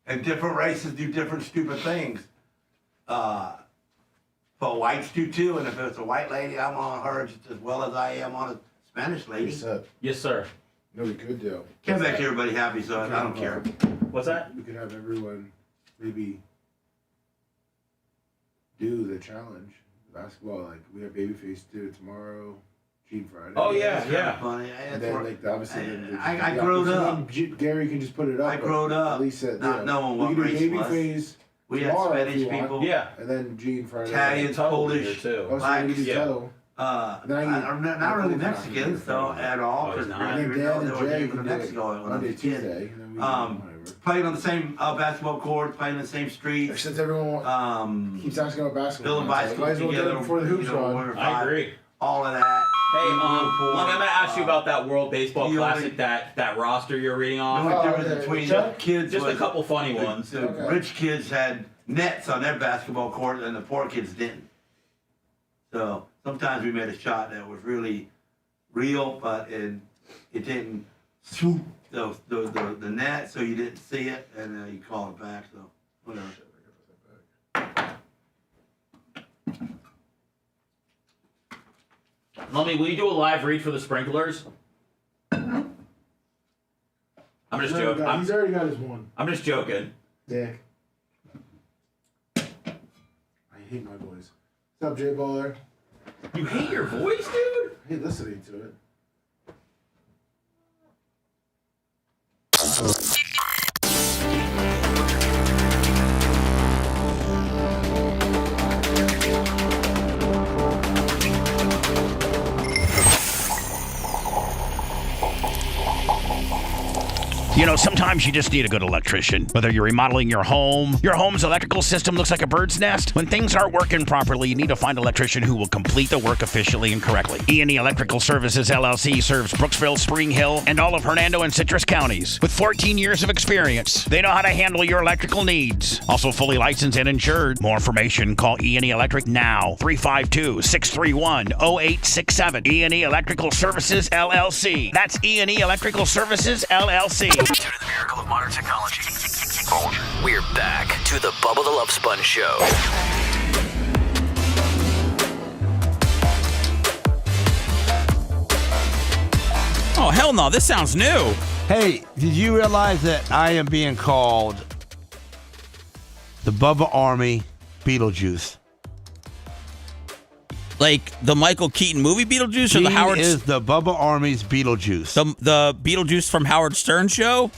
And different races do different stupid things. But whites do too, and if it's a white lady, I'm on her just as well as I am on a Spanish lady. Yes, sir. No, we could do. Can't make everybody happy, so I don't care. What's that? We could have everyone maybe do the challenge. Basketball, like we have Babyface do it tomorrow, Gene Friday. Oh, yeah, It's yeah. funny. And then, like, obviously, then I growed up. Gary can just put it up. I growed up At least at, not knowing what we can do race was. Babyface. We had tomorrow if Spanish you want, people. Yeah. And then Gene Friday. Italians, Polish, too. Also, blacks, we can do yeah. Toe. not really Mexicans though at all, because And I then didn't even Dan know and there was Jay even a can do it Mexico when I was Monday, a kid. Tuesday. And then we whatever. Playing on the same basketball court, playing in the same streets. Since everyone keeps asking about basketball, Building might bicycles as well get together it before the hoops you know, run. when we were I five. agree. All of that. Hey, Liverpool, I'm gonna ask you about that World Baseball you Classic, that roster you're reading The off. only difference between the kids Just was a couple funny the- ones. The rich kids had nets on their basketball court, and the poor kids didn't. So sometimes we made a shot that was really real, but it didn't swoop the net, so you didn't see it, and you call it back. So whatever. Lummy, will you do a live read for the sprinklers? I'm just joking. He's already got his one. I'm just joking. Dick. I hate my voice. What's up, J Baller? You hate your voice, dude? I hate listening to it. You know, sometimes you just need a good electrician. Whether you're remodeling your home's electrical system looks like a bird's nest. When things aren't working properly, you need to find an electrician who will complete the work efficiently and correctly. E&E Electrical Services LLC serves Brooksville, Spring Hill, and all of Hernando and Citrus counties. With 14 years of experience, they know how to handle your electrical needs. Also fully licensed and insured. More information, call E&E Electric now. 352-631-0867. E&E Electrical Services LLC. That's E&E Electrical Services LLC. Due to the miracle of modern technology, we're back to the Bubba the Love Sponge Show. Oh, hell no. This sounds new. Hey, did you realize that I am being called the Bubba Army Beetlejuice? Like the Michael Keaton movie Beetlejuice, or the Howard? Is the Bubba Army's Beetlejuice? The Beetlejuice from Howard Stern show?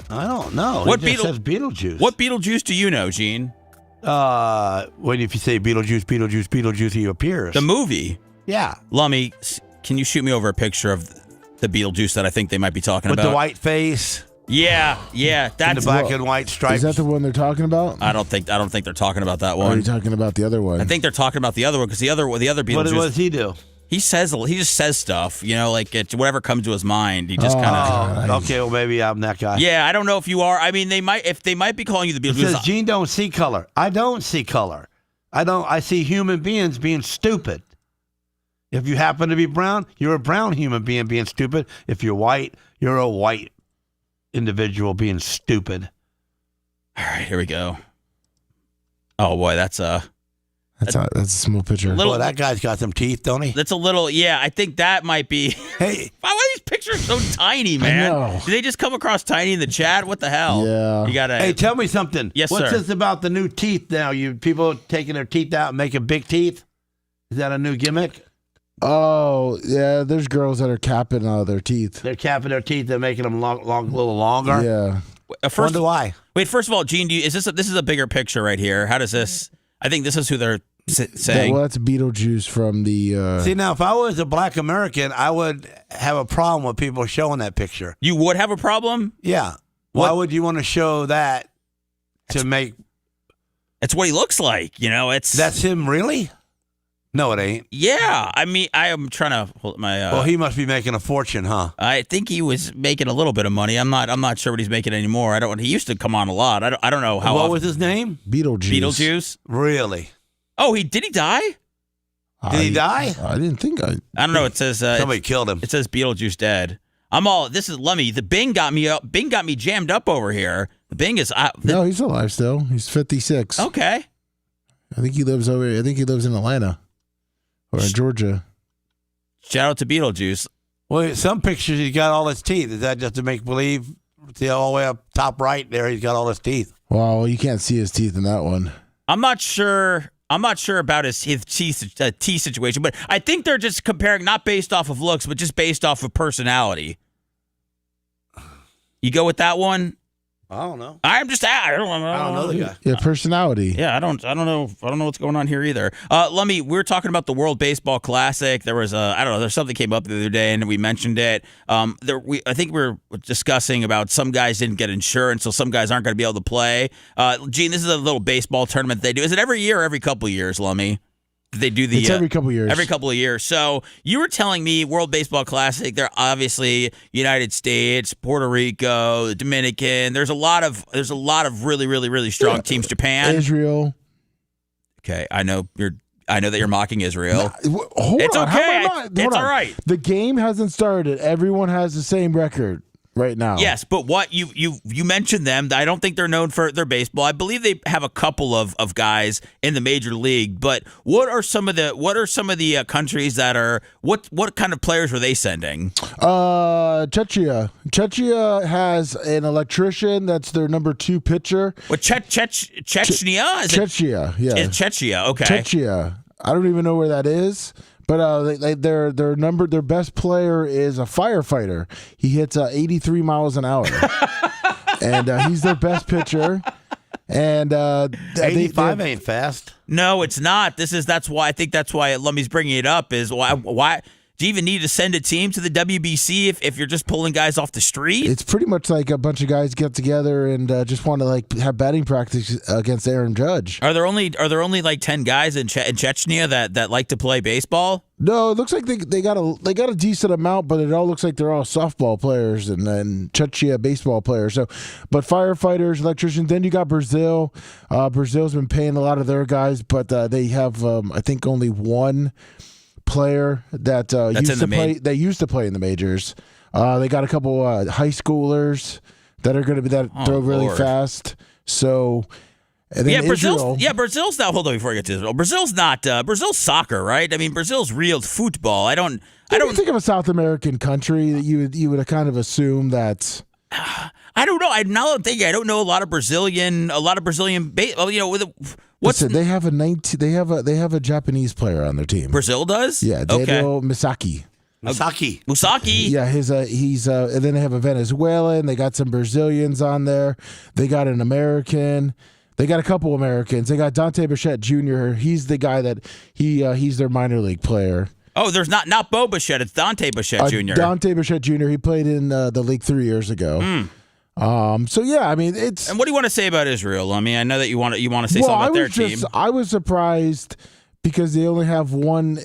I don't know. What it just says Beetlejuice? What Beetlejuice do you know, Gene? When if you say Beetlejuice, he appears. The movie. Yeah. Lummy, can you shoot me over a picture of the Beetlejuice that I think they might be talking With about? the white face. Yeah, that's and the black and white stripes. Is that the one they're talking about? I don't think they're talking about that one. Or are you talking about the other one? I think they're talking about the other one because the other Beetlejuice. What does he do? He just says stuff, like whatever comes to his mind. He just kind of. Okay, well maybe I'm that guy. Yeah, I don't know if you are. I mean, they might be calling you the Beetlejuice. It says Gene don't see color. I don't see color. I see human beings being stupid. If you happen to be brown, you're a brown human being stupid. If you're white, you're a white individual being stupid. All right, here we go. Oh boy, that's a small picture. Boy, that guy's got some teeth, don't he? That's a little. Yeah, I think that might be. Hey, why are these pictures so tiny, man? I know. Do they just come across tiny in the chat? What the hell? Yeah. You gotta. Hey, tell me something. Yes, What's sir. this about the new teeth now? You people taking their teeth out and making big teeth? Is that a new gimmick? Oh, yeah, there's girls that are capping their teeth. They're capping their teeth. They're making them a little longer. Yeah. Wonder why. Wait, first of all, Gene, this is a bigger picture right here. How does this? I think this is who they're saying. Well, that's Beetlejuice from the. See, now, if I was a black American, I would have a problem with people showing that picture. You would have a problem? Yeah. Why would you want to show that to make? It's what he looks like. That's him, really? No, it ain't. Yeah, I mean, I am trying to hold my. Well, he must be making a fortune, huh? I think he was making a little bit of money. I'm not sure what he's making anymore. He used to come on a lot. I don't know how. What was his name? Beetlejuice. Really? Oh, did he die? Did he die? I didn't think I don't know. It says somebody killed him. It says Beetlejuice dead. This is Lummy. The Bing got me up. Bing got me jammed up over here. The Bing is. No, he's alive still. He's 56. Okay. I think he lives in Atlanta. Or in Georgia. Shout out to Beetlejuice. Well, some pictures he's got all his teeth. Is that just to make believe? See all the way up top right there, he's got all his teeth. Well, you can't see his teeth in that one. I'm not sure about his teeth situation, but I think they're just comparing not based off of looks, but just based off of personality. You go with that one? I don't know. I don't know the guy. Yeah, personality. Yeah, I don't know what's going on here either. Lummy, we were talking about the World Baseball Classic. There was there's something came up the other day and we mentioned it. I think we were discussing about some guys didn't get insurance, so some guys aren't going to be able to play. Gene, this is a little baseball tournament they do. Is it every year or every couple of years, Lummy? They do It's every couple of years. Every couple of years. So you were telling me World Baseball Classic. They're obviously United States, Puerto Rico, the Dominican. There's a lot of really, really, really strong teams. Japan, Israel. Okay, I know that you're mocking Israel. Hold it's on. okay. Hold It's on. all right. The game hasn't started. Everyone has the same record. right now. Yes, but what you mentioned them. I don't think they're known for their baseball. I believe they have a couple of guys in the major league. But what are some of the countries that are what kind of players were they sending? Czechia. Czechia has an electrician that's their number 2 pitcher. What Chechnya? Czechia, yeah. It's Czechia, okay. Czechia. I don't even know where that is. But their best player is a firefighter. He hits 83 miles an hour, and he's their best pitcher. And 85 ain't fast. No, it's not. That's why Lummy's bringing it up. Is why do you even need to send a team to the WBC if you're just pulling guys off the street? It's pretty much like a bunch of guys get together and just want to have batting practice against Aaron Judge. Are there only like 10 guys in Chechnya that like to play baseball? No, it looks like they got a decent amount, but it all looks like they're all softball players and Czechia baseball players. So, but firefighters, electricians. Then you got Brazil. Brazil's been paying a lot of their guys, but they have I think only one player that used to play in the majors. They got a couple high schoolers that are going to be throw really fast. So. And then Brazil's now. Hold on before I get to Israel. Brazil's not. Brazil's soccer, right? I mean, Brazil's real football. I don't think of a South American country that you would kind of assume that. I don't know. Now I'm thinking. I don't know a lot of Brazilian. Listen, they have a Japanese player on their team. Brazil does. Yeah, Daniel Misaki. Musaki. Yeah, he's and then they have a Venezuelan. They got some Brazilians on there. They got an American. They got a couple Americans. They got Dante Bichette Jr. He's the guy that he's their minor league player. Oh, there's not Bo Bichette. It's Dante Bichette Jr. Dante Bichette Jr. He played in the league 3 years ago. So yeah, I mean it's. And what do you want to say about Israel? I mean, I know that you want to say something about their team. I was surprised because they only have one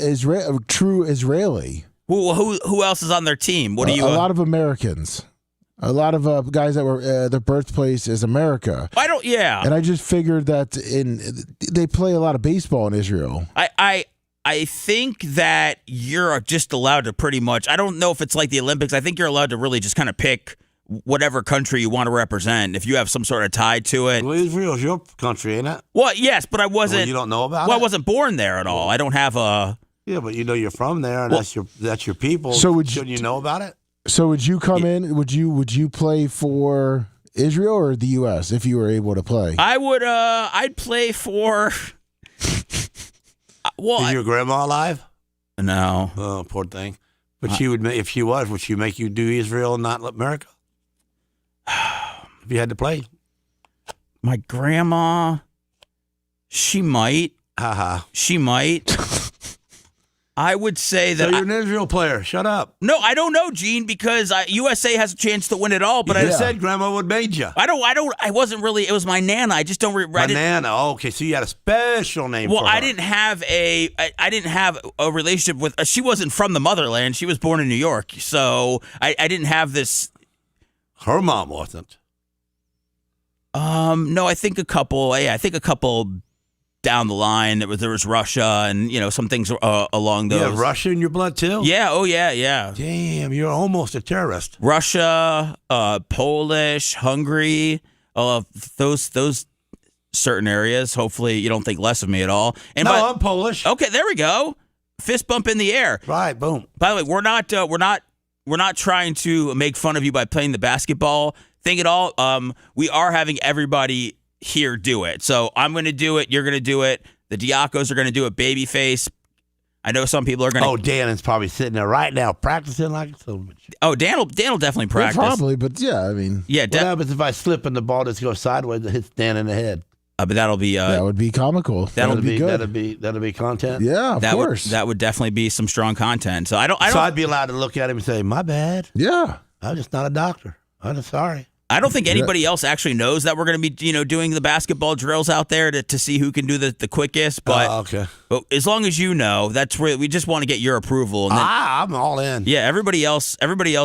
true Israeli. Who else is on their team? What do you? A lot of Americans. A lot of guys that were their birthplace is America. And I just figured that they play a lot of baseball in Israel. I think that you're just allowed to pretty much. I don't know if it's like the Olympics. I think you're allowed to really just kind of pick whatever country you want to represent if you have some sort of tie to it. Well, Israel's your country, ain't it? Well, yes, but I wasn't. Well, you don't know about it? Well, I wasn't born there at all. I don't have a. Yeah, but you know you're from there, and that's your people. So shouldn't you know about it? So would you come in? Would you play for Israel or the U.S. if you were able to play? I would. I'd play for. Well, is your grandma alive? No. Oh, poor thing. But she would, if she was, would she make you do Israel and not America? If you had to play, my grandma. She might. She might. I would say that. So you're an Israel player. Shut up. No, I don't know, Gene, because USA has a chance to win it all. But I said Grandma would made you. I wasn't really. It was my Nana. I just don't. Nana. Oh, okay, so you had a special name. Well, for her. I didn't have a relationship with. She wasn't from the motherland. She was born in New York, so I didn't have this. Her mom wasn't. No, I think a couple. Yeah, I think a couple. Down the line, there was Russia and some things along those. You have Russia in your blood too? Yeah. Oh yeah. Damn, you're almost a terrorist. Russia, Polish, Hungary, those certain areas. Hopefully, you don't think less of me at all. And I'm Polish. Okay, there we go. Fist bump in the air. Right. Boom. By the way, we're not trying to make fun of you by playing the basketball thing at all. We are having everybody here do it. So I'm going to do it. You're going to do it. The Diacos are going to do it. Babyface. I know some people are going to. Oh, Dan is probably sitting there right now practicing like so much. Oh, Dan will definitely practice. Well, probably, but yeah, I mean. Yeah. What happens if I slip and the ball just goes sideways and hits Dan in the head? But that'll be. That would be comical. That'll be good. That'll be content. Yeah, of course. That would definitely be some strong content. So I don't. So I'd be allowed to look at him and say, "My bad." Yeah. I'm just not a doctor. I'm just sorry. I don't think anybody else actually knows that we're going to be, doing the basketball drills out there to see who can do the quickest. But, okay. But as long as you know, that's where we just want to get your approval. And then, I'm all in. Yeah, everybody else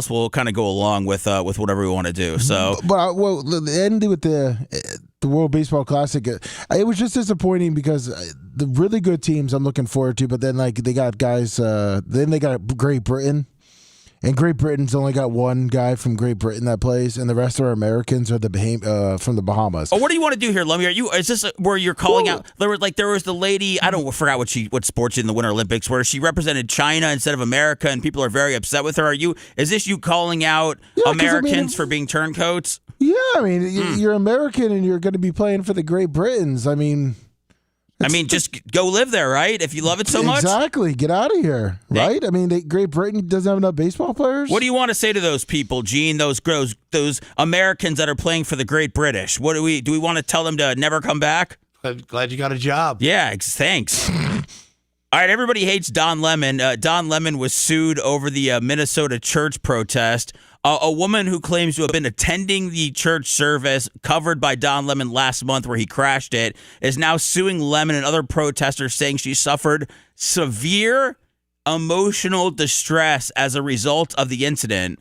will kind of go along with whatever we want to do. So, but the end with the World Baseball Classic, it was just disappointing because the really good teams I'm looking forward to, but then they got guys. Then they got Great Britain. And Great Britain's only got one guy from Great Britain that plays, and the rest are Americans or from the Bahamas. Oh, what do you want to do here, Lummy? Is this where you're calling out? There was the lady. I forgot what sport she did in the Winter Olympics, where she represented China instead of America, and people are very upset with her. Is this you calling out Americans for being turncoats? Yeah, I mean, you're American and you're going to be playing for the Great Britons. I mean, just go live there, right? If you love it so much. Exactly. Get out of here, right? I mean, Great Britain doesn't have enough baseball players. What do you want to say to those people, Gene? Those Americans that are playing for the Great British. Do we want to tell them to never come back? Glad you got a job. Yeah, thanks. All right, everybody hates Don Lemon. Don Lemon was sued over the Minnesota church protest. A woman who claims to have been attending the church service covered by Don Lemon last month where he crashed it is now suing Lemon and other protesters, saying she suffered severe emotional distress as a result of the incident.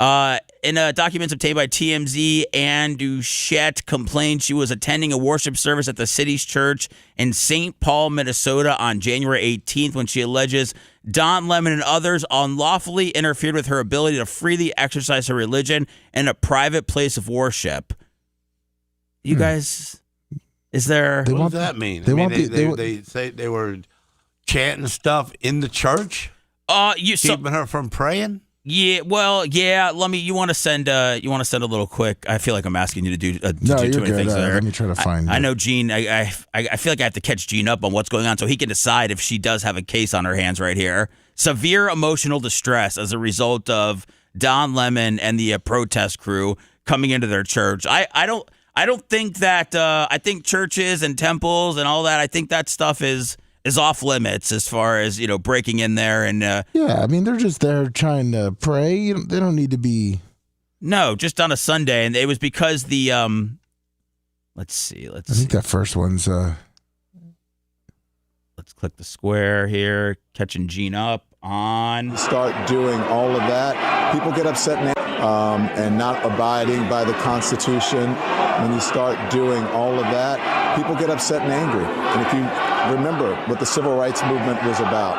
In documents obtained by TMZ, Ann Duchette complained she was attending a worship service at the city's church in St. Paul, Minnesota on January 18th when she alleges Don Lemon and others unlawfully interfered with her ability to freely exercise her religion in a private place of worship. You guys, is there... What does that mean? They say they were chanting stuff in the church? Keeping her from praying? Yeah, well, yeah. Lummy, you want to send a little quick? I feel like I'm asking you to do No, do you're too many good. things there. Let me try to find I it. know Gene. I feel like I have to catch Gene up on what's going on so he can decide if she does have a case on her hands right here. Severe emotional distress as a result of Don Lemon and the protest crew coming into their church. I don't think that. I think churches and temples and all that. I think that stuff is off limits as far as, breaking in there and yeah, I mean, they're just there trying to pray. They don't need to be. No, just on a Sunday, and it was because the let's see. I think that first one's let's click the square here, catching Gene up on. Start doing all of that, people get upset and not abiding by the Constitution. When you start doing all of that, people get upset and angry. And if you remember what the civil rights movement was about,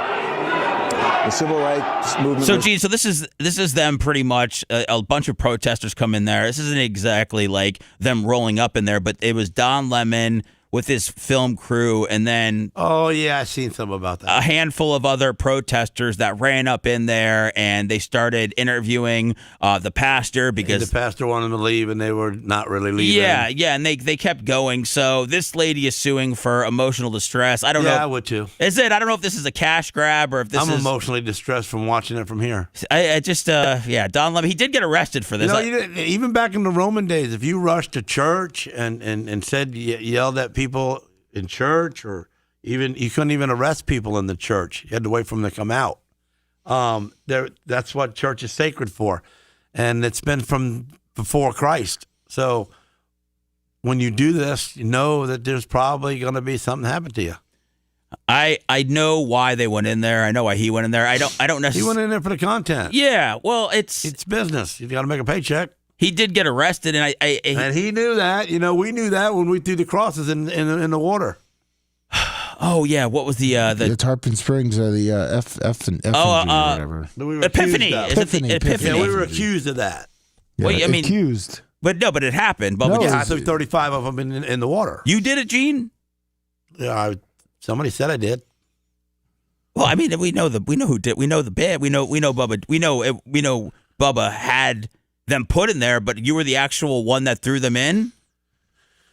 the civil rights movement. So, Gene, so this is them pretty much. A bunch of protesters come in there. This isn't exactly like them rolling up in there, but it was Don Lemon with his film crew, and then I seen some about that. A handful of other protesters that ran up in there, and they started interviewing the pastor because the pastor wanted to leave, and they were not really leaving. Yeah, and they kept going. So this lady is suing for emotional distress. I don't know. Yeah, I would too. Is it? I don't know if this is a cash grab or if this is. I'm emotionally distressed from watching it from here. I just Don Lemon. He did get arrested for this. Even back in the Roman days, if you rushed to church and said yelled at people in church, or even you couldn't even arrest people in the church. You had to wait for them to come out. That's what church is sacred for, and it's been from before Christ. So when you do this, you know that there's probably going to be something happen to you. I know why they went in there. I know why he went in there. I don't necessarily. He went in there for the content. Yeah, well, it's business. You got to make a paycheck. He did get arrested, and and he knew that. We knew that when we threw the crosses in the water. Oh yeah, what was the Tarpon Springs or the F or whatever? Epiphany. Is it the Epiphany? Yeah, we were accused of that. Yeah, well, I mean, accused. But no, but it happened. But I threw 35 of them in the water. You did it, Gene? Yeah, somebody said I did. Well, I mean, we know who did. We know the bit. We know Bubba. We know Bubba had them put in there, but you were the actual one that threw them in.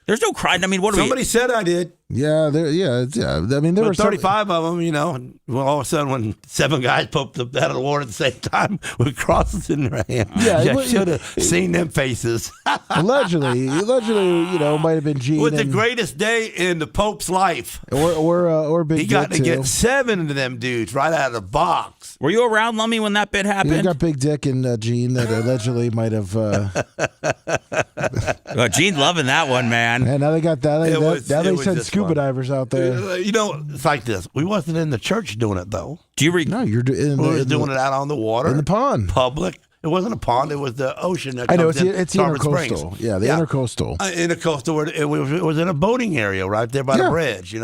There's no crime. I mean, somebody said I did. Yeah, I mean, there were 35 of them. Well, all of a sudden, when 7 guys popped up out of the water at the same time with crosses in their hand, I should have seen them faces. allegedly, might have been Gene. With the greatest day in the Pope's life, or Big he got Dick to too. get 7 of them dudes right out of the box. Were you around, Lummy, when that bit happened? You got Big Dick and Gene that allegedly might have. Well, Gene loving that one, man. And now they got that. Now they send scuba fun. divers out there. It's like this. We wasn't in the church doing it though. Do you? No, you're doing. We were doing it out on the water in the pond, public. It wasn't a pond. It was the ocean. That I know it's intercoastal. Springs. Yeah, the intercoastal. Intercoastal. It was in a boating area right there by the bridge.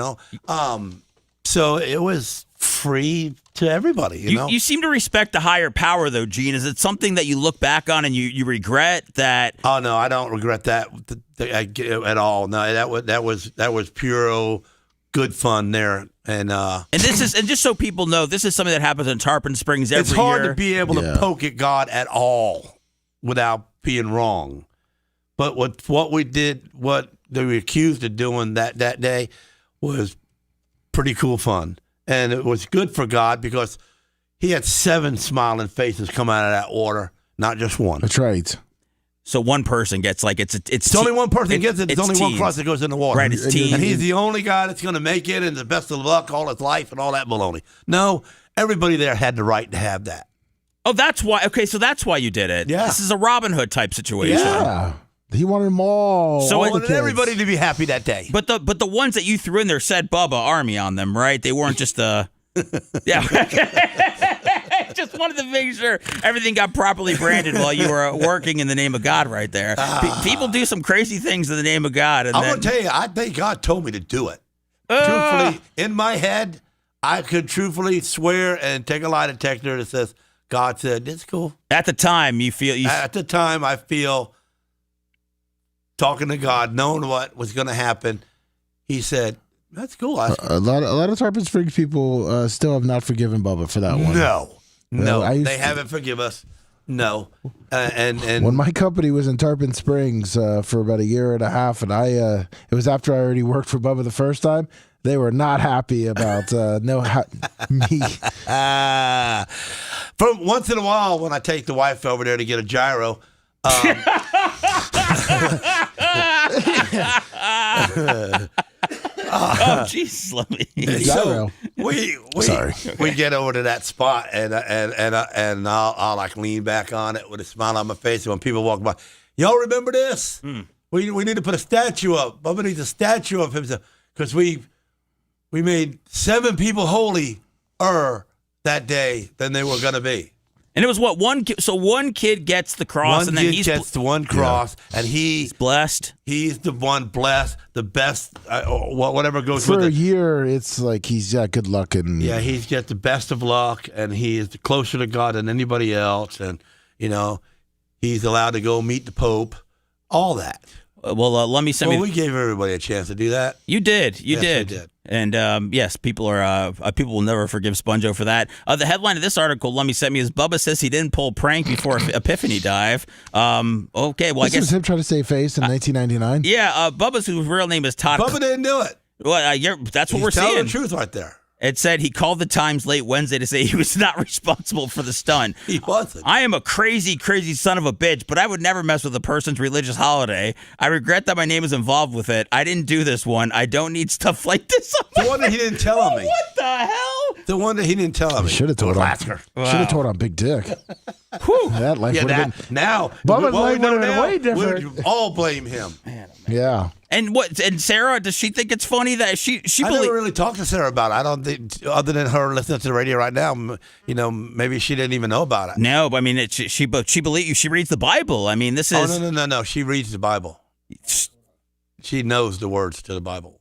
So it was free to everybody. You know, you seem to respect the higher power, though, Gene. Is it something that you look back on and you regret that? Oh no, I don't regret that at all. No, that was pure good fun there. And just so people know, this is something that happens in Tarpon Springs every year. It's hard to be able to poke at God at all without being wrong. But what we did, what they were accused of doing that day, was pretty cool fun. And it was good for God because he had 7 smiling faces come out of that water, not just one. That's right. So one person gets it's only one person gets it. It's only teens. one cross that goes in the water. Right, it's teens. And he's the only guy that's going to make it and the best of luck all his life and all that baloney. No, everybody there had the right to have that. Oh, that's why. Okay, so that's why you did it. Yeah. This is a Robin Hood type situation. Yeah. He wanted them all. So I wanted everybody to be happy that day. But the ones that you threw in there said Bubba Army on them, right? They weren't just yeah. Just wanted to make sure everything got properly branded while you were working in the name of God right there. People do some crazy things in the name of God. And I'm going to tell you, I think God told me to do it. Truthfully, in my head, I could truthfully swear and take a lie detector that says, God said, it's cool. At the time, At the time, I feel talking to God, knowing what was going to happen, he said, that's cool. A lot of Tarpon Springs people still have not forgiven Bubba for that one. No, they haven't forgiven us. No, and when my company was in Tarpon Springs for about a year and a half, and it was after I already worked for Bubba the first time. They were not happy about me. From once in a while, when I take the wife over there to get a gyro. Oh, Jesus, let me. So we get over to that spot, and I'll like lean back on it with a smile on my face. And when people walk by, y'all remember this? We need to put a statue up. Bubba needs a statue of him because we made 7 people holier that day than they were going to be. And it was what one kid gets the cross, and then he gets the one cross, and he's blessed. He's the one blessed, the best, whatever goes for with it. For a year, it's like he's got good luck and he's got the best of luck, and he is closer to God than anybody else, and he's allowed to go meet the Pope, all that. Let me send we gave everybody a chance to do that. You did. You yes, did. And yes, people will never forgive Sponjo for that. The headline of this article, let me send me, is Bubba says he didn't pull prank before Epiphany dive. Okay, well, I guess was him trying to save face in 1999. Yeah, Bubba's real name is Todd. Bubba didn't do it. Well, that's what we're seeing. Telling the truth right there. It said he called the Times late Wednesday to say he was not responsible for the stunt. He wasn't. I am a crazy, crazy son of a bitch, but I would never mess with a person's religious holiday. I regret that my name is involved with it. I didn't do this one. I don't need stuff like this. The one that he didn't tell me. What the hell? The one that he didn't tell me. Should have told him. Should have told on Big Dick. Whew. That life would have been. Now, Bubba's life would have been way different. We would all blame him. Man, yeah. And Sarah, does she think it's funny that she I never really talked to Sarah about it. I don't think, other than her listening to the radio right now, maybe she didn't even know about it. No, but I mean, she believes she reads the Bible. I mean, this is. Oh, no. She reads the Bible. She knows the words to the Bible.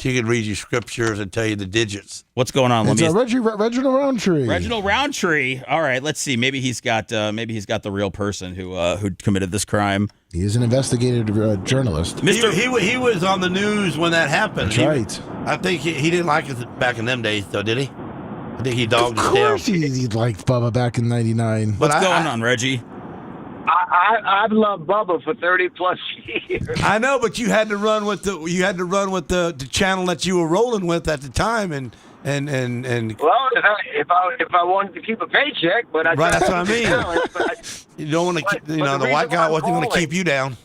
She can read you scriptures and tell you the digits. What's going on? It's Reginald Roundtree. Reginald Roundtree. All right, let's see. Maybe he's got the real person who committed this crime. He is an investigative journalist. He was on the news when that happened. That's right. I think he didn't like it back in them days, though, did he? I think he dogged us down. Of course he liked Bubba back in '99. What's going on, Reggie? I've loved Bubba for 30 plus years. I know, but you had to run with the channel that you were rolling with at the time, and well, if I wanted to keep a paycheck, but I right, that's what I mean. You don't want to, the white guy wasn't going to keep you down.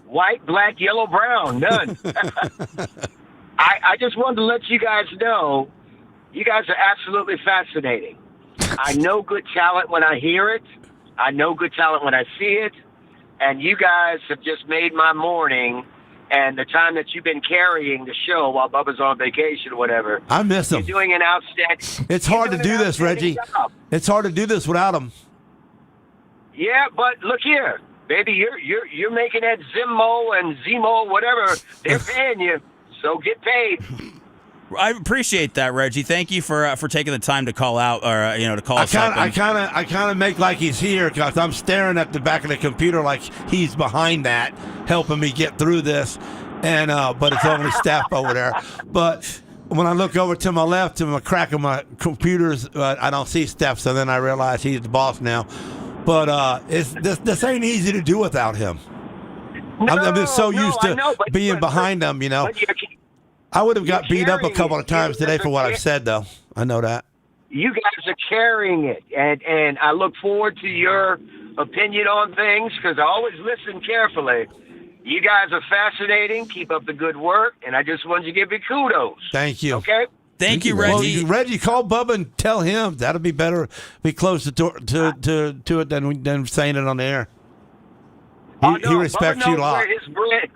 White, black, yellow, brown, none. I just wanted to let you guys know, you guys are absolutely fascinating. I know good talent when I hear it. I know good talent when I see it. And you guys have just made my morning. And the time that you've been carrying the show while Bubba's on vacation or whatever. I miss him. You're doing an outstanding. It's hard to do this, Reggie. Job. It's hard to do this without him. Yeah, but look here, baby, you're making that Zimo and Zemo, whatever. They're paying you, so get paid. I appreciate that, Reggie. Thank you for taking the time to call out, or to call us up. I kind of make like he's here because I'm staring at the back of the computer like he's behind that, helping me get through this. And but it's only Steph over there. But when I look over to my left, to my crack of my computers, I don't see Steph. So then I realize he's the boss now. But this ain't easy to do without him. I'm just so used to being behind him, I would have got beat up a couple of times today for what I've said, though. I know that. You guys are carrying it, and I look forward to your opinion on things because I always listen carefully. You guys are fascinating. Keep up the good work, and I just wanted to give you kudos. Thank you. Okay? Thank you, Reggie. Well, Reggie, call Bubba and tell him. That'll be better. Be closer to it than saying it on the air. He respects you a lot.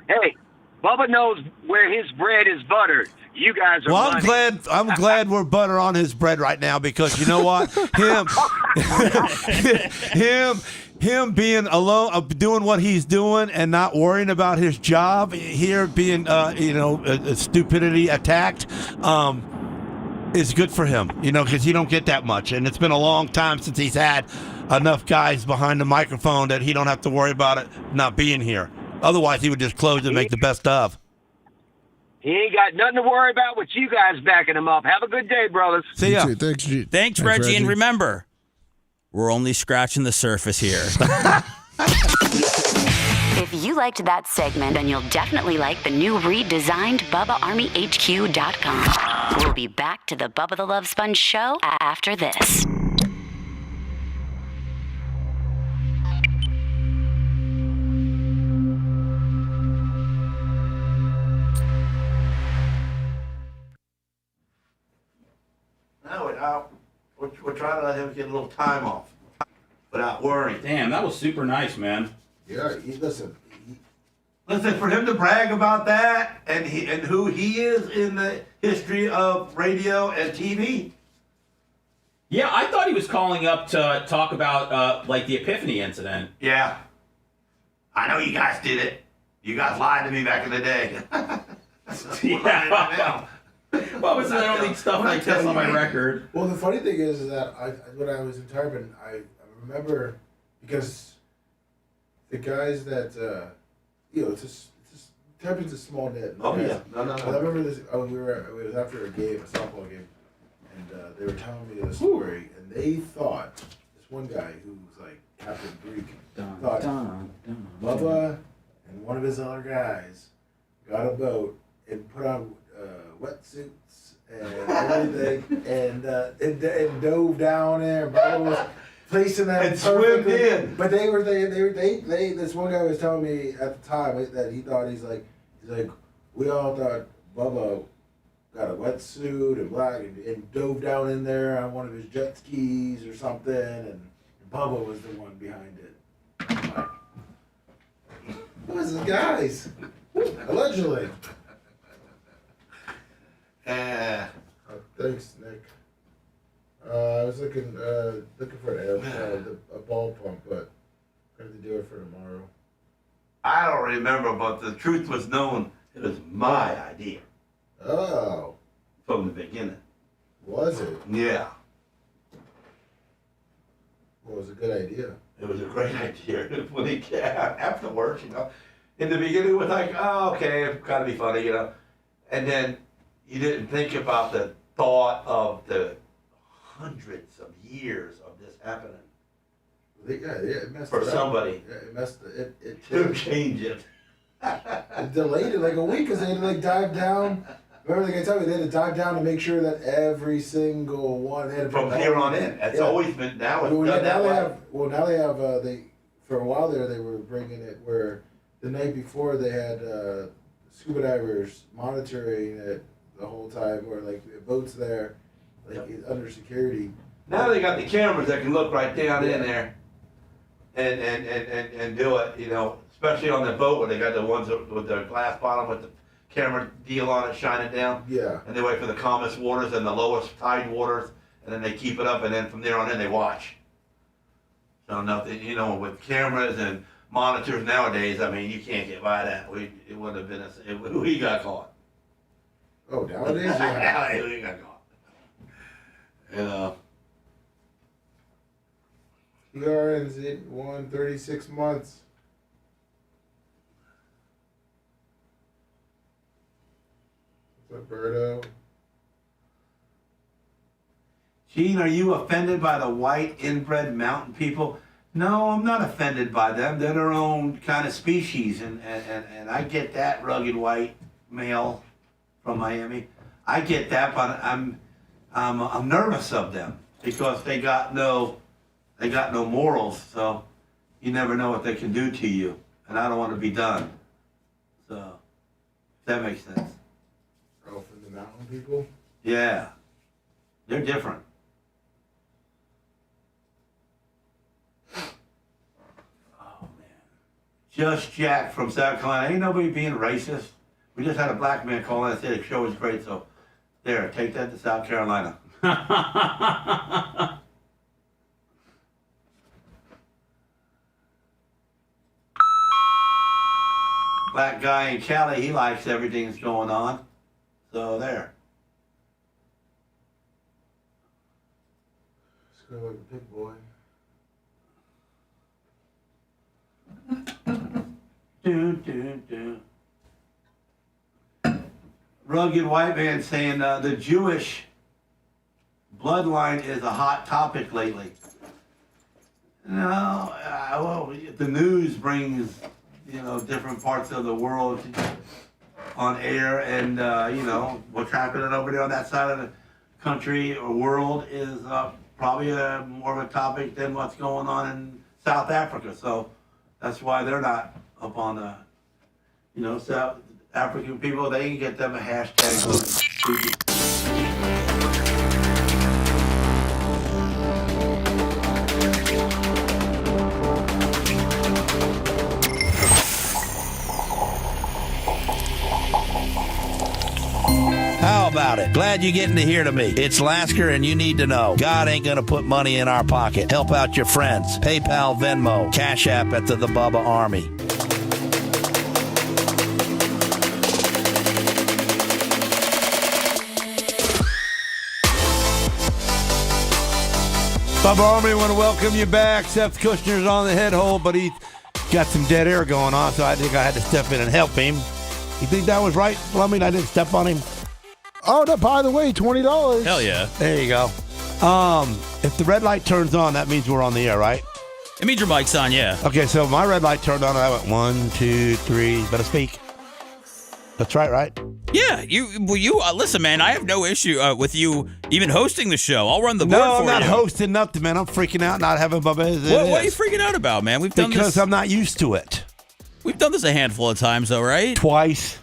Hey, Bubba knows where his bread is buttered. You guys are. Well, I'm glad we're butter on his bread right now because you know what, him being alone, doing what he's doing, and not worrying about his job here, being stupidity attacked, is good for him. Because you don't get that much, and it's been a long time since he's had enough guys behind the microphone that he don't have to worry about it not being here. Otherwise, he would just close and make the best of. He ain't got nothing to worry about with you guys backing him up. Have a good day, brothers. See ya. Thanks, Reggie. And remember, we're only scratching the surface here. If you liked that segment, then you'll definitely like the new redesigned BubbaArmyHQ.com. We'll be back to the Bubba the Love Sponge show after this. We're trying to let him get a little time off without worrying. Damn, that was super nice, man. Yeah, listen, for him to brag about that and who he is in the history of radio and TV. Yeah, I thought he was calling up to talk about the Epiphany incident. Yeah. I know you guys did it. You guys lied to me back in the day. Yeah. What was the only stuff like this on my record? Well, the funny thing is that when I was in Tarpon, I remember because the guys that Tarpon's a small net. Oh yeah, no. I remember this. It was after a softball game, and they were telling me the story, and they thought this one guy who was like Captain Greek thought Bubba and one of his other guys got a boat and put on wetsuits and everything, and dove down there. Bubba was placing that and swim in. But they this one guy was telling me at the time that he thought he's like we all thought Bubba got a wetsuit and black and dove down in there on one of his jet skis or something, and Bubba was the one behind it. I'm like, who was the guys? Allegedly. Thanks, Nick. I was looking for a ball pump, but I'm going to do it for tomorrow. I don't remember, but the truth was known. It was my idea. Oh. From the beginning. Was it? Yeah. Well, it was a good idea. It was a great idea. When he afterwards, in the beginning it was like, oh, okay, it's got to be funny, and then you didn't think about the thought of the hundreds of years of this happening. It messed for it somebody. Yeah, it messed it. To change it. It delayed it like a week because they had to dive down. Remember they told me they had to dive down to make sure that every single one had from here on in. That's always been now. It's done that way. Now they have for a while there they were bringing it where the night before they had scuba divers monitoring it the whole time, where boats there, under security. Now they got the cameras that can look right down in there, and do it. Especially on the boat where they got the ones with the glass bottom with the camera deal on it shining down. Yeah. And they wait for the calmest waters and the lowest tide waters, and then they keep it up, and then from there on in they watch. So nothing, with cameras and monitors nowadays, I mean, you can't get by that. It wouldn't have been we got caught. Oh, nowadays, yeah. PRN's in 36 months. What's up, Berto? Gene, are you offended by the white inbred mountain people? No, I'm not offended by them. They're their own kind of species, and I get that, rugged white male from Miami. I get that, but I'm nervous of them because they got no morals. So you never know what they can do to you, and I don't want to be done. So if that makes sense. Oh, from the mountain people? Yeah, they're different. Just Jack from South Carolina. Ain't nobody being racist. We just had a black man call in and say the show was great, so there, take that to South Carolina. Black guy in Cali, he likes everything that's going on. So there. Let's go like a big boy. Rugged white man saying the Jewish bloodline is a hot topic lately. No, well, the news brings different parts of the world on air, and what's happening over there on that side of the country or world is probably more of a topic than what's going on in South Africa. So that's why they're not up on the, South African people. They can get them a hashtag. How about it? Glad you're getting to hear to me. It's Lasker, and you need to know God ain't going to put money in our pocket. Help out your friends. PayPal, Venmo, Cash App at the Bubba Army. Bubba Army, I want to welcome you back. Seth Kushner's on the head hold, but he's got some dead air going on, so I think I had to step in and help him. You think that was right, Lummy? I didn't step on him. Oh, no, by the way, $20. Hell yeah. There you go. If the red light turns on, that means we're on the air, right? It means your mic's on, yeah. Okay, so my red light turned on, and I went 1, 2, 3. Better speak. That's right? Yeah, listen, man, I have no issue with you even hosting the show. I'll run the board for you. No, I'm not hosting nothing, man. I'm freaking out not having Bubba. What are you freaking out about, man? We've done because I'm not used to it. We've done this a handful of times, though, right? Twice.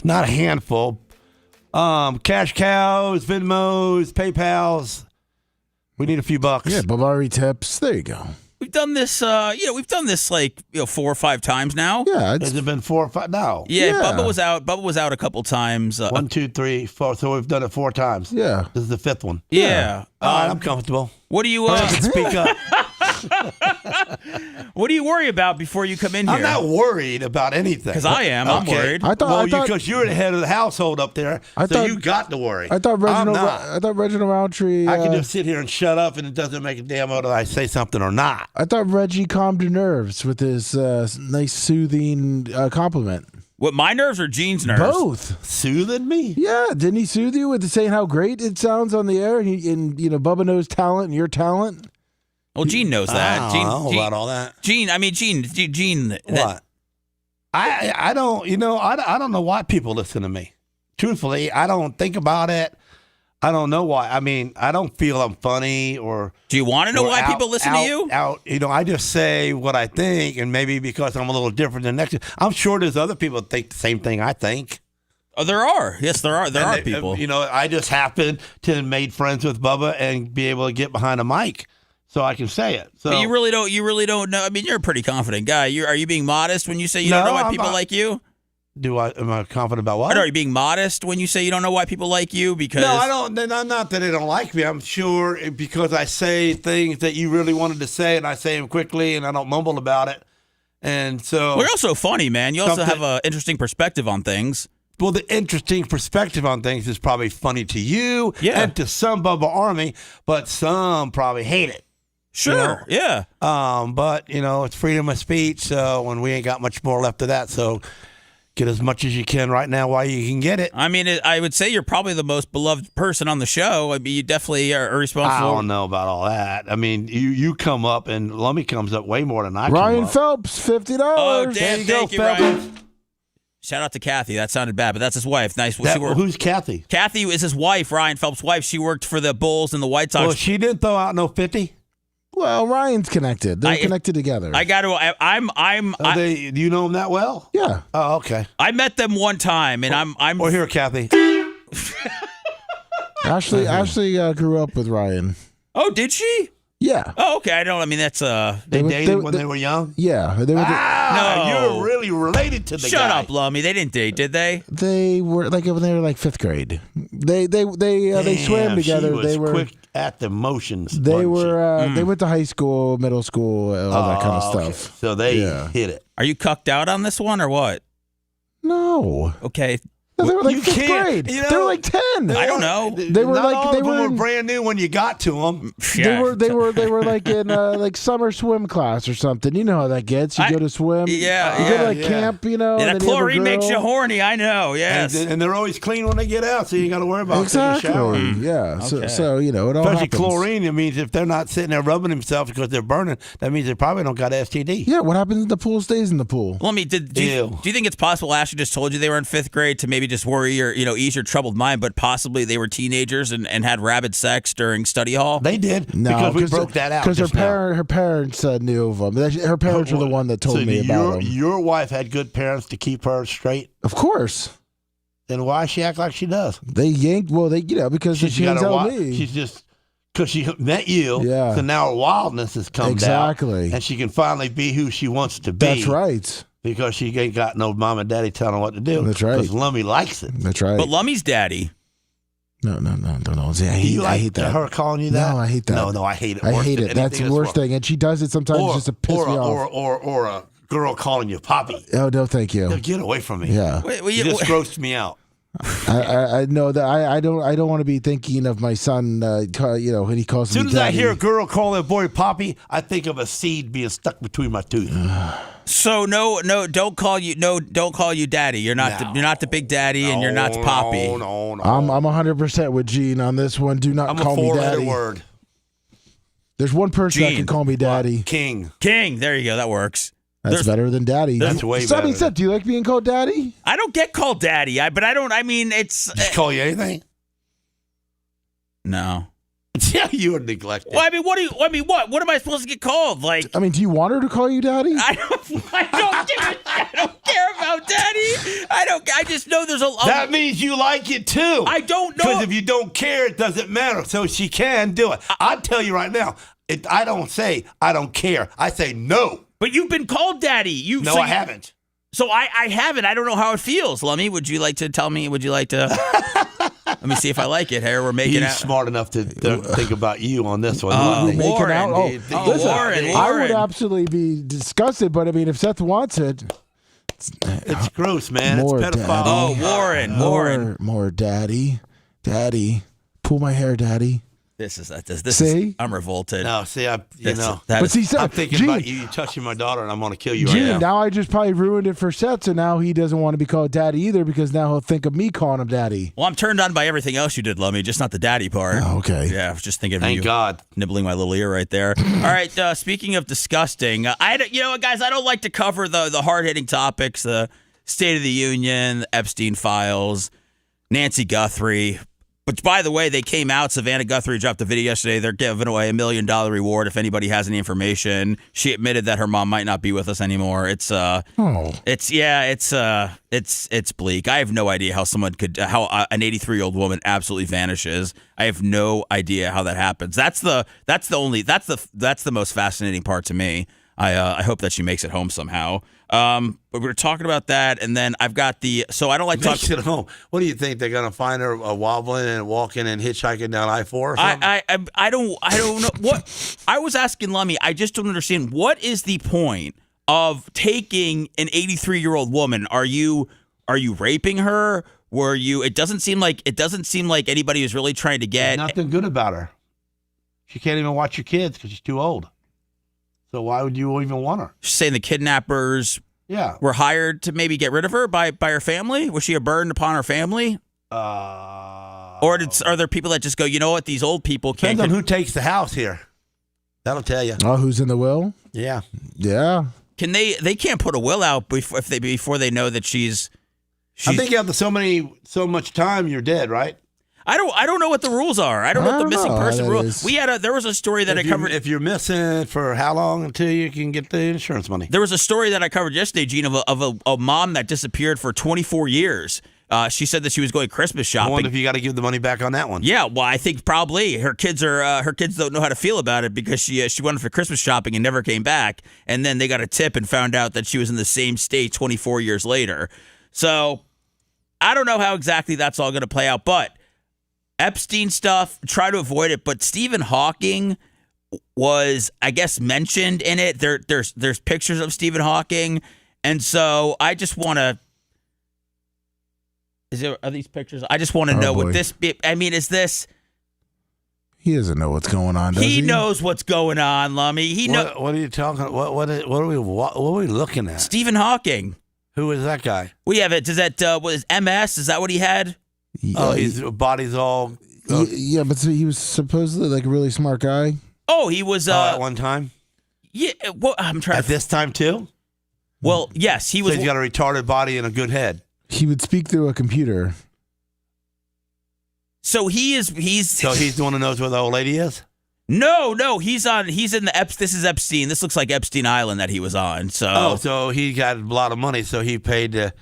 Not a handful. Cash cows, Venmos, PayPals. We need a few bucks. Yeah, Bavari tips. There you go. We've done this, we've done this like 4 or 5 times now. Yeah, has it been 4 or 5? No. Yeah, Bubba was out a couple times. 1, 2, 3, 4. So we've done it 4 times. Yeah. This is the 5th one. Yeah. I'm comfortable. What do you speak up? What do you worry about before you come in here? I'm not worried about anything. Because I am. I'm worried. Because you're the head of the household up there, you got to worry. I thought Reginald Roundtree. I can just sit here and shut up, and it doesn't make a damn whether I say something or not. I thought Reggie calmed your nerves with his nice, soothing compliment. What, my nerves or Gene's nerves? Both. Soothing me? Yeah. Didn't he soothe you with saying how great it sounds on the air? And Bubba knows talent and your talent. Well, Gene knows that. I don't know about all that. Gene. What? I don't. I don't know why people listen to me. Truthfully, I don't think about it. I don't know why. I mean, I don't feel I'm funny or. Do you want to know why people listen to you? I just say what I think, and maybe because I'm a little different than next. I'm sure there's other people that think the same thing I think. Oh, there are. Yes, there are. There are people. I just happen to have made friends with Bubba and be able to get behind a mic. So I can say it. So but you really don't know. I mean, you're a pretty confident guy. Are you being modest when you say you don't know why people like you? Am I confident about what? Are you being modest when you say you don't know why people like you? Because no, I don't. Not that they don't like me. I'm sure because I say things that you really wanted to say, and I say them quickly, and I don't mumble about it. And so you're also funny, man. You also have an interesting perspective on things. Well, the interesting perspective on things is probably funny to you and to some Bubba Army, but some probably hate it. Sure, yeah. But, it's freedom of speech, so when we ain't got much more left of that, so get as much as you can right now while you can get it. I mean, I would say you're probably the most beloved person on the show. I mean, you definitely are responsible. I don't know about all that. I mean, you come up, and Lummy comes up way more than I Ryan come up. Phelps, $50. Oh, damn, There you thank go, you, Phelps. Ryan. Shout out to Kathy. That sounded bad, but that's his wife. Nice. Who's Kathy? Kathy is his wife, Ryan Phelps' wife. She worked for the Bulls and the White Sox. Well, she didn't throw out no 50. Well, Ryan's connected. They're connected together. I got to. Do you know him that well? Yeah. Oh, okay. I met them one time, and I'm. Or here, Kathy. Ashley grew up with Ryan. Oh, did she? Yeah. Oh, okay. I mean, that's They dated when they were young? Yeah. They were no. You're really related to the guy. Shut up, Lummy. They didn't date, did they? They were when they were like 5th grade. They swam together. She was they were quick at the motions. They were they went to high school, middle school, all that kind of stuff. Okay. So they hit it. Are you cucked out on this one or what? No. Okay. No, they were like You 5th can't- grade. you know, they were like 10. I don't know. They were Not like all they of them were were brand new when you got to them. They were like in like summer swim class or something. You know how that gets. You go to swim. Yeah, You go to like camp. Yeah, and that then you have a chlorine makes you girl. horny. I know. Yes. And they're always clean when they get out, so you got to worry about taking a shower. Exactly. Yeah. Okay. So it all Especially happens. chlorine, it means if they're not sitting there rubbing themselves because they're burning, that means they probably don't got STD. Yeah. What happens in the pool stays in the pool. Let me. Do you think it's possible Ashley just told you they were in 5th grade to maybe just worry or ease your troubled mind, but possibly they were teenagers and had rabid sex during study hall? They did. No, because we broke that out. Because just now. her parents knew of them. Her parents were the one that told me about them. Your wife had good parents to keep her straight. Of course. Then why she act like she does? They yanked. Well, because she didn't tell me. She's just because she met you. Yeah. So now her wildness has come Exactly. down, and she can finally be who she wants to be. That's right. Because she ain't got no mom and daddy telling her what to do. That's right. Because Lummy likes it. That's right. But Lummy's daddy. No. See, I hate that. Her calling you that? No, I hate that. No, I hate it. I worse hate than it. That's the anything worst thing. And she does it sometimes just to piss me off. Or a girl calling you Poppy. Oh, no, thank you. No, get away from me. Yeah. You just grossed me out. I know that I don't want to be thinking of my son. When he calls As soon me as I daddy. hear a girl call a boy Poppy, I think of a seed being stuck between my teeth. So no, don't call you daddy. You're not the big daddy, and you're not Poppy. No. I'm 100% with Gene on this one. Do not I'm call a me four-letter daddy. word. There's one person that Gene. can call me daddy. King. There you go. That works. That's better than daddy. That's way Somebody better. said, "Do you like being called daddy?" I don't get called daddy. But I don't. I mean, it's. Just call you anything? No. Yeah, you are neglected. Well, I mean, what am I supposed to get called? Like, I mean, do you want her to call you daddy? I don't care about daddy. I just know there's a. That means you like it too. I don't know. Because if you don't care, it doesn't matter. So she can do it. I'll tell you right now. I don't say I don't care. I say no. But you've been called daddy. I haven't. So I haven't. I don't know how it feels. Lummy, would you like to tell me? Would you like to? Let me see if I like it. Here, we're making He's smart enough to think about you on this one. Warren. Listen, Warren. I would absolutely be disgusted, but I mean, if Seth wants it, it's gross, man. More It's pedophile. daddy. Warren. More daddy, pull my hair, daddy. This is. See? I'm revolted. No, see, I'm thinking Gene, about you touching my daughter, and I'm going to kill you right Gene, now. now I just probably ruined it for Seth, so now he doesn't want to be called daddy either because now he'll think of me calling him daddy. Well, I'm turned on by everything else you did, Lummy, just not the daddy part. Oh, okay. Yeah, I was just thinking of Thank you God. nibbling my little ear right there. All right, speaking of disgusting, guys, I don't like to cover the hard-hitting topics, the State of the Union, the Epstein files, Nancy Guthrie. But by the way, they came out. Savannah Guthrie dropped a video yesterday. They're giving away $1 million reward if anybody has any information. She admitted that her mom might not be with us anymore. It's bleak. I have no idea how someone could, how an 83-year-old woman absolutely vanishes. I have no idea how that happens. That's the most fascinating part to me. I hope that she makes it home somehow. But we were talking about that, and then I've got so I don't like talking. Makes it home. What do you think they're gonna find her wobbling and walking and hitchhiking down I-4 or something? I don't know what I was asking Lummy. I just don't understand what is the point of taking an 83-year-old woman. Are you Are you raping her? Were you? It doesn't seem like anybody was really trying to get nothing good about her. She can't even watch your kids because she's too old. So why would you even want her? She's saying the kidnappers were hired to maybe get rid of her by her family. Was she a burden upon her family? Or are there people that just go, you know what, these old people can't. Depends on who takes the house here. That'll tell you. Oh, who's in the will? Yeah. Yeah. Can they can't put a will out before they know that she's I think after so much time you're dead, right? I don't know what the rules are. I don't know what the missing person rule. There was a story that I covered. If you're missing for how long until you can get the insurance money? There was a story that I covered yesterday, Gene, of a mom that disappeared for 24 years. She said that she was going Christmas shopping. I wonder if you got to give the money back on that one. Yeah, well, I think probably her kids don't know how to feel about it because she went for Christmas shopping and never came back, and then they got a tip and found out that she was in the same state 24 years later. So I don't know how exactly that's all going to play out, but Epstein stuff, try to avoid it. But Stephen Hawking was, I guess, mentioned in it. There's pictures of Stephen Hawking, and so I just want to. Are these pictures? I just want to know what this. I mean, is this? He doesn't know what's going on. Does he? He knows what's going on, Lummy. What are you talking? What are we looking at? Stephen Hawking. Who is that guy? We have it. Does that was MS? Is that what he had? Oh, his body's all. Yeah, but he was supposedly like a really smart guy. Oh, he was. At one time. Yeah. Well, I'm trying. At this time too. Well, yes, he was. So he's got a retarded body and a good head. He would speak through a computer. So he's. So he's the one who knows where the old lady is. No, he's in the This is Epstein. This looks like Epstein Island that he was on. So he got a lot of money, so he paid to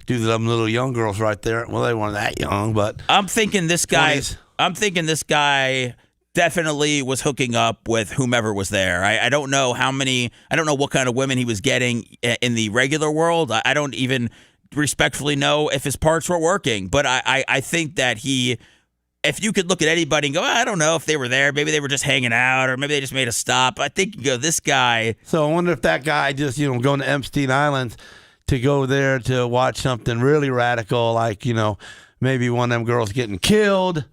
do them little young girls right there. Well, they weren't that young, but I'm thinking this guy. 20s. I'm thinking this guy definitely was hooking up with whomever was there. I don't know how many. I don't know what kind of women he was getting in the regular world. I don't even respectfully know if his parts were working. But I think that he. If you could look at anybody and go, I don't know if they were there. Maybe they were just hanging out or maybe they just made a stop. I think you go, this guy. So I wonder if that guy just, going to Epstein Island to go there to watch something really radical, like, maybe one of them girls getting killed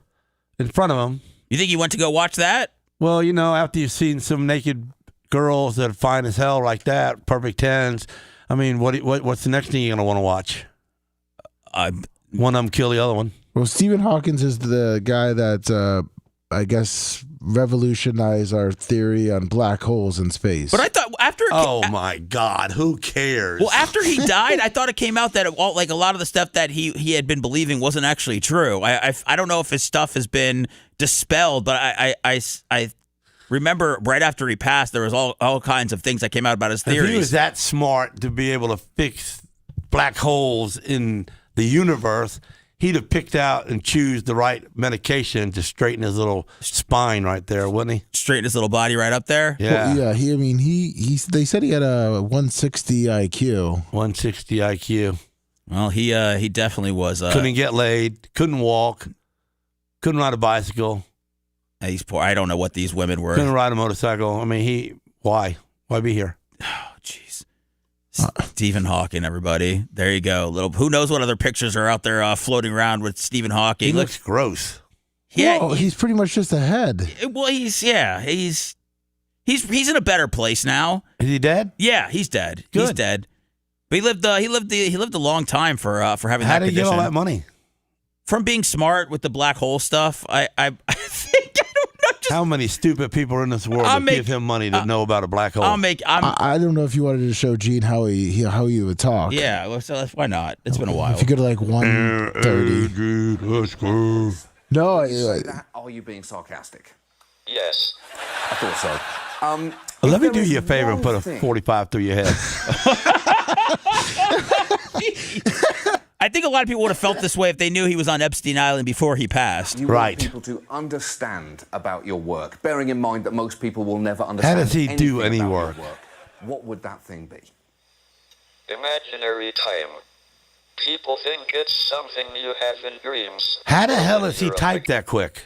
in front of him. You think he went to go watch that? Well, after you've seen some naked girls that are fine as hell like that, perfect tens, I mean, what's the next thing you're going to want to watch? One of them kill the other one. Well, Stephen Hawkins is the guy that, I guess, revolutionized our theory on black holes in space. But I thought after... Oh, my God. Who cares? Well, after he died, I thought it came out that a lot of the stuff that he had been believing wasn't actually true. I don't know if his stuff has been dispelled, but I remember right after he passed, there was all kinds of things that came out about his theories. If he was that smart to be able to fix black holes in the universe... He'd have picked out and choose the right medication to straighten his little spine right there, wouldn't he? Straighten his little body right up there? Yeah. Well, yeah, they said he had a 160 IQ. 160 IQ. Well, he definitely was. Couldn't get laid, couldn't walk, couldn't ride a bicycle. He's poor. I don't know what these women were. Couldn't ride a motorcycle. I mean, why? Why be here? Oh, jeez. Stephen Hawking, everybody. There you go. Who knows what other pictures are out there floating around with Stephen Hawking? He looks gross. Yeah, well, he's pretty much just a head. Well, he's in a better place now. Is he dead? Yeah, he's dead. Good. He's dead. But he lived a long time for having that condition. How did he get all that money? From being smart with the black hole stuff. I think. How many stupid people are in this world that give him money to know about a black hole? I don't know if you wanted to show Gene how he would talk. Yeah, well, so why not? It's been a while. If you go to like 1:30. Let's go. No. Are you being sarcastic? Yes. I thought so. Let me do you a favor and put a 45 through your head. I think a lot of people would have felt this way if they knew he was on Epstein Island before he passed. You want people to understand about your work, bearing in mind that most people will never understand. How does he do any work? work? What would that thing be? Imaginary time. People think it's something you have in dreams. How the hell does he type that quick?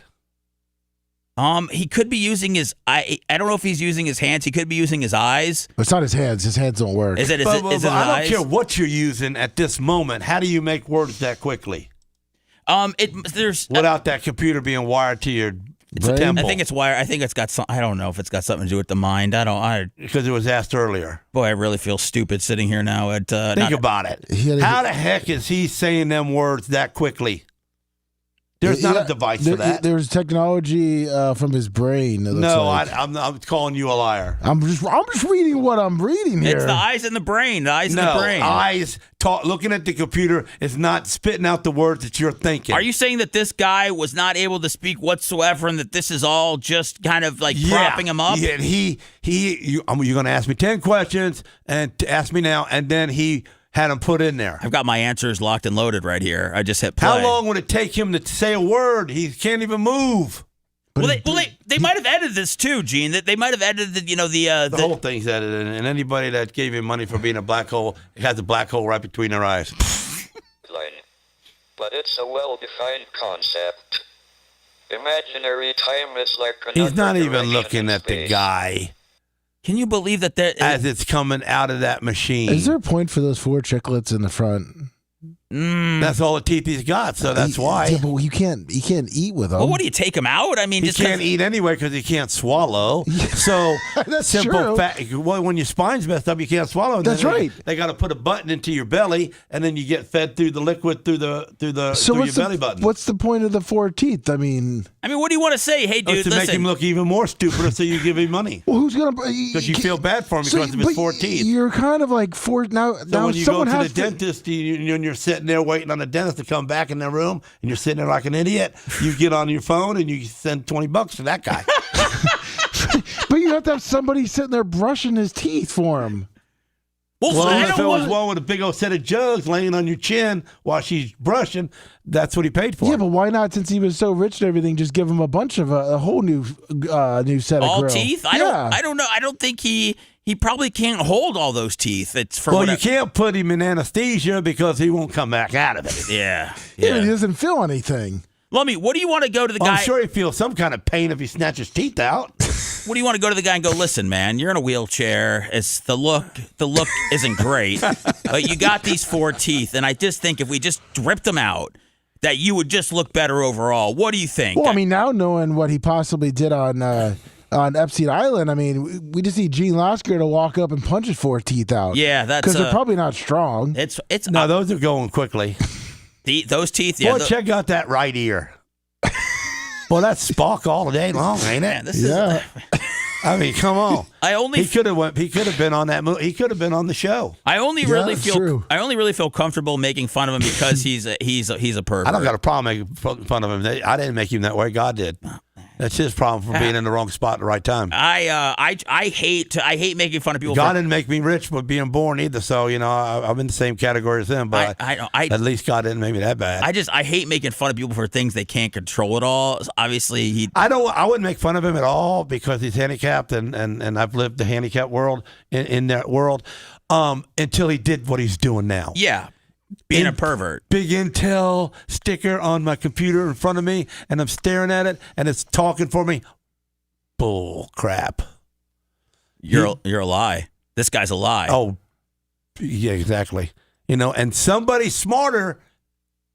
He could be using his. I don't know if he's using his hands. He could be using his eyes. It's not his hands. His hands don't work. Is it? But Is it I don't eyes? care what you're using at this moment. How do you make words that quickly? There's without that computer being wired to your temple. I think it's wired. I think it's got some. I don't know if it's got something to do with the mind. Because it was asked earlier. Boy, I really feel stupid sitting here now. Think about it. How the heck is he saying them words that quickly? There's not a device for that. There's technology from his brain. No, like. I'm calling you a liar. I'm just reading what I'm reading here. It's the eyes in the brain. The eyes in No, the brain. eyes looking at the computer is not spitting out the words that you're thinking. Are you saying that this guy was not able to speak whatsoever, and that this is all just kind of like propping him up? Yeah, you're going to ask me 10 questions and ask me now, and then he had him put in there. I've got my answers locked and loaded right here. I just hit play. How long would it take him to say a word? He can't even move. Well, they might have edited this too, Gene. That they might have edited the whole thing's edited, and anybody that gave him money for being a black hole has a black hole right between their eyes. But it's a well-defined concept. Imaginary time is like another He's not even direction looking in at the space. guy. Can you believe that? As it's coming out of that machine. Is there a point for those 4 chiclets in the front? That's all the teeth he's got, so that's why. Yeah, but you can't eat with them. Well, what do you take him out? I mean, he can't eat anyway because he can't swallow. So that's simple true. fact. Well, when your spine's messed up, you can't swallow. And That's then right. They got to put a button into your belly, and then you get fed through the liquid through your belly button. What's the point of the 4 teeth? I mean, what do you want to say? Hey, dude, to listen. make him look even more stupider, so you give him money. Well, who's gonna? Because you feel bad for him because of his 4 teeth. You're kind of like 4 now. So now when you go someone to the has dentist and you're sitting there waiting on the dentist to come back in their room, and you're sitting there like an idiot, you get on your phone and you send $20 to that guy. But you have to have somebody sitting there brushing his teeth for him. Well, if it was one with a big old set of jugs laying on your chin while she's brushing, that's what he paid for. Yeah, but why not? Since he was so rich and everything, just give him a bunch of a whole new set of all grill. teeth? I don't know. I don't think he probably can't hold all those teeth. It's for you can't put him in anesthesia because he won't come back out of it. Yeah. He doesn't feel anything. Lummy, what do you want to go to the guy? I'm sure he feels some kind of pain if he snatches teeth out. What do you want to go to the guy and go, listen, man, you're in a wheelchair. It's the look isn't great, but you got these 4 teeth, and I just think if we just ripped them out, that you would just look better overall. What do you think? Well, I mean, now knowing what he possibly did on Epstein Island, I mean, we just need Gene Lasker to walk up and punch his 4 teeth out. Yeah, that's because they're probably not strong. It's no, those are going quickly. Those teeth, yeah. Boy, check out that right ear. Well, that's Spock all day long, ain't it? Man, I mean, come on. He could have been on that movie. He could have been on the show. I only really feel comfortable making fun of him because he's a pervert. I don't got a problem making fun of him. I didn't make him that way. God did. That's his problem for being in the wrong spot at the right time. I hate making fun of people. God didn't make me rich for being born either, so I'm in the same category as him. But at least God didn't make me that bad. I hate making fun of people for things they can't control at all. Obviously, I wouldn't make fun of him at all because he's handicapped, and I've lived the handicapped world in that world until he did what he's doing now. Yeah. Being a pervert. Big Intel sticker on my computer in front of me, and I'm staring at it, and it's talking for me. Bull crap. You're a lie. This guy's a lie. Oh, yeah, exactly. And somebody smarter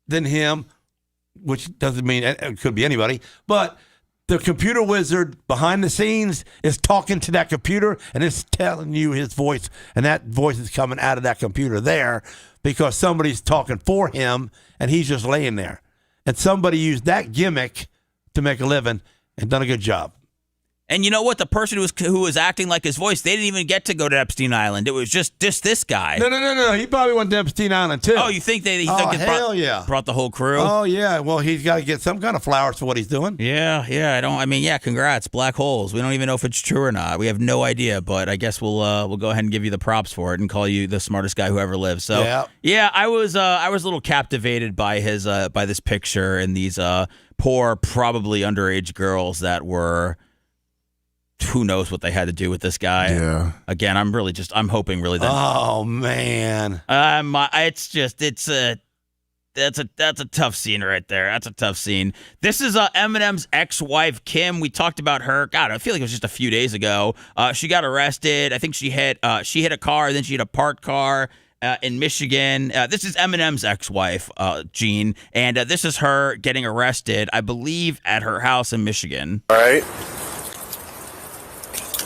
than him, which doesn't mean it could be anybody, but the computer wizard behind the scenes is talking to that computer, and it's telling you his voice, and that voice is coming out of that computer there because somebody's talking for him, and he's just laying there. And somebody used that gimmick to make a living and done a good job. And you know what? The person who was acting like his voice, they didn't even get to go to Epstein Island. It was just this guy. No. He probably went to Epstein Island, too. Oh, you think brought the whole crew? Oh, yeah. Well, he's got to get some kind of flowers for what he's doing. Yeah. Congrats. Black holes. We don't even know if it's true or not. We have no idea, but I guess we'll go ahead and give you the props for it and call you the smartest guy who ever lived. So, yeah, I was a little captivated by by this picture and these poor, probably underage girls that were... Who knows what they had to do with this guy? Yeah. Again, I'm hoping really that. Oh man. That's a tough scene right there. That's a tough scene. This is Eminem's ex-wife, Kim. We talked about her. God, I feel like it was just a few days ago. She got arrested. I think she hit a car, then she hit a parked car in Michigan. This is Eminem's ex-wife, Gene, and this is her getting arrested, I believe, at her house in Michigan. All right.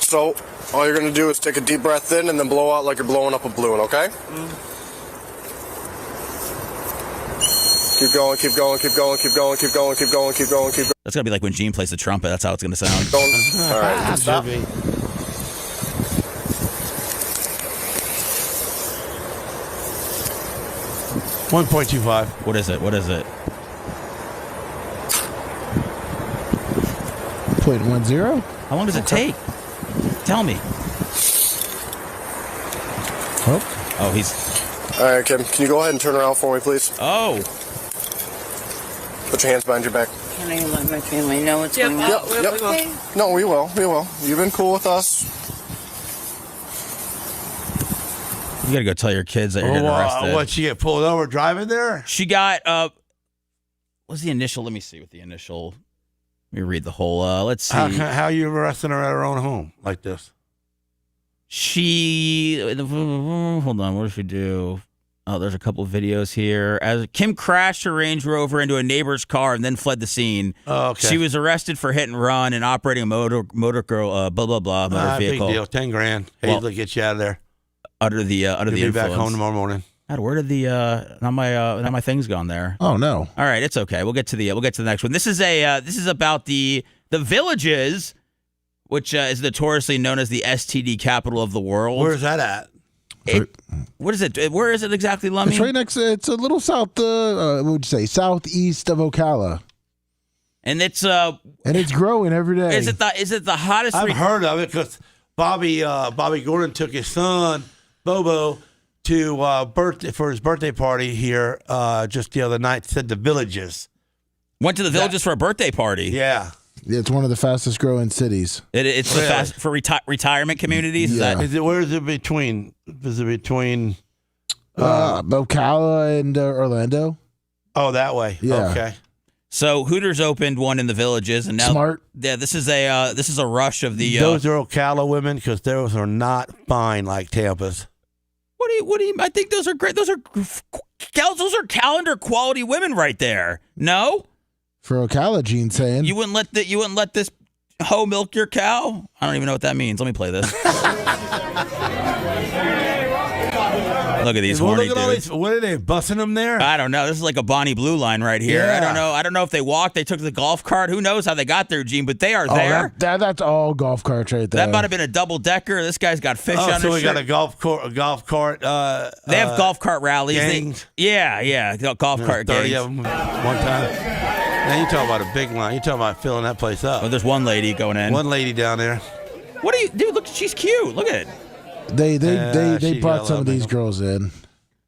So all you're going to do is take a deep breath in and then blow out like you're blowing up a balloon, okay? Keep going, keep going, keep going, keep going, keep going, keep going, keep going, keep going. That's going to be like when Gene plays the trumpet. That's how it's going to sound. All right, stop. 1.25. What is it? 0.10? How long does it take? Tell me. Oh, he's... All right, Kim, can you go ahead and turn around for me, please? Oh. Put your hands behind your back. Can I let my family know what's going on? Yep. No, we will. You've been cool with us. You got to go tell your kids that you're getting arrested. What, she get pulled over driving there? She got, what's the initial? Let me see what the initial... Let me read the whole, let's see. How are you arresting her at her own home like this? Hold on, what did she do? Oh, there's a couple of videos here. As Kim crashed her Range Rover into a neighbor's car and then fled the scene. Oh, okay. She was arrested for hit and run and operating a motor vehicle. Big deal, 10 grand. Hey, well, get you out of there. Under the influence. Be back home tomorrow morning. God, where did the now my thing's gone there? Oh no! All right, it's okay. We'll get to the next one. This is about the Villages, which is notoriously known as the STD capital of the world. Where's that at? What is it? Where is it exactly, Lummy? It's right next. It's a little south. What would you say? Southeast of Ocala. And it's growing every day. Is it the hottest? I've heard of it because Bobby Gordon took his son Bobo to for his birthday party here just the other night. Said the Villages. Went to the Villages for a birthday party. Yeah. It's one of the fastest growing cities. It's really? The fast for retirement communities. Yeah. Where is it between? Is it between Ocala and Orlando? Oh, that way. Yeah. Okay. So Hooters opened one in the Villages, and now smart. Yeah, this is a rush of the. Those are Ocala women because those are not fine like Tampa's. What do you? I think those are great. Those are calendar quality women right there. No. For Ocala, Gene saying you wouldn't let this hoe milk your cow. I don't even know what that means. Let me play this. Look at these horny dudes. What are they busting them there? I don't know. This is like a Bonnie Blue line right here. Yeah. I don't know if they walked. They took the golf cart. Who knows how they got there, Gene? But they are there. That's all golf carts right there. That might have been a double decker. This guy's got fish on his so we shirt. got a golf cart. They have golf cart rallies. Gangs. Golf cart 30 gangs. of them one time. Now you talking about a big line. You talking about filling that place up. Oh, there's one lady going in. One lady down there. What are you, dude? Look, she's cute. Look at it. They brought some of these girls in.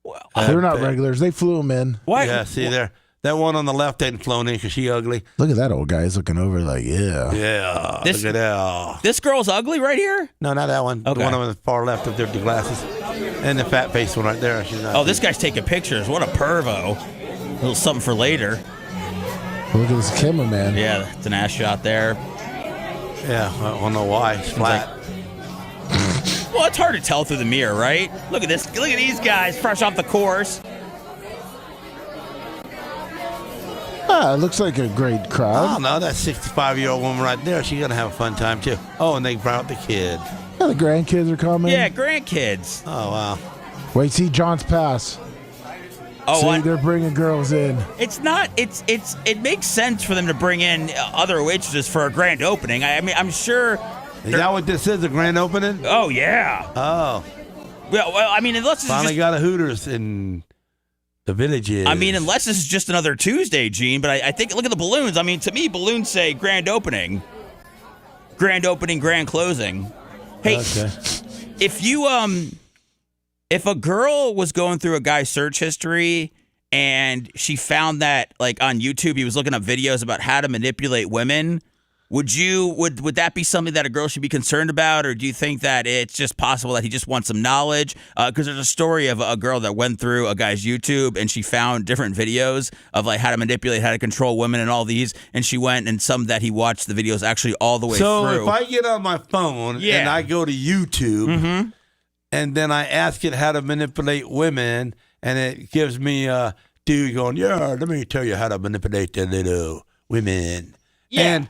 Well, they're not regulars. They flew them in. What? Yeah, see there. That one on the left ain't flown in because she ugly. Look at that old guy. He's looking over like, yeah. Yeah. Look at that. This girl's ugly right here? No, not that one. Okay. The one on the far left of their glasses. And the fat face one right there. She's not this guy's taking pictures. What a pervo. A little something for later. Look at this cameraman. Yeah, it's an ass shot there. Yeah, I don't know why. It's flat. Well, it's hard to tell through the mirror, right? Look at this. Look at these guys fresh off the course. It looks like a great crowd. Oh, no, that 65-year-old woman right there, she's going to have a fun time, too. Oh, and they brought the kid. Yeah, the grandkids are coming. Yeah, grandkids. Oh, wow. Wait, see John's pass. Oh, they're bringing girls in. It makes sense for them to bring in other waitresses for a grand opening. I mean, I'm sure. Is that what this is, a grand opening? Oh, yeah. Oh. Well, I mean, unless it's finally got a Hooters in the Villages. I mean, unless this is just another Tuesday, Gene. But I think, look at the balloons. I mean, to me, balloons say grand opening. Grand opening, grand closing. Hey, okay. If a girl was going through a guy's search history and she found that, like, on YouTube, he was looking up videos about how to manipulate women, Would that be something that a girl should be concerned about, or do you think that it's just possible that he just wants some knowledge? Because there's a story of a girl that went through a guy's YouTube and she found different videos of like how to manipulate, how to control women, and all these. And she went and some that he watched the videos actually all the way through. So if I get on my phone and I go to YouTube and then I ask it how to manipulate women, and it gives me a dude going, let me tell you how to manipulate the little women. Yeah.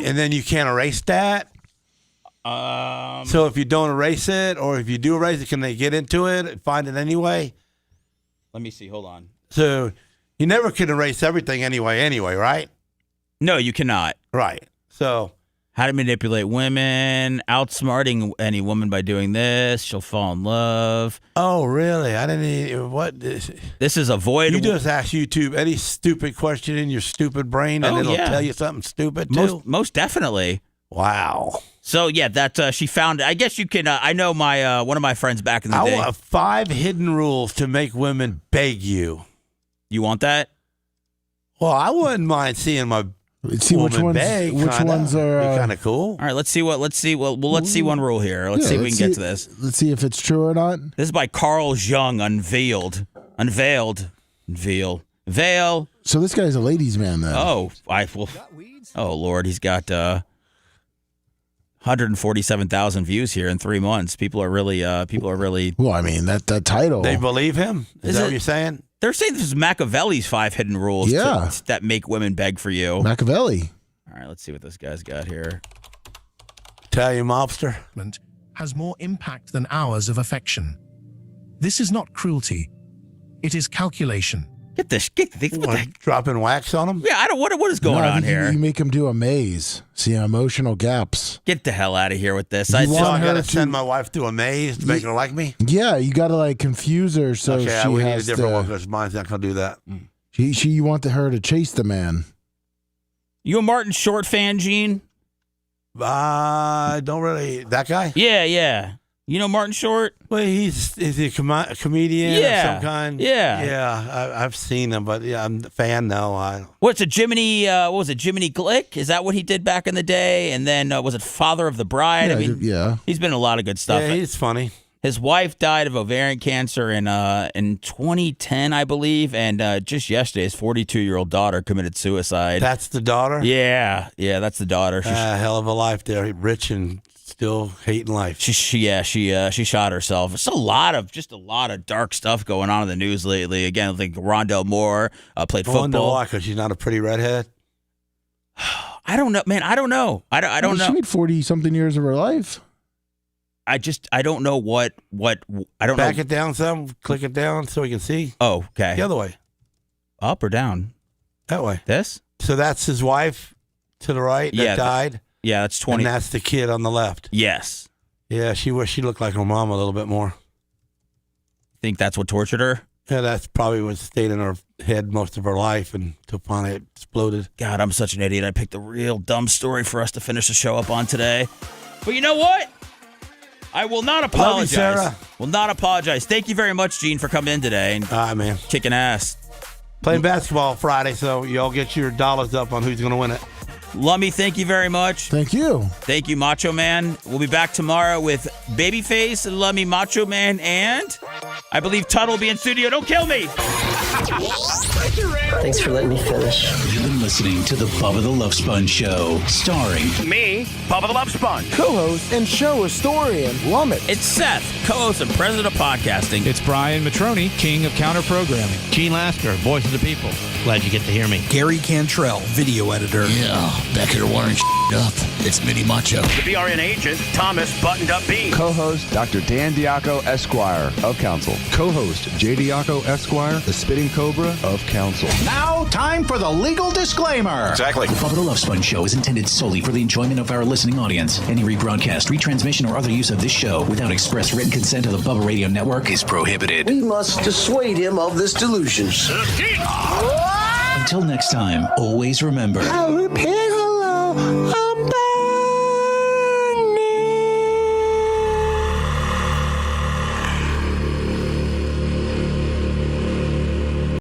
And then you can't erase that? So if you don't erase it, or if you do erase it, can they get into it and find it anyway? Let me see. Hold on. So you never can erase everything anyway, right? No, you cannot. Right. So how to manipulate women, outsmarting any woman by doing this. She'll fall in love. Oh, really? I didn't even, what? This is avoid. You just ask YouTube any stupid question in your stupid brain, and it'll tell you something stupid, too? Most definitely. Wow. So, yeah, that she found, I guess you can, I know my one of my friends back in the day. I want 5 hidden rules to make women beg you. You want that? Well, I wouldn't mind seeing my Let's see which ones. Beg, which ones are kind of cool. All right, let's see. Let's see one rule here. Let's see if we can get to this. Let's see if it's true or not. This is by Carl Jung. Unveiled. Veil. So this guy's a ladies' man, then. Oh, oh Lord, he's got 147,000 views here in 3 months. People are really. Well, I mean that title. They believe him. Is that what you're saying? They're saying this is Machiavelli's 5 hidden rules that make women beg for you. Machiavelli. All right, let's see what this guy's got here. Italian mobster. Has more impact than hours of affection. This is not cruelty. It is calculation. Dropping wax on them? Yeah, I don't. What is going on here? You make him do a maze. See emotional gaps. Get the hell out of here with this. I got to send my wife to a maze to make her like me? Yeah, you got to like confuse her so she we has need a different one because mine's not going to do that. You want her to chase the man. You a Martin Short fan, Gene? Don't really. That guy? Yeah. You know Martin Short? Well, is he a comedian of some kind? Yeah, I've seen him, but I'm a fan now. What's a Jiminy? What was it, Jiminy Glick? Is that what he did back in the day? And then was it Father of the Bride? He's been in a lot of good stuff. Yeah, he's funny. His wife died of ovarian cancer in 2010, I believe, and just yesterday, his 42-year-old daughter committed suicide. That's the daughter? Yeah, that's the daughter. Hell of a life there, rich and still hating life. She shot herself. It's a lot of dark stuff going on in the news lately. Again, I think Rondell Moore played football. Why? Because she's not a pretty redhead. I don't know, man. I don't know. I don't know. She made 40-something years of her life. I don't know what I don't know. Back it down some. Click it down so we can see. Oh, okay. The other way. Up or down? That way. This? So that's his wife to the right that died. Yeah, that's 20. And that's the kid on the left. Yes. Yeah, she looked like her mom a little bit more. Think that's what tortured her? Yeah, that's probably what stayed in her head most of her life until finally it exploded. God, I'm such an idiot. I picked a real dumb story for us to finish the show up on today. But you know what? I will not apologize. Love you, Sarah. Will not apologize. Thank you very much, Gene, for coming in today and man. Kicking ass. Playing basketball Friday, so y'all get your dollars up on who's going to win it. Lummy, thank you very much. Thank you. Thank you, Macho Man. We'll be back tomorrow with Babyface, Lummy, Macho Man, and I believe Tuttle will be in studio. Don't kill me. Thanks for letting me finish. You've been listening to the Bubba the Love Sponge Show, starring me, Bubba the Love Sponge, co-host and show historian, Lummit. It's Seth, co-host and president of podcasting. It's Brian Matroni, king of counter programming. Gene Lasker, voice of the people. Glad you get to hear me. Gary Cantrell, video editor. Yeah, back here wiring up. It's Mini Macho. The BRN agent, Thomas Buttoned Up B. Co-host, Dr. Dan Diaco, Esquire of Council. Co-host, J. Diaco, Esquire, the Spitting Cobra of Council. Now, time for the legal disclaimer. Exactly. The Bubba the Love Sponge Show is intended solely for the enjoyment of our listening audience. Any rebroadcast, retransmission, or other use of this show without express written consent of the Bubba Radio Network is prohibited. We must dissuade him of this delusion. Until next time, always remember. I'll repair hello.